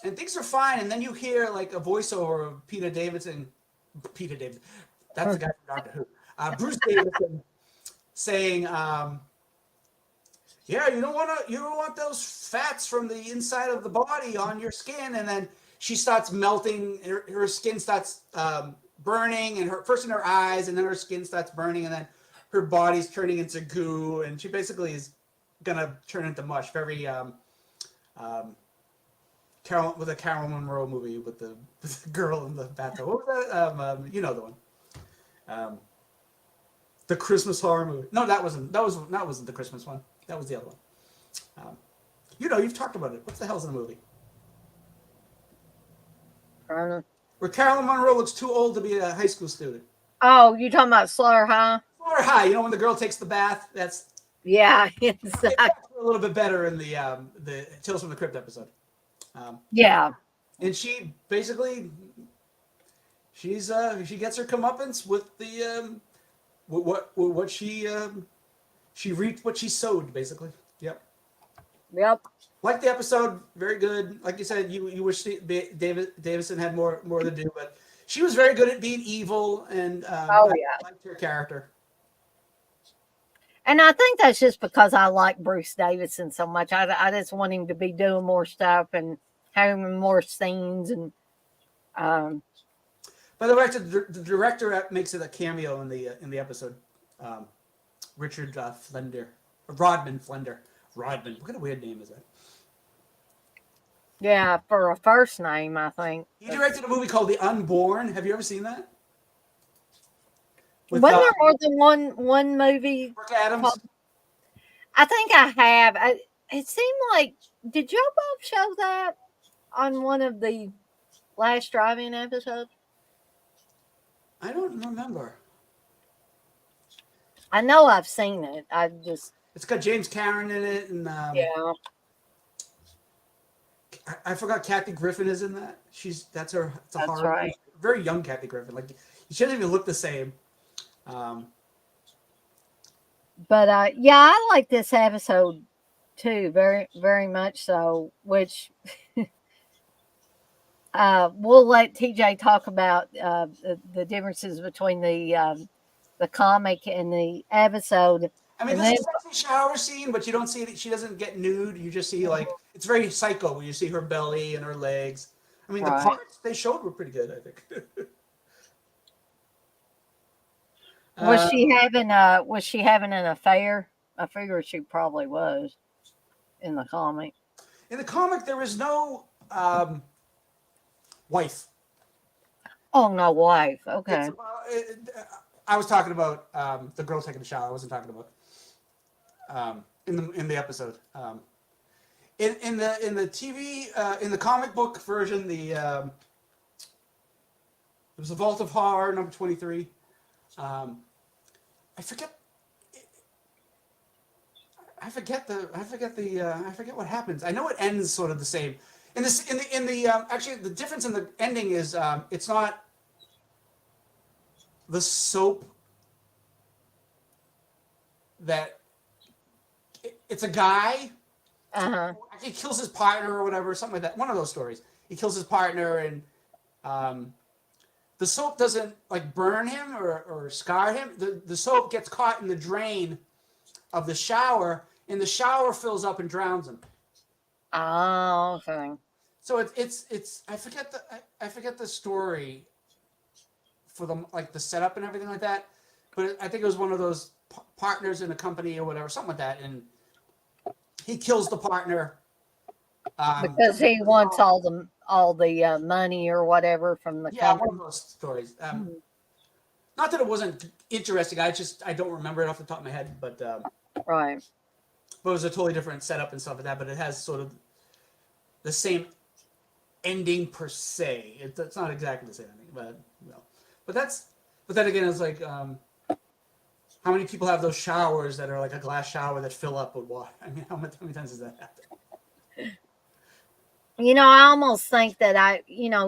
And things are fine, and then you hear like a voiceover of Peter Davidson. That's the guy from Doctor Who. Bruce Davidson saying, "Yeah, you don't want those fats from the inside of the body on your skin." And then she starts melting. Her skin starts burning, and first in her eyes, and then her skin starts burning, and then her body's turning into goo, and she basically is gonna turn into mush. Very um, with a Carol Monroe movie with the girl in the bathtub. What was that? You know the one. Um, the Christmas horror movie. No, that wasn't the Christmas one. That was the other one. Um, you've talked about it. What the hell's in the movie? Where Carolyn Monroe looks too old to be a high school student. Oh, you talking about Slaughter High? Slaughter High. When the girl takes the bath. That's yeah, exactly. A little bit better in the Tales from the Crypt episode. Yeah, and she basically she gets her comeuppance with the what she reaped what she sowed, basically. Yep. Like the episode, very good. Like you said, you wish Davison had more to do, but she was very good at being evil, and I liked her character. And I think that's just because I like Bruce Davison so much. I just want him to be doing more stuff and having more scenes. And by the way, the director makes it a cameo in the episode. Richard Flender, Rodman Flender. Rodman. What kind of weird name is that? Yeah, for a first name, I think. He directed a movie called The Unborn. Have you ever seen that? Wasn't there more than one movie? Brooke Adams? Called, I think I have. It seemed like, did Joe Bob show that on one of the last drive-in episodes? I don't remember. I know I've seen it. It's got James Cameron in it, and yeah. I forgot Kathy Griffin is in that. That's her. It's a That's horror. right. Very young Kathy Griffin. Like she doesn't even look the same. But yeah, I like this episode too, very very much so. Which we'll let TJ talk about the differences between the comic and the episode. I mean, there's a sexy shower scene, but you don't see it. She doesn't get nude. You just see it's very Psycho, where you see her belly and her legs. I mean, the parts they showed were pretty good, I think. Was she having an affair? I figure she probably was in the comic. In the comic, there was no wife. Oh, no wife. Okay. I was talking about the girl taking a shower. I wasn't talking about in the episode. In the TV in the comic book version, there was a Vault of Horror number 23. I forget what happens. I know it ends sort of the same. Actually, the difference in the ending is it's not the soap that it's a guy. He kills his partner or whatever, something like that. One of those stories. He kills his partner, and the soap doesn't burn him or scar him. The soap gets caught in the drain of the shower, and the shower fills up and drowns him. Oh, okay. So it's I forget the story for the setup and everything like that, but I think it was one of those partners in a company or whatever, something like that, and he kills the partner because he wants all the money or whatever from the company. One of those stories. Not that it wasn't interesting. I don't remember it off the top of my head, but right. But it was a totally different setup and stuff like that. But it has sort of the same ending per se. It's not exactly the same ending, but no. But then again, it's like how many people have those showers that are like a glass shower that fill up with water? I mean, how many times does that happen? I almost think that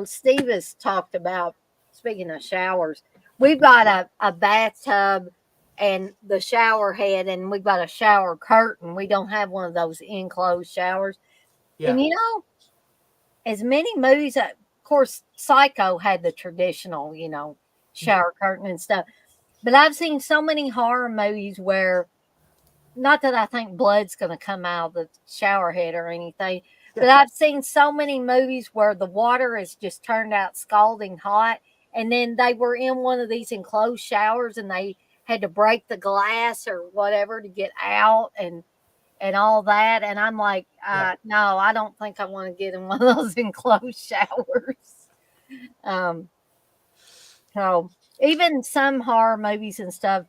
Steve has talked about, speaking of showers, we've got a bathtub and the shower head, and we've got a shower curtain. We don't have one of those enclosed showers. Yeah. And as many movies, of course, Psycho had the traditional, shower curtain and stuff. But I've seen so many horror movies where, not that I think blood's going to come out of the shower head or anything, but Yeah, I've seen so many movies where the water is just turned out scalding hot, and then they were in one of these enclosed showers and they had to break the glass or whatever to get out and all that. And I'm like, yeah. no, I don't think I want to get in one of those enclosed showers. Um, so even some horror movies and stuff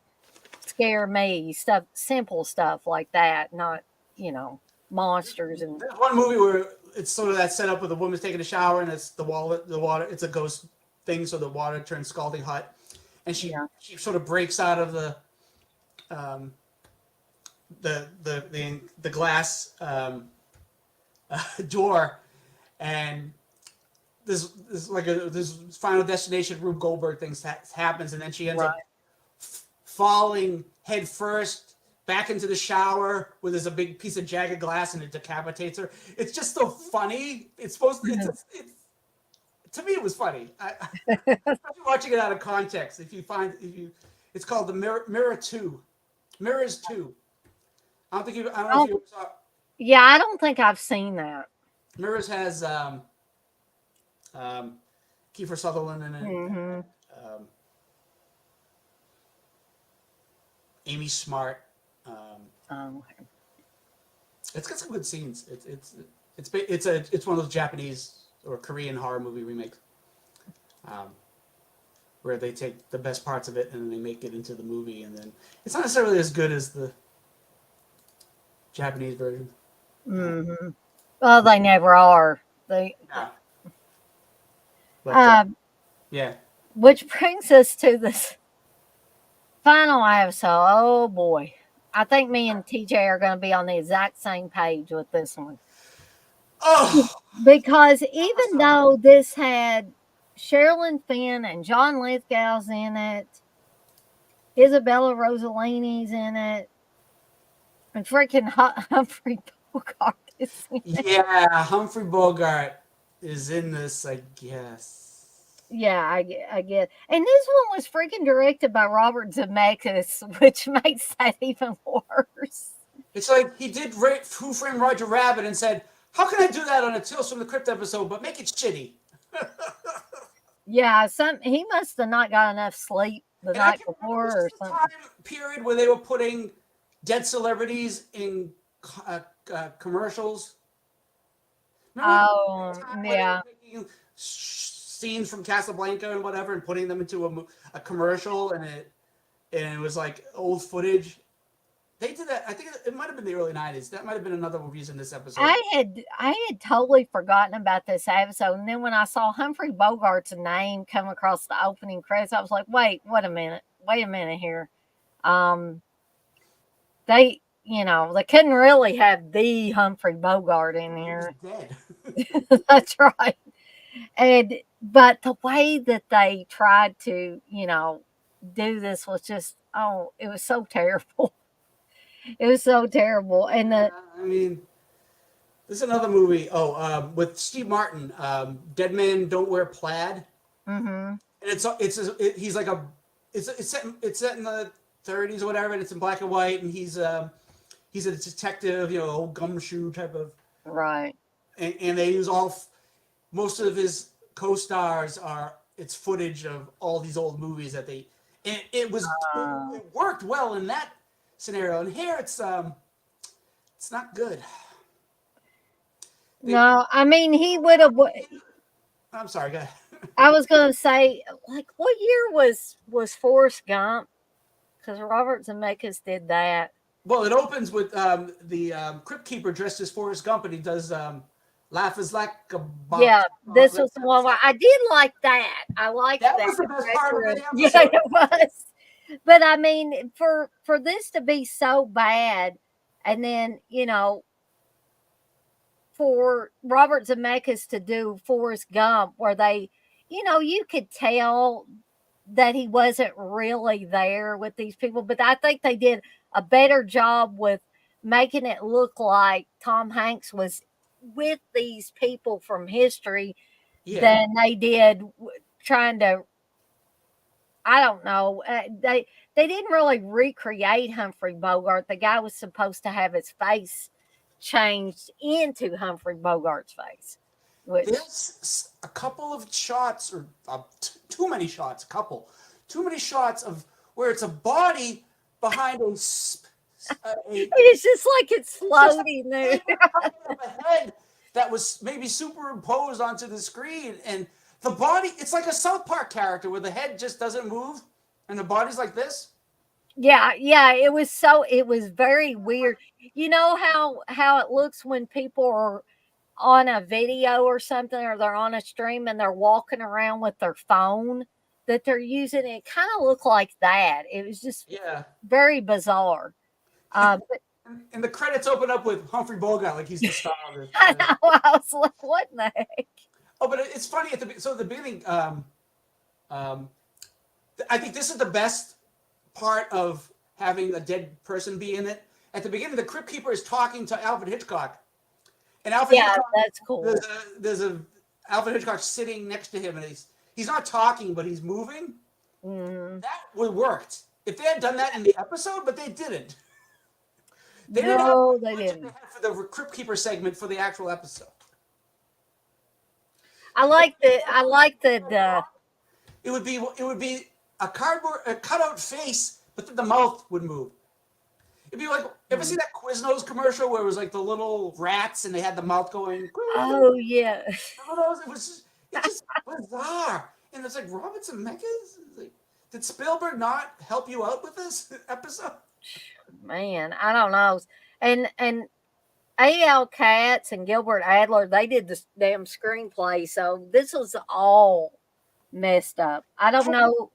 scare me, stuff, simple stuff like that, not, you know, monsters and There's one movie where it's sort of that setup where the woman's taking a shower and it's the water, it's a ghost thing, so the water turns scalding hot, and yeah, she sort of breaks out of um, the glass door, and this like this Final Destination Rube Goldberg thing happens, and then she ends up right. falling head first back into the shower where there's a big piece of jagged glass and it decapitates her. It's just so funny. It's supposed to, it's to me it was funny. Especially watching it out of context. If you it's called the Mirror 2. Mirrors 2. I don't know if Oh, you saw yeah, I don't think I've seen that. Mirrors has um, Kiefer Sutherland in it, Hmm. um, Amy Smart. Um, Um, it's got some good scenes. It's one of those Japanese or Korean horror movie remakes, um, where they take the best parts of it and then they make it into the movie, and then it's not necessarily as good as the Japanese version. hmm. Well, they never are. They, Yeah, but um, yeah. which brings us to this final episode. Oh boy, I think me and TJ are going to be on the exact same page with this one. Oh, Because even episode. though this had Sherilyn Fenn and John Lithgow's in it, Isabella Rossellini's in it, and freaking Humphrey Bogart is in it. Yeah, Humphrey Bogart is in this, I guess. Yeah, I get. And this one was freaking directed by Robert Zemeckis, which makes that even worse. It's like he did Who Framed Roger Rabbit and said, "How can I do that on a Tales from the Crypt episode, but make it shitty?" Yeah, some he must have not got enough sleep the And I night can remember before this is or the something. time period where they were putting dead celebrities in commercials. Remember the Oh, time where they were yeah, taking scenes from Casablanca and whatever and putting them into a commercial, and it was like old footage. They did that. I think it might have been the early '90s. That might have been another reason this episode. I had totally forgotten about this episode, and then when I saw Humphrey Bogart's name come across the opening credits, I was like, wait a minute here. Um, they couldn't really have the Humphrey Bogart in He was here. dead. That's right. And but the way that they tried to, do this was just, oh, it was so terrible. It was so terrible. And Yeah, I mean, this is another movie. Oh, with Steve Martin, Dead Men Don't Wear Plaid, mhm, and he's like a it's set in the '30s or whatever, and it's in black and white, and he's a detective, old gumshoe type of, right. and they use most of his co-stars are it's footage of all these old movies that they and Uh, it worked well in that scenario, and here it's not good. They no, I mean he would have. I'm sorry, go ahead. I was gonna say, like, what year was Forrest Gump? Because Robert Zemeckis did that. Well, it opens with the Crypt Keeper dressed as Forrest Gump, and he does "Laugh is like a Yeah, box." this was the one where I did like that. I liked That that was the best part of retro. the Yeah, episode. it was. But I mean, for this to be so bad, and then for Robert Zemeckis to do Forrest Gump, where you could tell that he wasn't really there with these people, but I think they did a better job with making it look like Tom Hanks was with these people from history Yeah, than they did trying to. I don't know. They didn't really recreate Humphrey Bogart. The guy was supposed to have his face changed into Humphrey Bogart's face, which There's a couple of shots, or too many shots, too many shots of where it's a body behind a it's just like it's it's just floating a there. paper copy of a head that was maybe superimposed onto the screen, and the body, it's like a South Park character where the head just doesn't move and the body's like this. Yeah, yeah, it was very weird. You know how it looks when people are on a video or something, or they're on a stream and they're walking around with their phone that they're using. It kind of looked like that. It was just Yeah. very bizarre. But And the credits open up with Humphrey Bogart, like he's the star of it. I know, I was like, what in the heck? Oh, but it's funny at the beginning. Um, I think this is the best part of having a dead person be in it. At the beginning, the Crypt Keeper is talking to Alfred Hitchcock, and Alfred Yeah, Hitchcock, that's cool. there's a Alfred Hitchcock sitting next to him, and he's not talking, but he's moving. That would worked if they had done that in the episode, but they didn't. They didn't have No, the they budget didn't. they had for the Crypt Keeper segment for the actual episode. I like the It would be a cutout face, but then the mouth would move. It'd be like, ever see that Quiznos commercial where it was like the little rats and they had the mouth going? oh yeah. It was just bizarre, and it's like Robert Zemeckis. Like, did Spielberg not help you out with this episode? Man, I don't know. And A.L. Katz and Gilbert Adler, they did this damn screenplay, so this was all messed up. I don't know.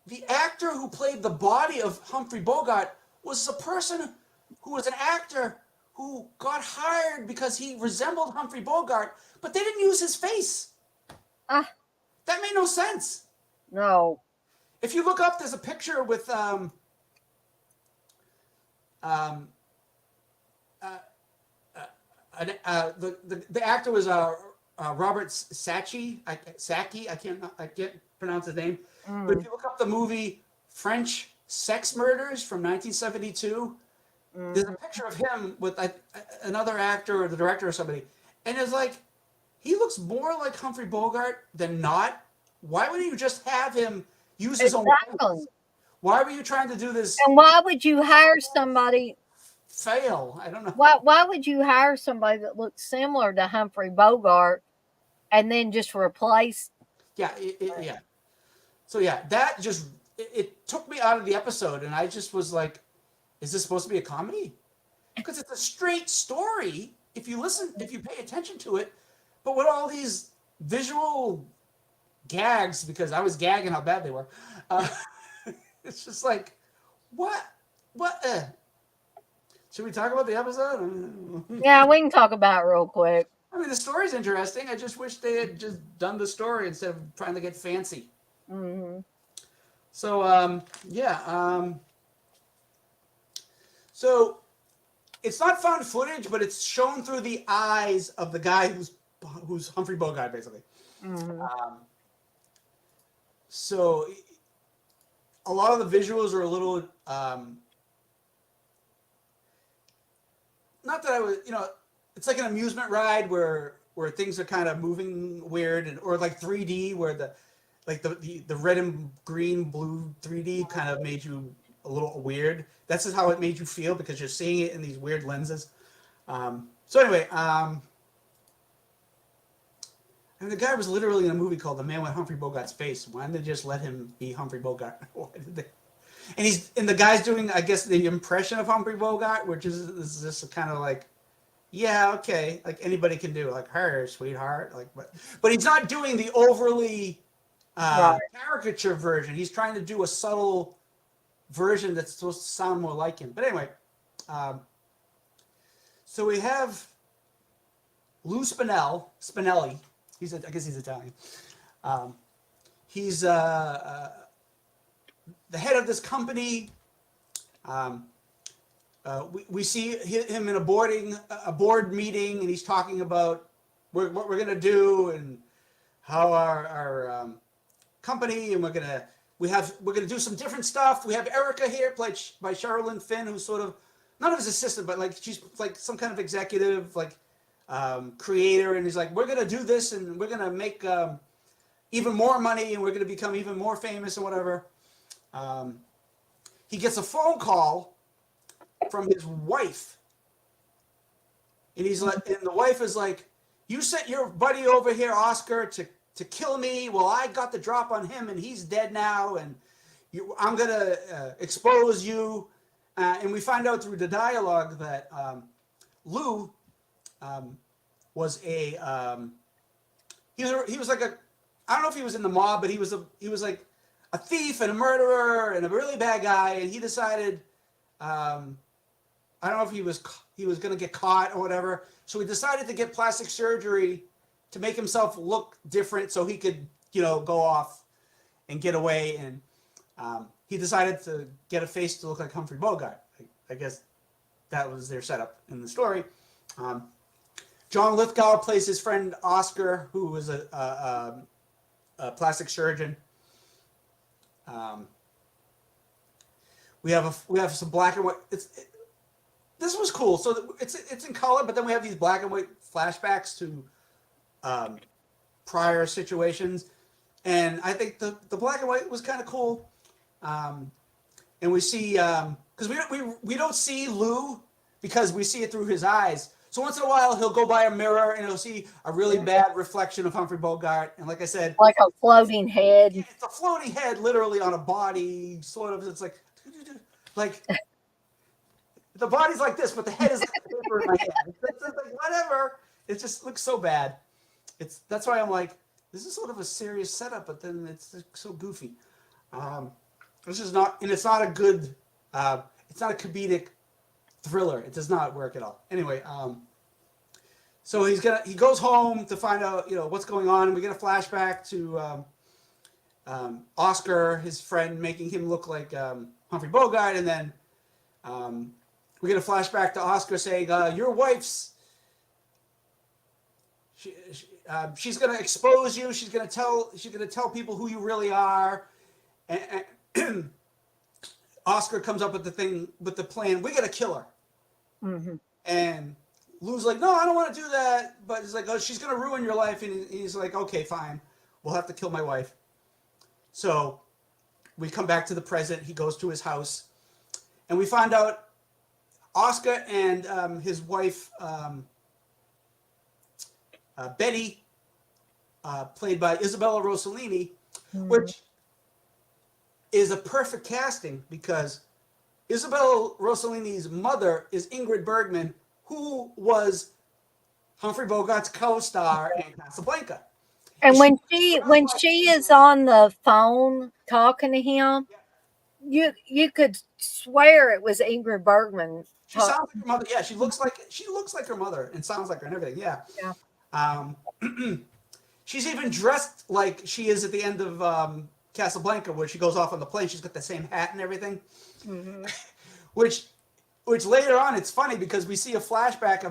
The actor who played the body of Humphrey Bogart was a person who was an actor who got hired because he resembled Humphrey Bogart, but they didn't use his face. Ah, That made no sense. no. If you look up, there's a picture with the actor was Robert Sacchi. Sacchi. I can't pronounce his name. But if you look up the movie French Sex Murders from 1972, there's a picture of him with another actor or the director or somebody, and it's like he looks more like Humphrey Bogart than not. Why wouldn't you just have him use his own Exactly. voice? Why were you trying to do this And why would you hire somebody? fail? I don't know. Why would you hire somebody that looks similar to Humphrey Bogart and then just replace? Yeah, yeah. So yeah, that just it took me out of the episode, and I just was like, "Is this supposed to be a comedy?" Because it's a straight story if you pay attention to it, but with all these visual gags, because I was gagging how bad they were. It's just like, what? Should we talk about the episode? Yeah, we can talk about it real quick. I mean, the story's interesting. I just wish they had just done the story instead of trying to get fancy. So, yeah. So, it's not found footage, but it's shown through the eyes of the guy who's Humphrey Bogart, basically. So, a lot of the visuals are a little, not that I was, it's like an amusement ride where things are kind of moving weird, or like 3D where the red and green blue 3D kind of made you a little weird. That's just how it made you feel because you're seeing it in these weird lenses. So anyway, and the guy was literally in a movie called The Man with Humphrey Bogart's Face. Why didn't they just let him be Humphrey Bogart? Why did they? And the guy's doing, I guess, the impression of Humphrey Bogart, which is just kind of like, yeah, okay, like anybody can do, like, her sweetheart, like, but he's not doing the overly caricature version. He's trying to do a subtle version that's supposed to sound more like him. But anyway, so we have Lou Spinelli. I guess he's Italian. He's the head of this company. We see him in a board meeting, and he's talking about what we're going to do and how our company, and we're going to we're going to do some different stuff. We have Erica here, played by Sherilyn Finn, who's sort of not his assistant, but like she's like some kind of executive, like creator. And he's like, we're going to do this, and we're going to make even more money, and we're going to become even more famous and whatever. He gets a phone call from his wife, and he's like, and the wife is like, you sent your buddy over here, Oscar, to kill me. Well, I got the drop on him, and he's dead now, and I'm going to expose you. And we find out through the dialogue that Lou was he was like I don't know if he was in the mob, but he was like a thief and a murderer and a really bad guy. And he decided, I don't know if he was going to get caught or whatever. So he decided to get plastic surgery to make himself look different so he could, go off and get away. And he decided to get a face to look like Humphrey Bogart. I guess that was their setup in the story. John Lithgow plays his friend Oscar, who was a plastic surgeon. We have some black and white. This was cool. So it's in color, but then we have these black and white flashbacks to prior situations, and I think the black and white was kind of cool. And we see because we don't see Lou because we see it through his eyes. So once in a while he'll go by a mirror and he'll see a really bad reflection of Humphrey Bogart. And like I said, like a floating head. Yeah, it's a floating head, literally on a body, sort of. It's like the body's like this, but the head is like the paper in my hand. It's like whatever. It just looks so bad. That's why I'm like, this is sort of a serious setup, but then it's so goofy. This is not, and it's not a good, it's not a comedic thriller. It does not work at all. Anyway, so he goes home to find out, what's going on. And we get a flashback to Oscar, his friend, making him look like Humphrey Bogart, and then we get a flashback to Oscar saying, "Your wife's she's going to expose you. She's going to tell people who you really are." And Oscar comes up with the plan. We got to kill her. Mm-hmm. And Lou's like, "No, I don't want to do that." But he's like, "Oh, she's going to ruin your life." And he's like, "Okay, fine. We'll have to kill my wife." So we come back to the present. He goes to his house, and we find out Oscar and his wife, Betty, played by Isabella Rossellini, which is a perfect casting because Isabella Rossellini's mother is Ingrid Bergman, who was Humphrey Bogart's co-star in Casablanca. And when she is on the phone talking to him, you could swear it was Ingrid Bergman. She sounds like her mother. Yeah, she looks like her mother and sounds like her and everything. Yeah. She's even dressed like she is at the end of Casablanca, where she goes off on the plane. She's got the same hat and everything. Mm-hmm. which later on, it's funny because we see a flashback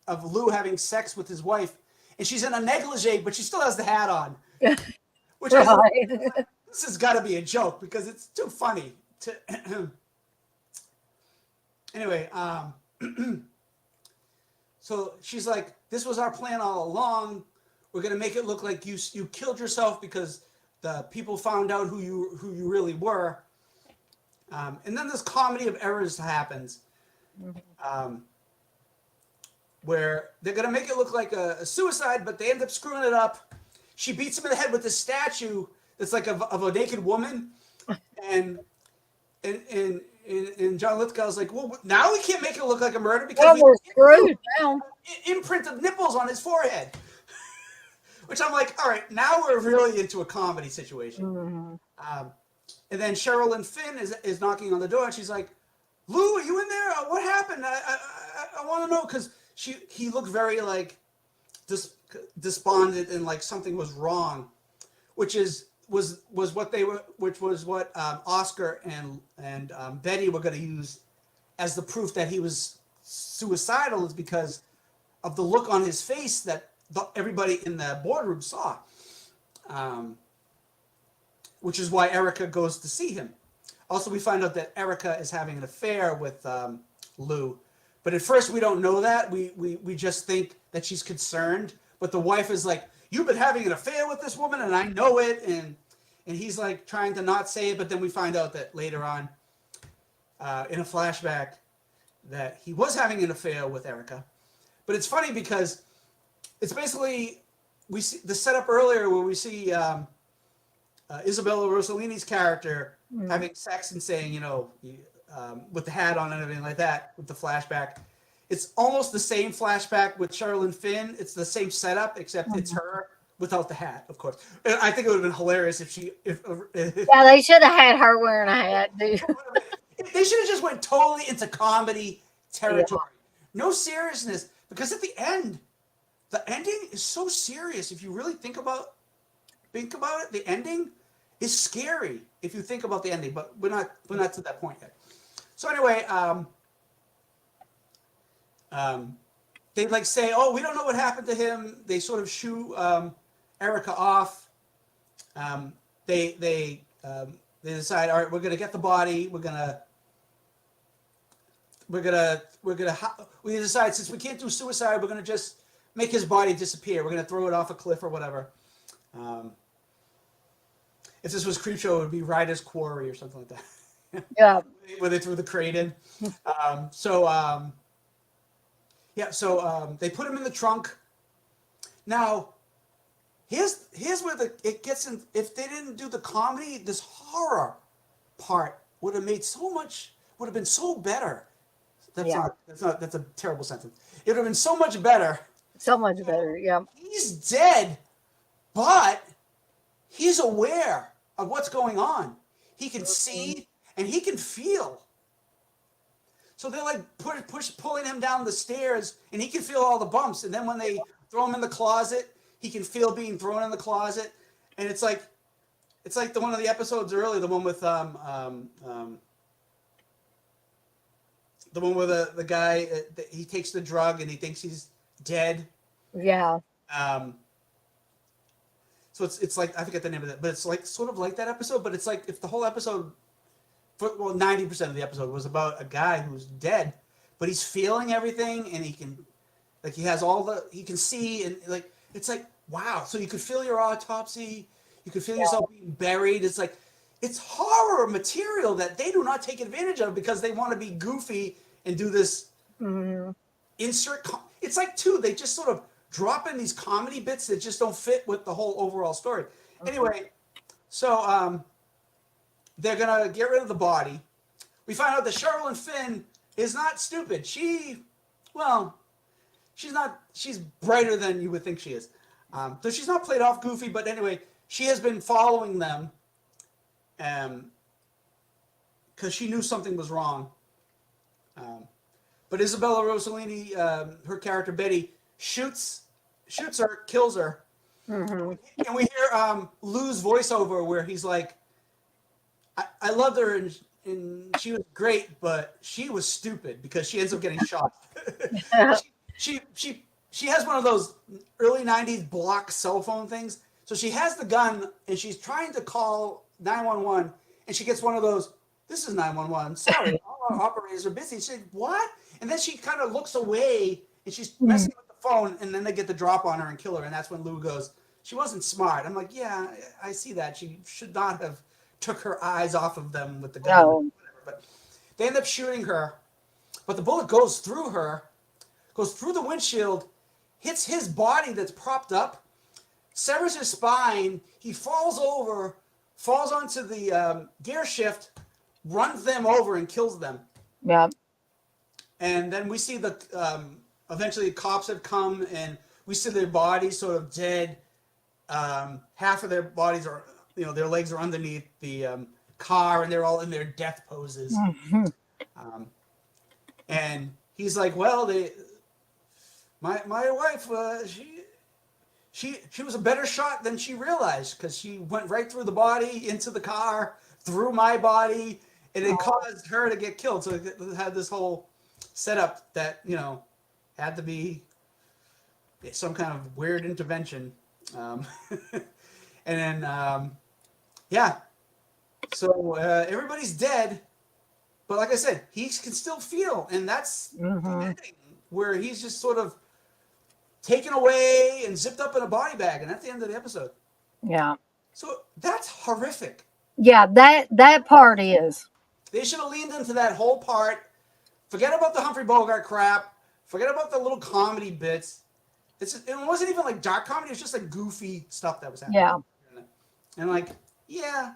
of Lou having sex with his wife, and she's in a negligee, but she still has the hat on. Which this has got to be a joke because it's too funny to. Anyway, so she's like, "This was our plan all along. We're gonna make it look like you killed yourself because the people found out who you really were." And then this comedy of errors happens, where they're gonna make it look like a suicide, but they end up screwing it up. She beats him in the head with a statue that's like of a naked woman, and John Lithgow's like, "Well, now we can't make it look like a murder because we're screwed now." Imprint of nipples on his forehead. Which I'm like, all right, now we're really into a comedy situation. Mm-hmm. And then Sherilyn Finn is knocking on the door, and she's like, "Lou, are you in there? What happened? I want to know," because he looked very like despondent and like something was wrong, which was what Oscar and Betty were going to use as the proof that he was suicidal, is because of the look on his face that everybody in the boardroom saw. which is why Erica goes to see him. Also, we find out that Erica is having an affair with Lou. But at first, we don't know that. We just think that she's concerned. But the wife is like, you've been having an affair with this woman, and I know it. And he's like trying to not say it. But then we find out that later on, in a flashback, that he was having an affair with Erica. But it's funny because it's basically, we see the setup earlier where we see Isabella Rossellini's character having sex and saying, with the hat on and everything like that, with the flashback. It's almost the same flashback with Sherilyn Fenn. It's the same setup, except it's her without the hat, of course. And I think it would have been hilarious if Yeah, they should have had her wearing a hat, dude. They should have just went totally into comedy territory. Yeah. No seriousness, because at the end, the ending is so serious. If you really think about it, the ending is scary if you think about the ending. But we're not to that point yet. So anyway, they like say, "Oh, we don't know what happened to him." They sort of shoo Erica off. They decide, all right, we're gonna get the body. We decide, since we can't do suicide, we're gonna just make his body disappear. We're gonna throw it off a cliff or whatever. If this was Creepshow, it would be Ryder's Quarry or something like that. Yeah. Where they threw the crate in. They put him in the trunk. Now, here's where it gets in. If they didn't do the comedy, this horror part would have been so better. That's a terrible sentence. It would have been so much better. So much better, yeah. He's dead, but he's aware of what's going on. He can see and he can feel. So they're like pulling him down the stairs, and he can feel all the bumps. And then when they throw him in the closet, he can feel being thrown in the closet. And it's like the one of the episodes earlier, the one with the one where the guy he takes the drug and he thinks he's dead. Yeah. So it's like, I forget the name of it, but it's like sort of like that episode. But it's like if the whole episode, 90% of the episode was about a guy who's dead, but he's feeling everything, and he can, like, he can see, and like it's like, wow. So you could feel your autopsy, you could feel yourself being buried. It's like, it's horror material that they do not take advantage of because they want to be goofy and do this it's like, they just sort of drop in these comedy bits that just don't fit with the whole overall story. Anyway, so they're gonna get rid of the body. We find out that Sherilyn Fenn is not stupid. She's brighter than you would think she is. So she's not played off goofy, but anyway, she has been following them because she knew something was wrong. But Isabella Rossellini, her character Betty, shoots her, kills her. And we hear Lou's voiceover where he's like, I loved her and she was great, but she was stupid because she ends up getting shot. she has one of those early 90s block cell phone things. So she has the gun and she's trying to call 911 and she gets one of those, this is 911, sorry, all our operators are busy. She said, what? And then she kind of looks away and she's messing with the phone, and then they get the drop on her and kill her. And that's when Lou goes, she wasn't smart. I'm like, yeah, I see that. She should not have took her eyes off of them with the gun. No. Whatever. But they end up shooting her, but the bullet goes through her, goes through the windshield, hits his body that's propped up, severs his spine. He falls over, falls onto the gear shift, runs them over and kills them. Yeah. And then we see eventually cops have come and we see their bodies sort of dead. Half of their bodies are, their legs are underneath the car, and they're all in their death poses. And he's like, well, my wife, she was a better shot than she realized, because she went right through the body, into the car, through my body, and it caused her to get killed. So it had this whole setup that, had to be some kind of weird intervention. And then, So everybody's dead, but like I said, he can still feel, and that's the ending where he's just sort of taken away and zipped up in a body bag, and that's the end of the episode. Yeah. So that's horrific. Yeah, that part is. They should have leaned into that whole part. Forget about the Humphrey Bogart crap. Forget about the little comedy bits. It wasn't even like dark comedy. It was just like goofy stuff that was happening. Yeah. And like, yeah.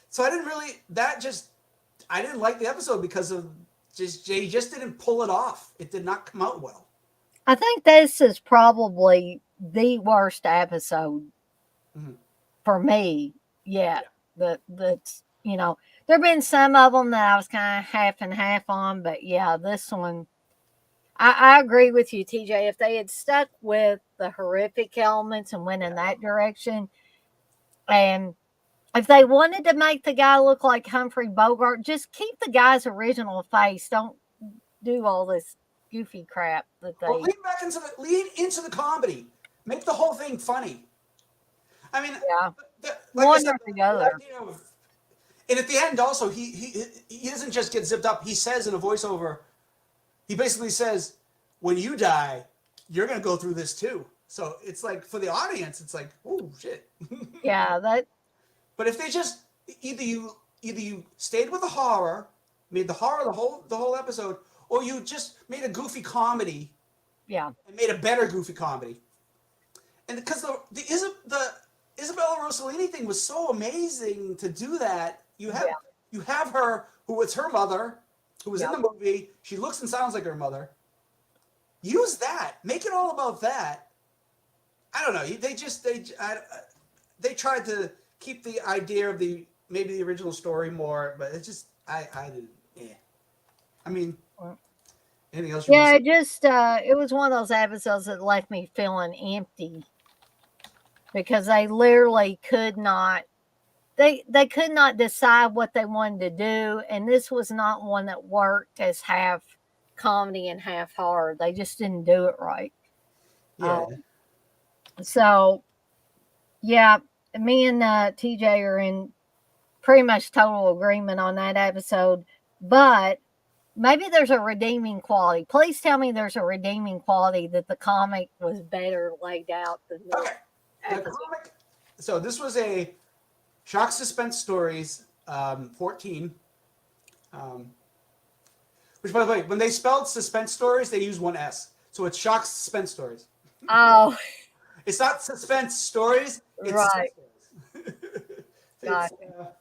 So I didn't really. I didn't like the episode because of they just didn't pull it off. It did not come out well. I think this is probably the worst episode for me yet. That's there've been some of them that I was kind of half and half on, but yeah, this one I agree with you, TJ. If they had stuck with the horrific elements and went in that direction, and if they wanted to make the guy look like Humphrey Bogart, just keep the guy's original face. Don't do all this goofy crap that they. Well, lean into the comedy. Make the whole thing funny. I mean, Yeah. like One I said, or the other. And at the end, also, he doesn't just get zipped up. He says in a voiceover, he basically says, "When you die, you're gonna go through this too." So it's like for the audience, it's like, "Oh shit." Yeah, that. But if they just either you stayed with the horror, made the horror the whole episode, or you just made a goofy comedy. Yeah. And made a better goofy comedy. And because the Isabella Rossellini thing was so amazing to do that. You have her who was her mother, who was in the movie. She looks and sounds like her mother. Use that. Make it all about that. I don't know. They tried to keep the idea of maybe the original story more, but it just I didn't. Yeah. I mean, anything else? It was one of those episodes that left me feeling empty because they literally could not. They could not decide what they wanted to do, and this was not one that worked as half comedy and half horror. They just didn't do it right. Yeah. So, yeah, me and TJ are in pretty much total agreement on that episode, but maybe there's a redeeming quality. Please tell me there's a redeeming quality that the comic was better laid out than this. Okay. The comic. So this was a Shock Suspense Stories 14. Which, by the way, when they spelled suspense stories, they use one S. So it's Shock Suspense Stories. Oh. It's not suspense stories. It's right. Suspense stories. Gotcha.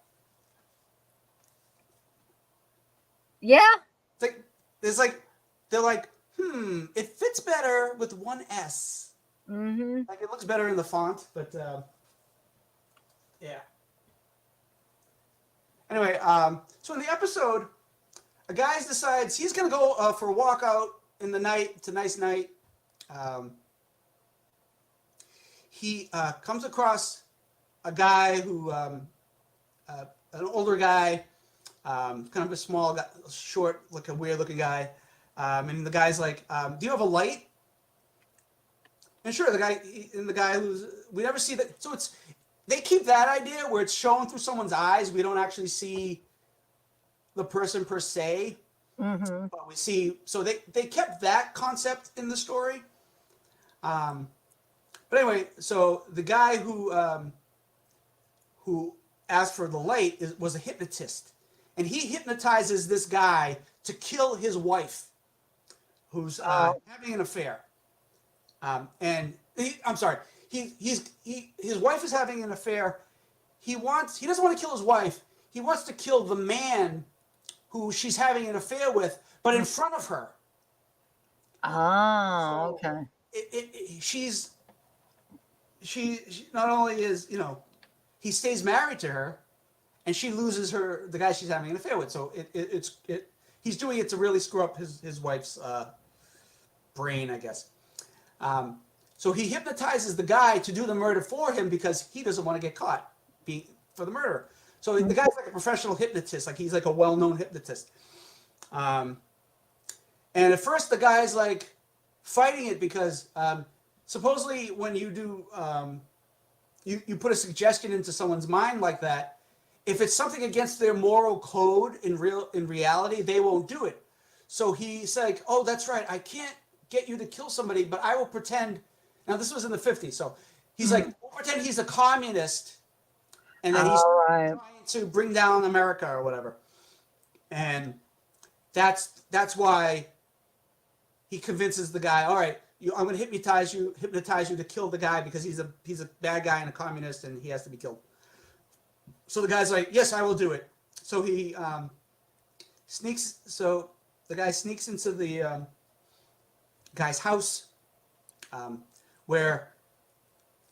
Yeah. They're like, it fits better with one S. Mm-hmm. Like it looks better in the font, but yeah. Anyway, so in the episode, a guy decides he's going to go for a walk out in the night. It's a nice night. He comes across a guy who, an older guy, kind of a small guy, short, like a weird-looking guy. And the guy's like, "Do you have a light?" And sure, the guy who's we never see that. So they keep that idea where it's shown through someone's eyes. We don't actually see the person per se, but we see. So they kept that concept in the story. But anyway, so the guy who asked for the light was a hypnotist, and he hypnotizes this guy to kill his wife, who's having an affair. His wife is having an affair. He doesn't want to kill his wife. He wants to kill the man who she's having an affair with, but in front of her. Oh, so okay. She not only is, he stays married to her, and she loses the guy she's having an affair with. So he's doing it to really screw up his wife's brain, I guess. So he hypnotizes the guy to do the murder for him because he doesn't want to get caught for the murder. So the guy's like a professional hypnotist, like he's like a well-known hypnotist. And at first the guy's like fighting it because supposedly when you do you put a suggestion into someone's mind like that, if it's something against their moral code in reality, they won't do it. So he's like, oh, that's right. I can't get you to kill somebody, but I will pretend. Now this was in the 50s, so he's like, we'll pretend he's a communist, and that he's All right. trying to bring down America or whatever. And that's why he convinces the guy, all right, I'm going to hypnotize you to kill the guy because he's a bad guy and a communist and he has to be killed. So the guy's like, yes, I will do it. So he sneaks. So the guy sneaks into the guy's house, where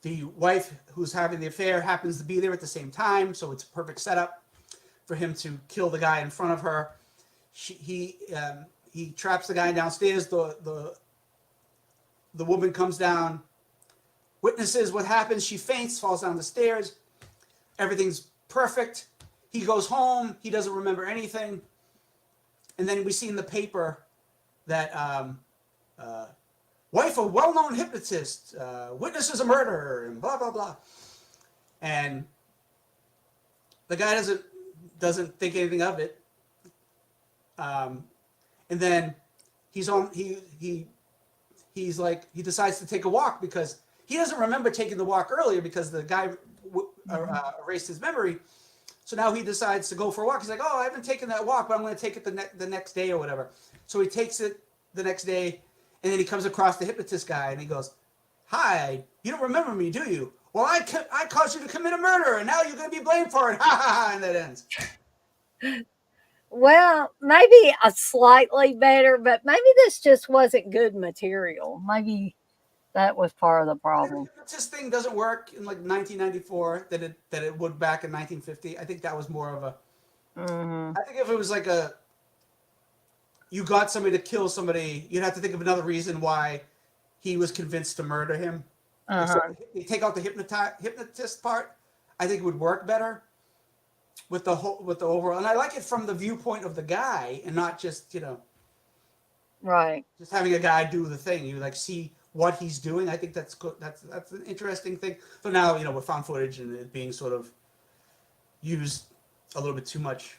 the wife who's having the affair happens to be there at the same time. So it's a perfect setup for him to kill the guy in front of her. He traps the guy downstairs. The woman comes down, witnesses what happens. She faints, falls down the stairs. Everything's perfect. He goes home. He doesn't remember anything. And then we see in the paper that wife of well-known hypnotist, witnesses a murder, and blah, blah, blah. And the guy doesn't think anything of it. And then he's like, he decides to take a walk because he doesn't remember taking the walk earlier because the guy erased his memory. So now he decides to go for a walk. He's like, oh, I haven't taken that walk, but I'm going to take it the next day or whatever. So he takes it the next day, and then he comes across the hypnotist guy, and he goes, hi, you don't remember me, do you? Well, I caused you to commit a murder, and now you're going to be blamed for it. Ha, ha, ha, and that ends. Well, maybe a slightly better, but maybe this just wasn't good material. Maybe that was part of the problem. This thing doesn't work in like 1994 that it would back in 1950. I think that was more of a. I think if it was like you got somebody to kill somebody, you'd have to think of another reason why he was convinced to murder him. So you take out the hypnotist part, I think it would work better with the overall. And I like it from the viewpoint of the guy and not just right, just having a guy do the thing. You like see what he's doing. I think that's good. That's an interesting thing. So now with found footage and it being sort of used a little bit too much,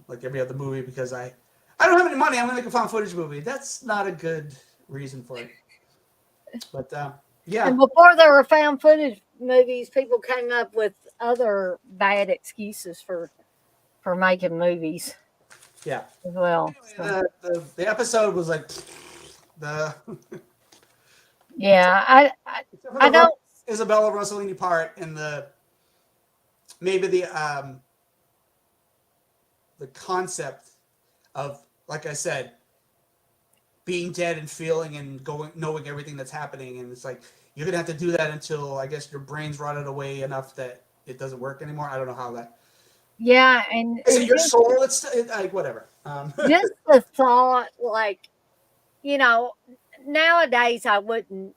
like every other movie, because I don't have any money. I'm gonna make a found footage movie. That's not a good reason for it. But yeah. And before there were found footage movies, people came up with other bad excuses for making movies. Yeah. As well. Anyway, the episode was like yeah, I don't. Isabella Rossellini part and maybe the concept of, like I said, being dead and feeling and knowing everything that's happening, and it's like you're gonna have to do that until I guess your brain's rotted away enough that it doesn't work anymore. I don't know how that. Yeah, and Is it your soul? It's like whatever. Just the thought, like nowadays I wouldn't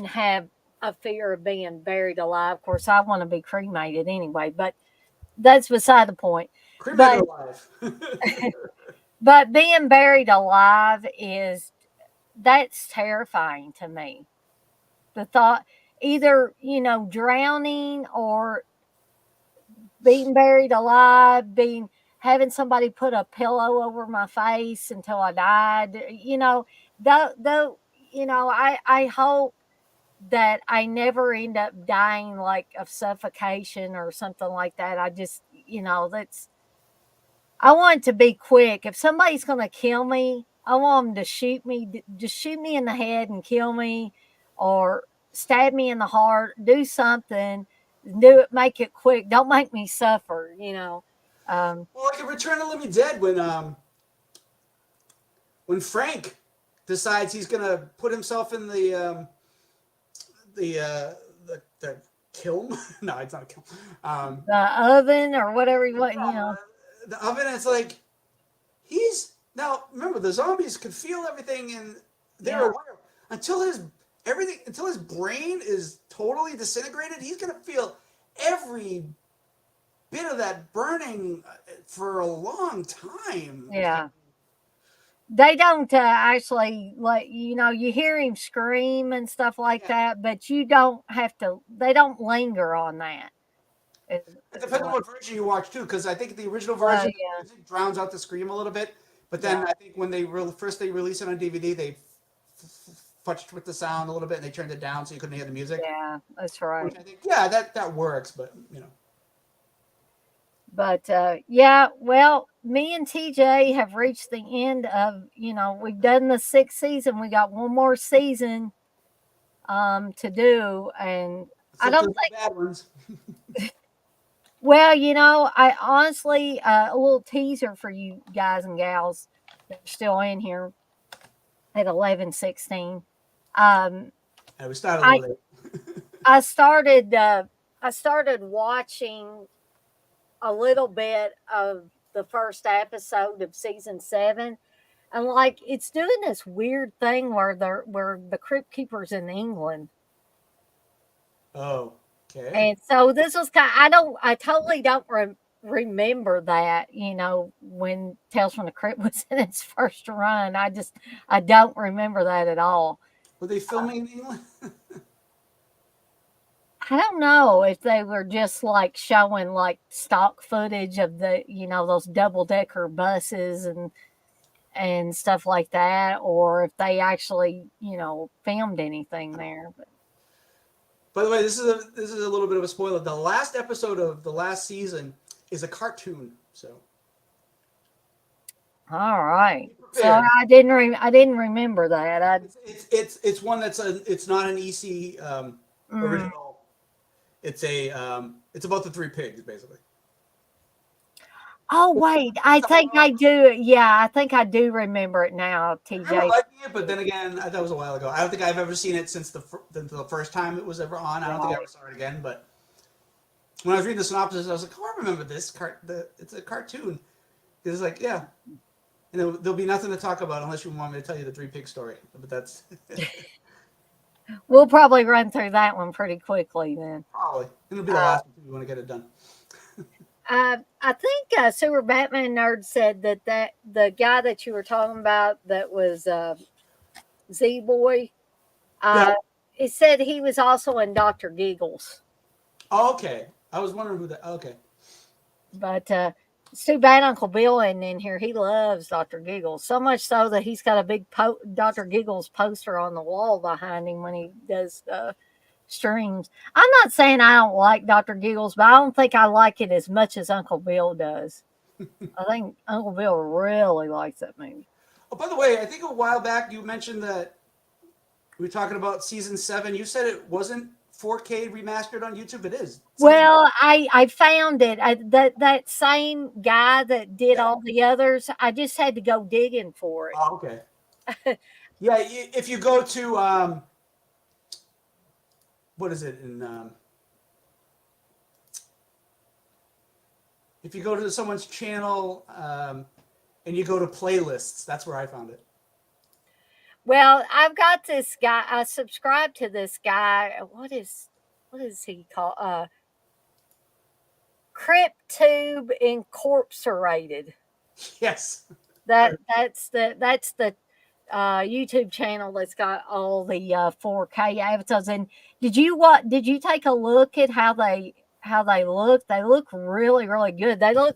have a fear of being buried alive. Of course, I want to be cremated anyway, but that's beside the point. Cremated alive. But being buried alive that's terrifying to me. The thought, either drowning or being buried alive, having somebody put a pillow over my face until I died. I hope that I never end up dying like of suffocation or something like that. I just, I want it to be quick. If somebody's going to kill me, I want them to shoot me, just shoot me in the head and kill me, or stab me in the heart, do something, make it quick. Don't make me suffer, Well, like in Return of the Living Dead, when Frank decides he's gonna put himself in the kiln. No, it's not a kiln. The oven or whatever you want, The oven. It's like now. Remember, the zombies could feel everything, and they're aware until his brain is totally disintegrated. He's gonna feel every bit of that burning for a long time. Yeah. They don't actually, like, you hear him scream and stuff like that, but you don't have to, they don't linger on that. It, It it depends on was. what version you watch too, because I think the original Oh version the yeah, music drowns out the scream a little bit. But yeah, then I think when first they released it on DVD, they fudged with the sound a little bit and they turned it down so you couldn't hear the music. yeah. That's Which right. I think, yeah, that works. But But yeah, well, me and TJ have reached the end of, we've done the sixth season. We got one more season to do, and let's I look don't to the think. bad ones. Well, I honestly, a little teaser for you guys and gals that are still in here at 11:16. Um, Yeah, we started a I little late. I started I started watching a little bit of the first episode of season 7, and like it's doing this weird thing where the crypt keepers in England. Oh, okay. And so this was kind. I totally don't remember that. When Tales from the Crypt was in its first run, I don't remember that at all. Were they filming in England? I don't know if they were just like showing like stock footage of those double decker buses and stuff like that, or if they actually filmed anything there. But By the way, this is a little bit of a spoiler. The last episode of the last season is a cartoon, so all right, be so prepared. I didn't remember that. It's one it's not an EC Mm. original. It's about the three pigs basically. Oh, wait, I think I do. Yeah, I think I do remember it now, I remember TJ. liking it, but then again, that was a while ago. I don't think I've ever seen it since the first time it was ever on. I don't think I ever Right. saw it again. But when I was reading the synopsis, I was like, "Oh, I remember this. It's a cartoon." It's like, yeah, and there'll be nothing to talk about unless you want me to tell you the three pig story. But that's We'll probably run through that one pretty quickly then. probably it'll be the Uh, last one if you want to get it done. I think Sewer Batman Nerd said that the guy that you were talking about that was Z Boy, Yeah. uh, he said he was also in Doctor Giggles. Oh, okay. I was wondering who that. Okay. But it's too bad Uncle Bill isn't in here. He loves Dr. Giggles. So much so that he's got a big Dr. Giggles poster on the wall behind him when he does streams. I'm not saying I don't like Dr. Giggles, but I don't think I like it as much as Uncle Bill does. I think Uncle Bill really likes that movie. Oh, by the way, I think a while back you mentioned that we were talking about season 7. You said it wasn't 4K remastered on YouTube. It is. Somebody. Well, I found it. That same guy that did Yeah. all the others, I just had to go digging for it. Oh, okay. Yeah. If you go to what is it in if you go to someone's channel and you go to playlists, that's where I found it. Well, I've got this guy. I subscribe to this guy. What is he called? CryptTube Incorporated. Yes. That's the YouTube channel that's got all the 4K episodes. And did you take a look at how they look? They look really really good. They look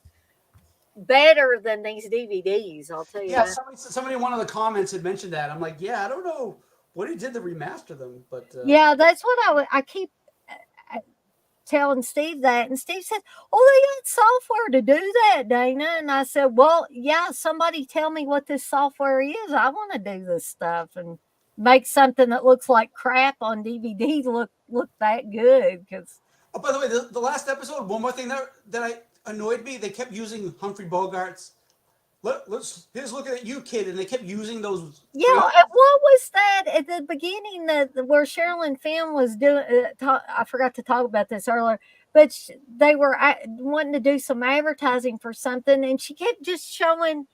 better than these DVDs. I'll tell you Yeah. that. Somebody in one of the comments had mentioned that. I'm like, yeah, I don't know what he did to remaster them, but Yeah, that's what I keep telling Steve that, and Steve said, "Oh, they got software to do that, Dana." And I said, "Well, yeah, somebody tell me what this software is. I want to do this stuff and make something that looks like crap on DVD look that good." Because oh, by the way, the last episode, one more thing that I annoyed me, they kept using Humphrey Bogart's. Here's looking at you, kid, and they kept using those yeah, phrases. and what was that at the beginning? Where Sherilyn Fenn was doing. I forgot to talk about this earlier, but they were wanting to do some advertising for something, and she kept just showing,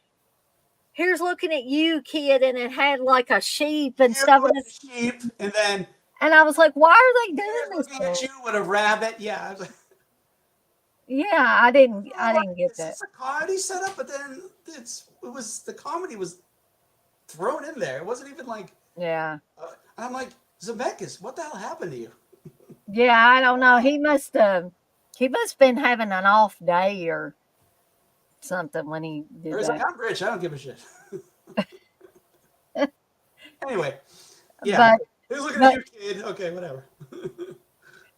"Here's looking at you, kid," and it had like a sheep and Here's stuff. with the sheep, and then And I was like, "Why are they here's doing this looking for?" at you with a rabbit. Yeah, I was like, Yeah, I like, didn't get is that. this a comedy setup? But then the comedy was thrown in there. It wasn't even like, Yeah, I'm like, Zemeckis, what the hell happened to you? yeah, I don't know. He must have. He must have been having an off day or something when he Or did he's like, that. I'm rich, I don't give a shit. Anyway, yeah. But He was looking at but you, kid. Okay, whatever.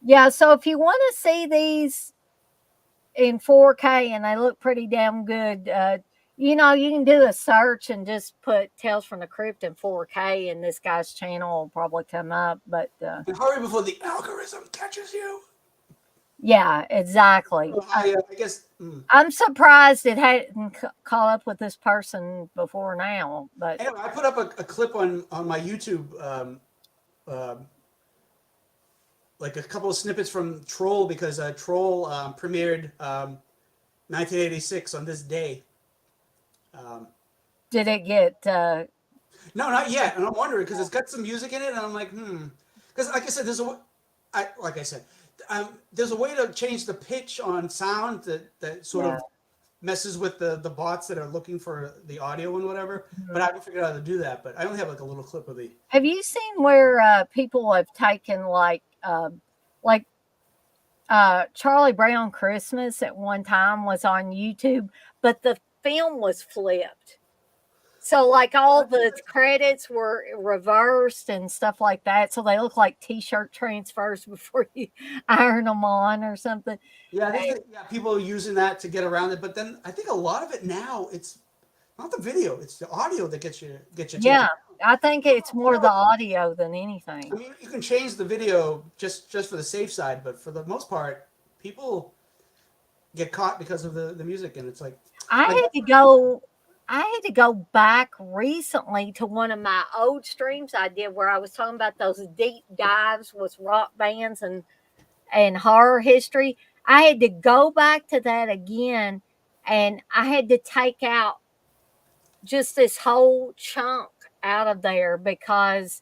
yeah, so if you want to see these in 4K and they look pretty damn good, you can do a search and just put Tales from the Crypt in 4K, and this guy's channel will probably come up. But And hurry before the algorithm catches you. yeah, exactly. So I guess. I'm surprised it hadn't caught up with this person before now. But Anyway, I put up a clip on my YouTube, um, like a couple of snippets from Troll because Troll premiered 1986 on this day. Um, did it get? no, not yet, and I'm wondering because it's got some music in it, and I'm like, because like I said, like I said, there's a way to change the pitch on sound that sort Yeah. of messes with the bots that are looking for the audio and whatever. But I Mhm. haven't figured out how to do that. But I only have like a little clip of the. Have you seen where people have taken like Charlie Brown Christmas at one time was on YouTube, but the film was flipped. So like all the credits were reversed and stuff like that. So they look like t-shirt transfers before you iron them on or something. Yeah, I think And yeah, people are using that to get around it. But then I think a lot of it now it's not the video, it's the audio that gets you taken. yeah, I think it's You more know the what? audio than I anything. mean, you can change the video just for the safe side, but for the most part, people get caught because of the music, and it's I like had to go I had to go back recently to one of my old streams I did where I was talking about those deep dives with rock bands and horror history. I had to go back to that again, and I had to take out just this whole chunk out of there because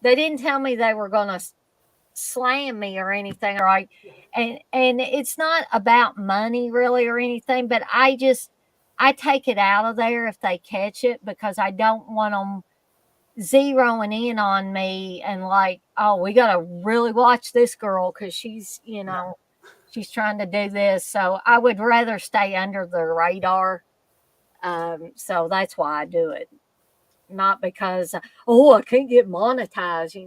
they didn't tell me they were going to slam me or anything, right? And it's not about money really or anything, but I take it out of there if they catch it because I don't want them zeroing in on me and like, oh, we got to really watch this girl because she's trying to do this. So I would rather stay under the radar. So that's why I do it, not because oh I can't get monetized.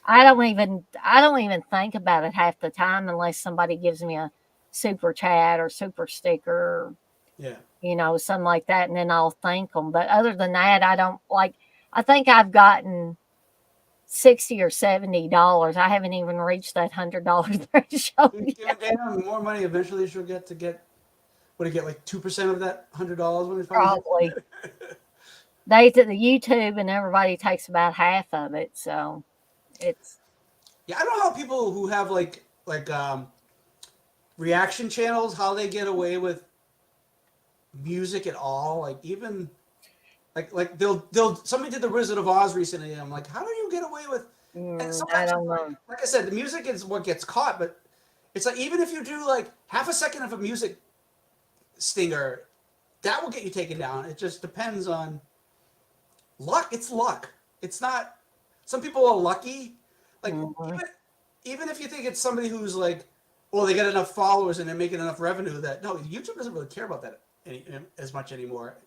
I don't even think about it half the time unless somebody gives me a super chat or super sticker, yeah. something like that, and then I'll thank them. But other than that, I don't like. I think I've gotten $60 or $70. I haven't even reached that $100 threshold Giving yet. Dana more money, eventually she'll get what do you get like 2% of that $100 when it finally hits. Probably they to the YouTube and everybody takes about half of it, so it's Yeah, I don't know how people who have reaction channels how they get away with music at all. Like even like they'll somebody did the Wizard of Oz recently, and I'm like, how do you get away with? And I sometimes don't it's know. like I said, the music is what gets caught, but it's like even if you do like half a second of a music stinger, that will get you taken down. It just depends on luck. It's luck. It's not. Some people are lucky. Like Mhm. even if you think it's somebody who's like, well, they get enough followers and they're making enough revenue that no, YouTube doesn't really care about that as much anymore.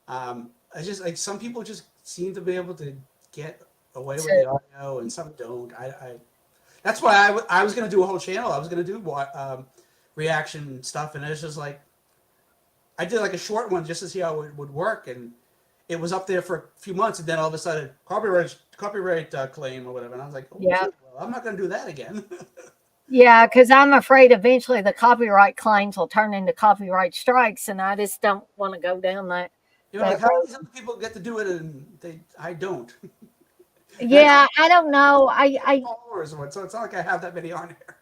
I just like some people just seem to be able to get away with the So, audio and some don't. That's why I was gonna do a whole channel. I was gonna do reaction stuff, and it's just like I did like a short one just to see how it would work, and it was up there for a few months, and then all of a sudden copyright claim or whatever, and I was like, oh yeah. shit, well, I'm not gonna do that again. Yeah, because I'm afraid eventually the copyright claims will turn into copyright strikes, and I just don't want to go down that You're that like, how do road. these other people get to do it and I don't? And Yeah, I don't know. followers or what, so it's not like I have that many on here.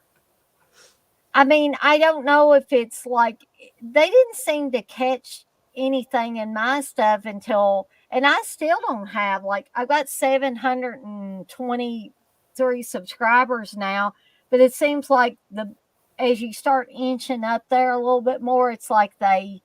I mean, I don't know if it's like they didn't seem to catch anything in my stuff until, and I still don't have like I've got 723 subscribers now, but it seems like the as you start inching up there a little bit more, it's like they're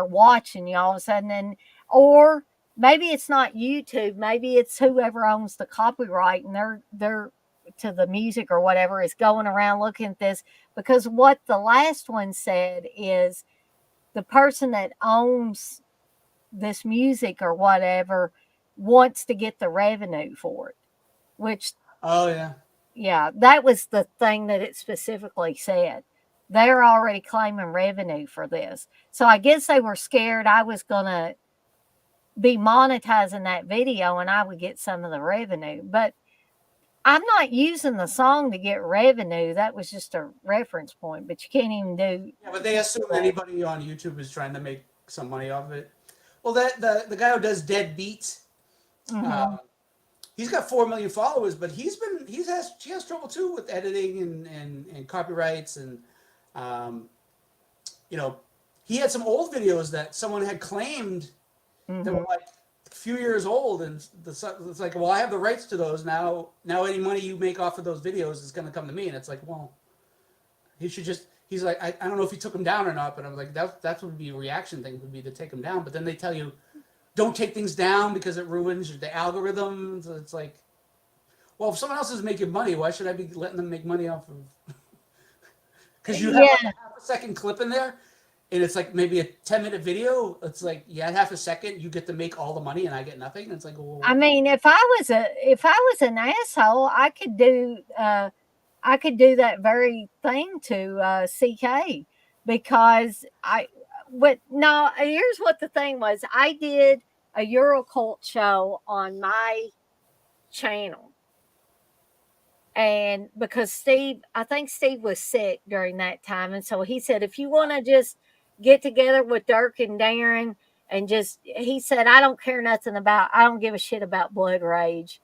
watching you all of a sudden, and or maybe it's not YouTube, maybe it's whoever owns the copyright, and they're to the music or whatever is going around looking at this, because what the last one said is the person that owns this music or whatever wants to get the revenue for it, which, Oh yeah. yeah, that was the thing that it specifically said. They're already claiming revenue for this. So I guess they were scared I was going to be monetizing that video and I would get some of the revenue. But I'm not using the song to get revenue. That was just a reference point, but you can't even do. Yeah, but they assume anybody on YouTube is trying to make some money off of it. Well, that the guy who does Dead Beats, Mm-hmm. he's got 4 million followers, but he has trouble too with editing and copyrights and um, you know, he had some old videos that someone had claimed that were Mm-hmm. like a few years old, and it's like, well, I have the rights to those now. Now any money you make off of those videos is going to come to me, and it's like, well, he should just. He's like, I don't know if he took them down or not, but I'm like, that's what would be a reaction thing would be to take them down. But then they tell you, don't take things down because it ruins the algorithm. So it's like, well, if someone else is making money, why should I be letting them make money off of? Because you have like a Yeah. half a second clip in there, and it's like maybe a 10-minute video. It's like, yeah, half a second, you get to make all the money, and I get nothing. And it's like, I well, mean, if I was an asshole, I could do that very thing to CK, because I what no, here's what the thing was. I did a Eurocult show on my channel, and because I think Steve was sick during that time, and so he said, if you want to just get together with Dirk and Darren and just, he said, I don't give a shit about Blood Rage.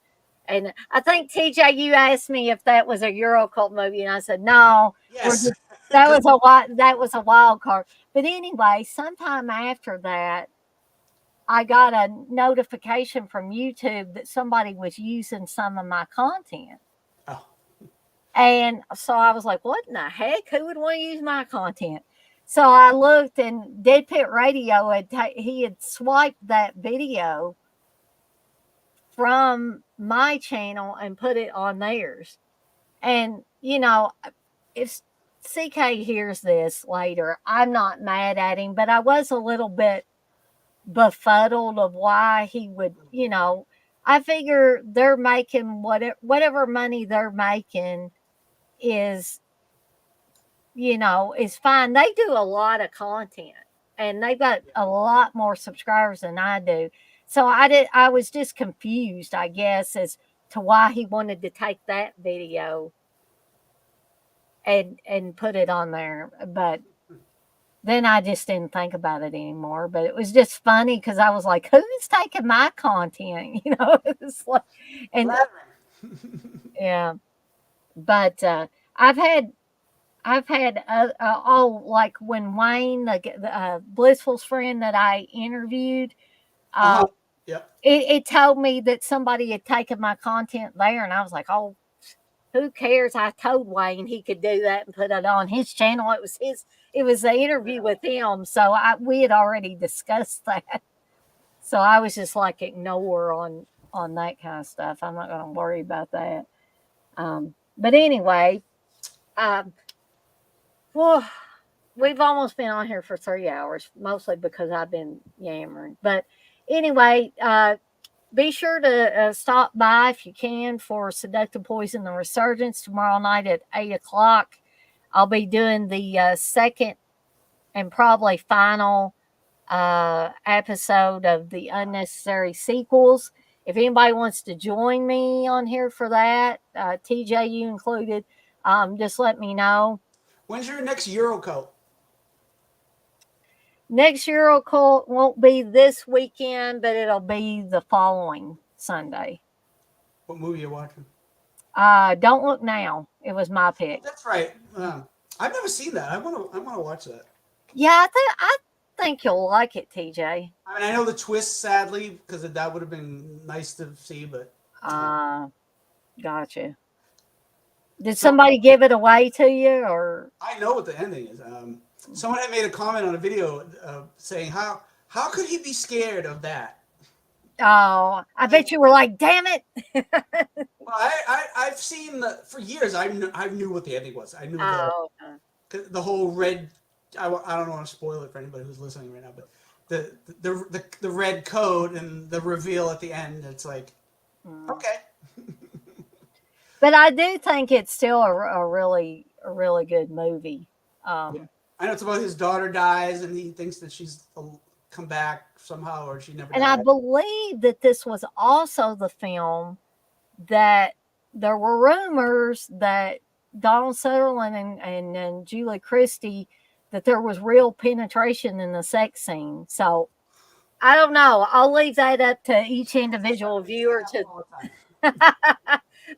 And I think TJ, you asked me if that was a Eurocult movie, and I said no. We're yes, just, that was a wild card. But anyway, sometime after that, I got a notification from YouTube that somebody was using some of my content. oh, And so I was like, what in the heck? Who would want to use my content? So I looked, and Dead Pit Radio he had swiped that video from my channel and put it on theirs. And if CK hears this later, I'm not mad at him, but I was a little bit befuddled of why he would, I figure they're making whatever money they're making is, is fine. They do a lot of content, and they've got a lot more subscribers than I do. So I was just confused, I guess, as to why he wanted to take that video and put it on there. But then I just didn't think about it anymore. But it was just funny because I was like, who's taking my content? It's like, and flattering. yeah, but I've had like when Wayne, the Blissful's friend that I interviewed, uh, Uh-huh. Yep. it told me that somebody had taken my content there, and I was like, oh, who cares? I told Wayne he could do that and put it on his channel. It was the interview with him, so we had already discussed that. So I was just like, ignore on that kind of stuff. I'm not going to worry about that. But anyway, um, well, we've almost been on here for 3 hours, mostly because I've been yammering. But anyway, be sure to stop by if you can for Seductive Poison the Resurgence tomorrow night at 8 o'clock. I'll be doing the second and probably final episode of the Unnecessary Sequels. If anybody wants to join me on here for that, TJ, you included, just let me know. When's your next Eurocult? Next Eurocult won't be this weekend, but it'll be the following Sunday. What movie you watching? Don't Look Now. It was my Oh, pick. that's right. I've never seen that. I want to watch that. Yeah, I think you'll like it, TJ. I mean, I know the twist, sadly, because that would have been nice to see, but Gotcha. Did somebody give it away to you, or? I know what the ending is. Someone had made a comment on a video saying how could he be scared of that? Oh, I bet you were like, damn it. Well, seen for years. I knew what the ending was. I knew Oh, the whole red. I don't want to spoil it for anybody who's listening right now, but the red coat and the reveal at the end. It's like, okay. but I do think it's still a really good movie. Yeah. I know it's about his daughter dies and he thinks that she's come back somehow or she never And I died. believe that this was also the film that there were rumors that Donald Sutherland and Julie Christie, that there was real penetration in the sex scene. So I don't know. I'll leave that up to each individual viewer to.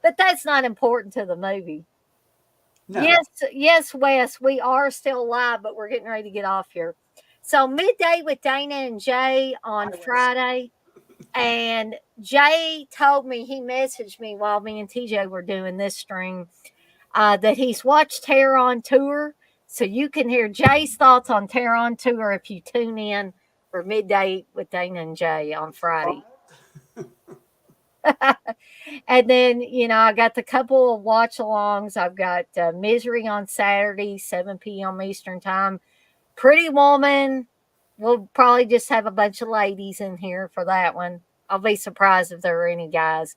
But that's not important to the movie. No. Yes, Wes, we are still live, but we're getting ready to get off here. So midday with Dana and Jay on Friday. And Jay told me, he messaged me while me and TJ were doing this stream, that he's watched Terror on Tour. So you can hear Jay's thoughts on Terror on Tour if you tune in for midday with Dana and Jay on Friday. And then, I got the couple of watch alongs. I've got Misery on Saturday, 7 p.m. Eastern Time. Pretty Woman, we'll probably just have a bunch of ladies in here for that one. I'll be surprised if there are any guys.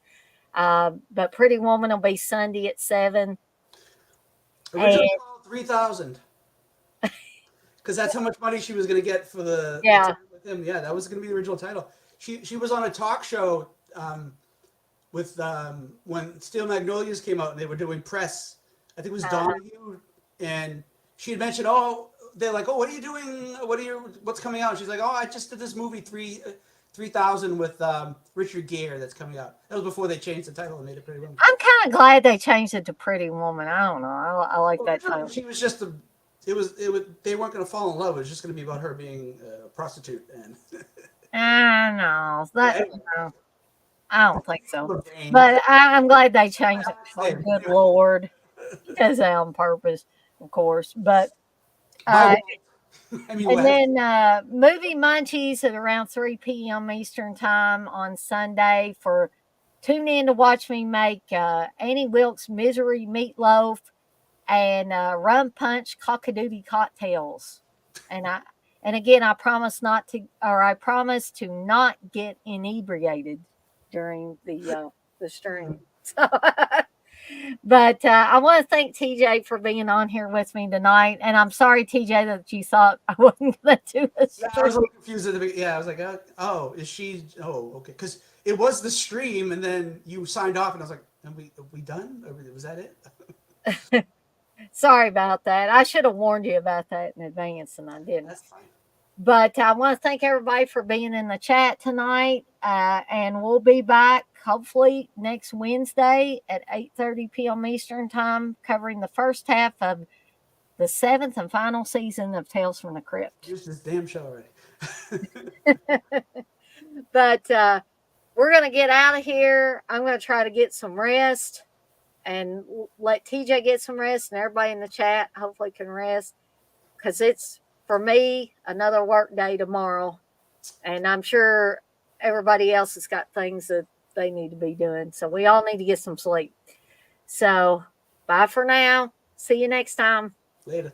But Pretty Woman will be Sunday at 7. Originally called 3,000. Because that's how much money she was going to get for the time with him. Yeah, that was going to be the original title. She was on a talk show with when Steel Magnolias came out and they were doing press. I think it was Donahue, and she had mentioned, oh, they're like, oh, what are you doing? What's coming out? And she's like, oh, I just did this movie 3,000 with Richard Gere that's coming out. That was before they changed the title and made it Pretty Woman. I'm kind of glad they changed it to Pretty Woman. I don't know. I like that title. She was just it was they weren't going to fall in love. It was just going to be about her being a prostitute and. No, no, I don't think so. But I'm glad they changed it. Oh, good Lord, does that on purpose, of course. But and then movie munchies at around 3 p.m. Eastern Time on Sunday. For tune in to watch me make Annie Wilkes Misery Meatloaf and Rum Punch Cockadoodie cocktails. And again, I promise to not get inebriated during the stream. So, but I want to thank TJ for being on here with me tonight. And I'm sorry, TJ, that you thought I wasn't going to do a stream. I was a little confused at the beginning. Yeah, I was like, oh, is she? Oh, okay. Because it was the stream, and then you signed off, and I was like, are we done? Was that it? Sorry about that. I should have warned you about that in advance, and I didn't. That's fine. But I want to thank everybody for being in the chat tonight, and we'll be back hopefully next Wednesday at 8:30 p.m. Eastern Time, covering the first half of the 7th and final season of Tales from the Crypt. Use this damn show already. But we're going to get out of here. I'm going to try to get some rest and let TJ get some rest, and everybody in the chat hopefully can rest, because it's, for me, another work day tomorrow, and I'm sure everybody else has got things that they need to be doing. So we all need to get some sleep. So bye for now. See you next time. Later.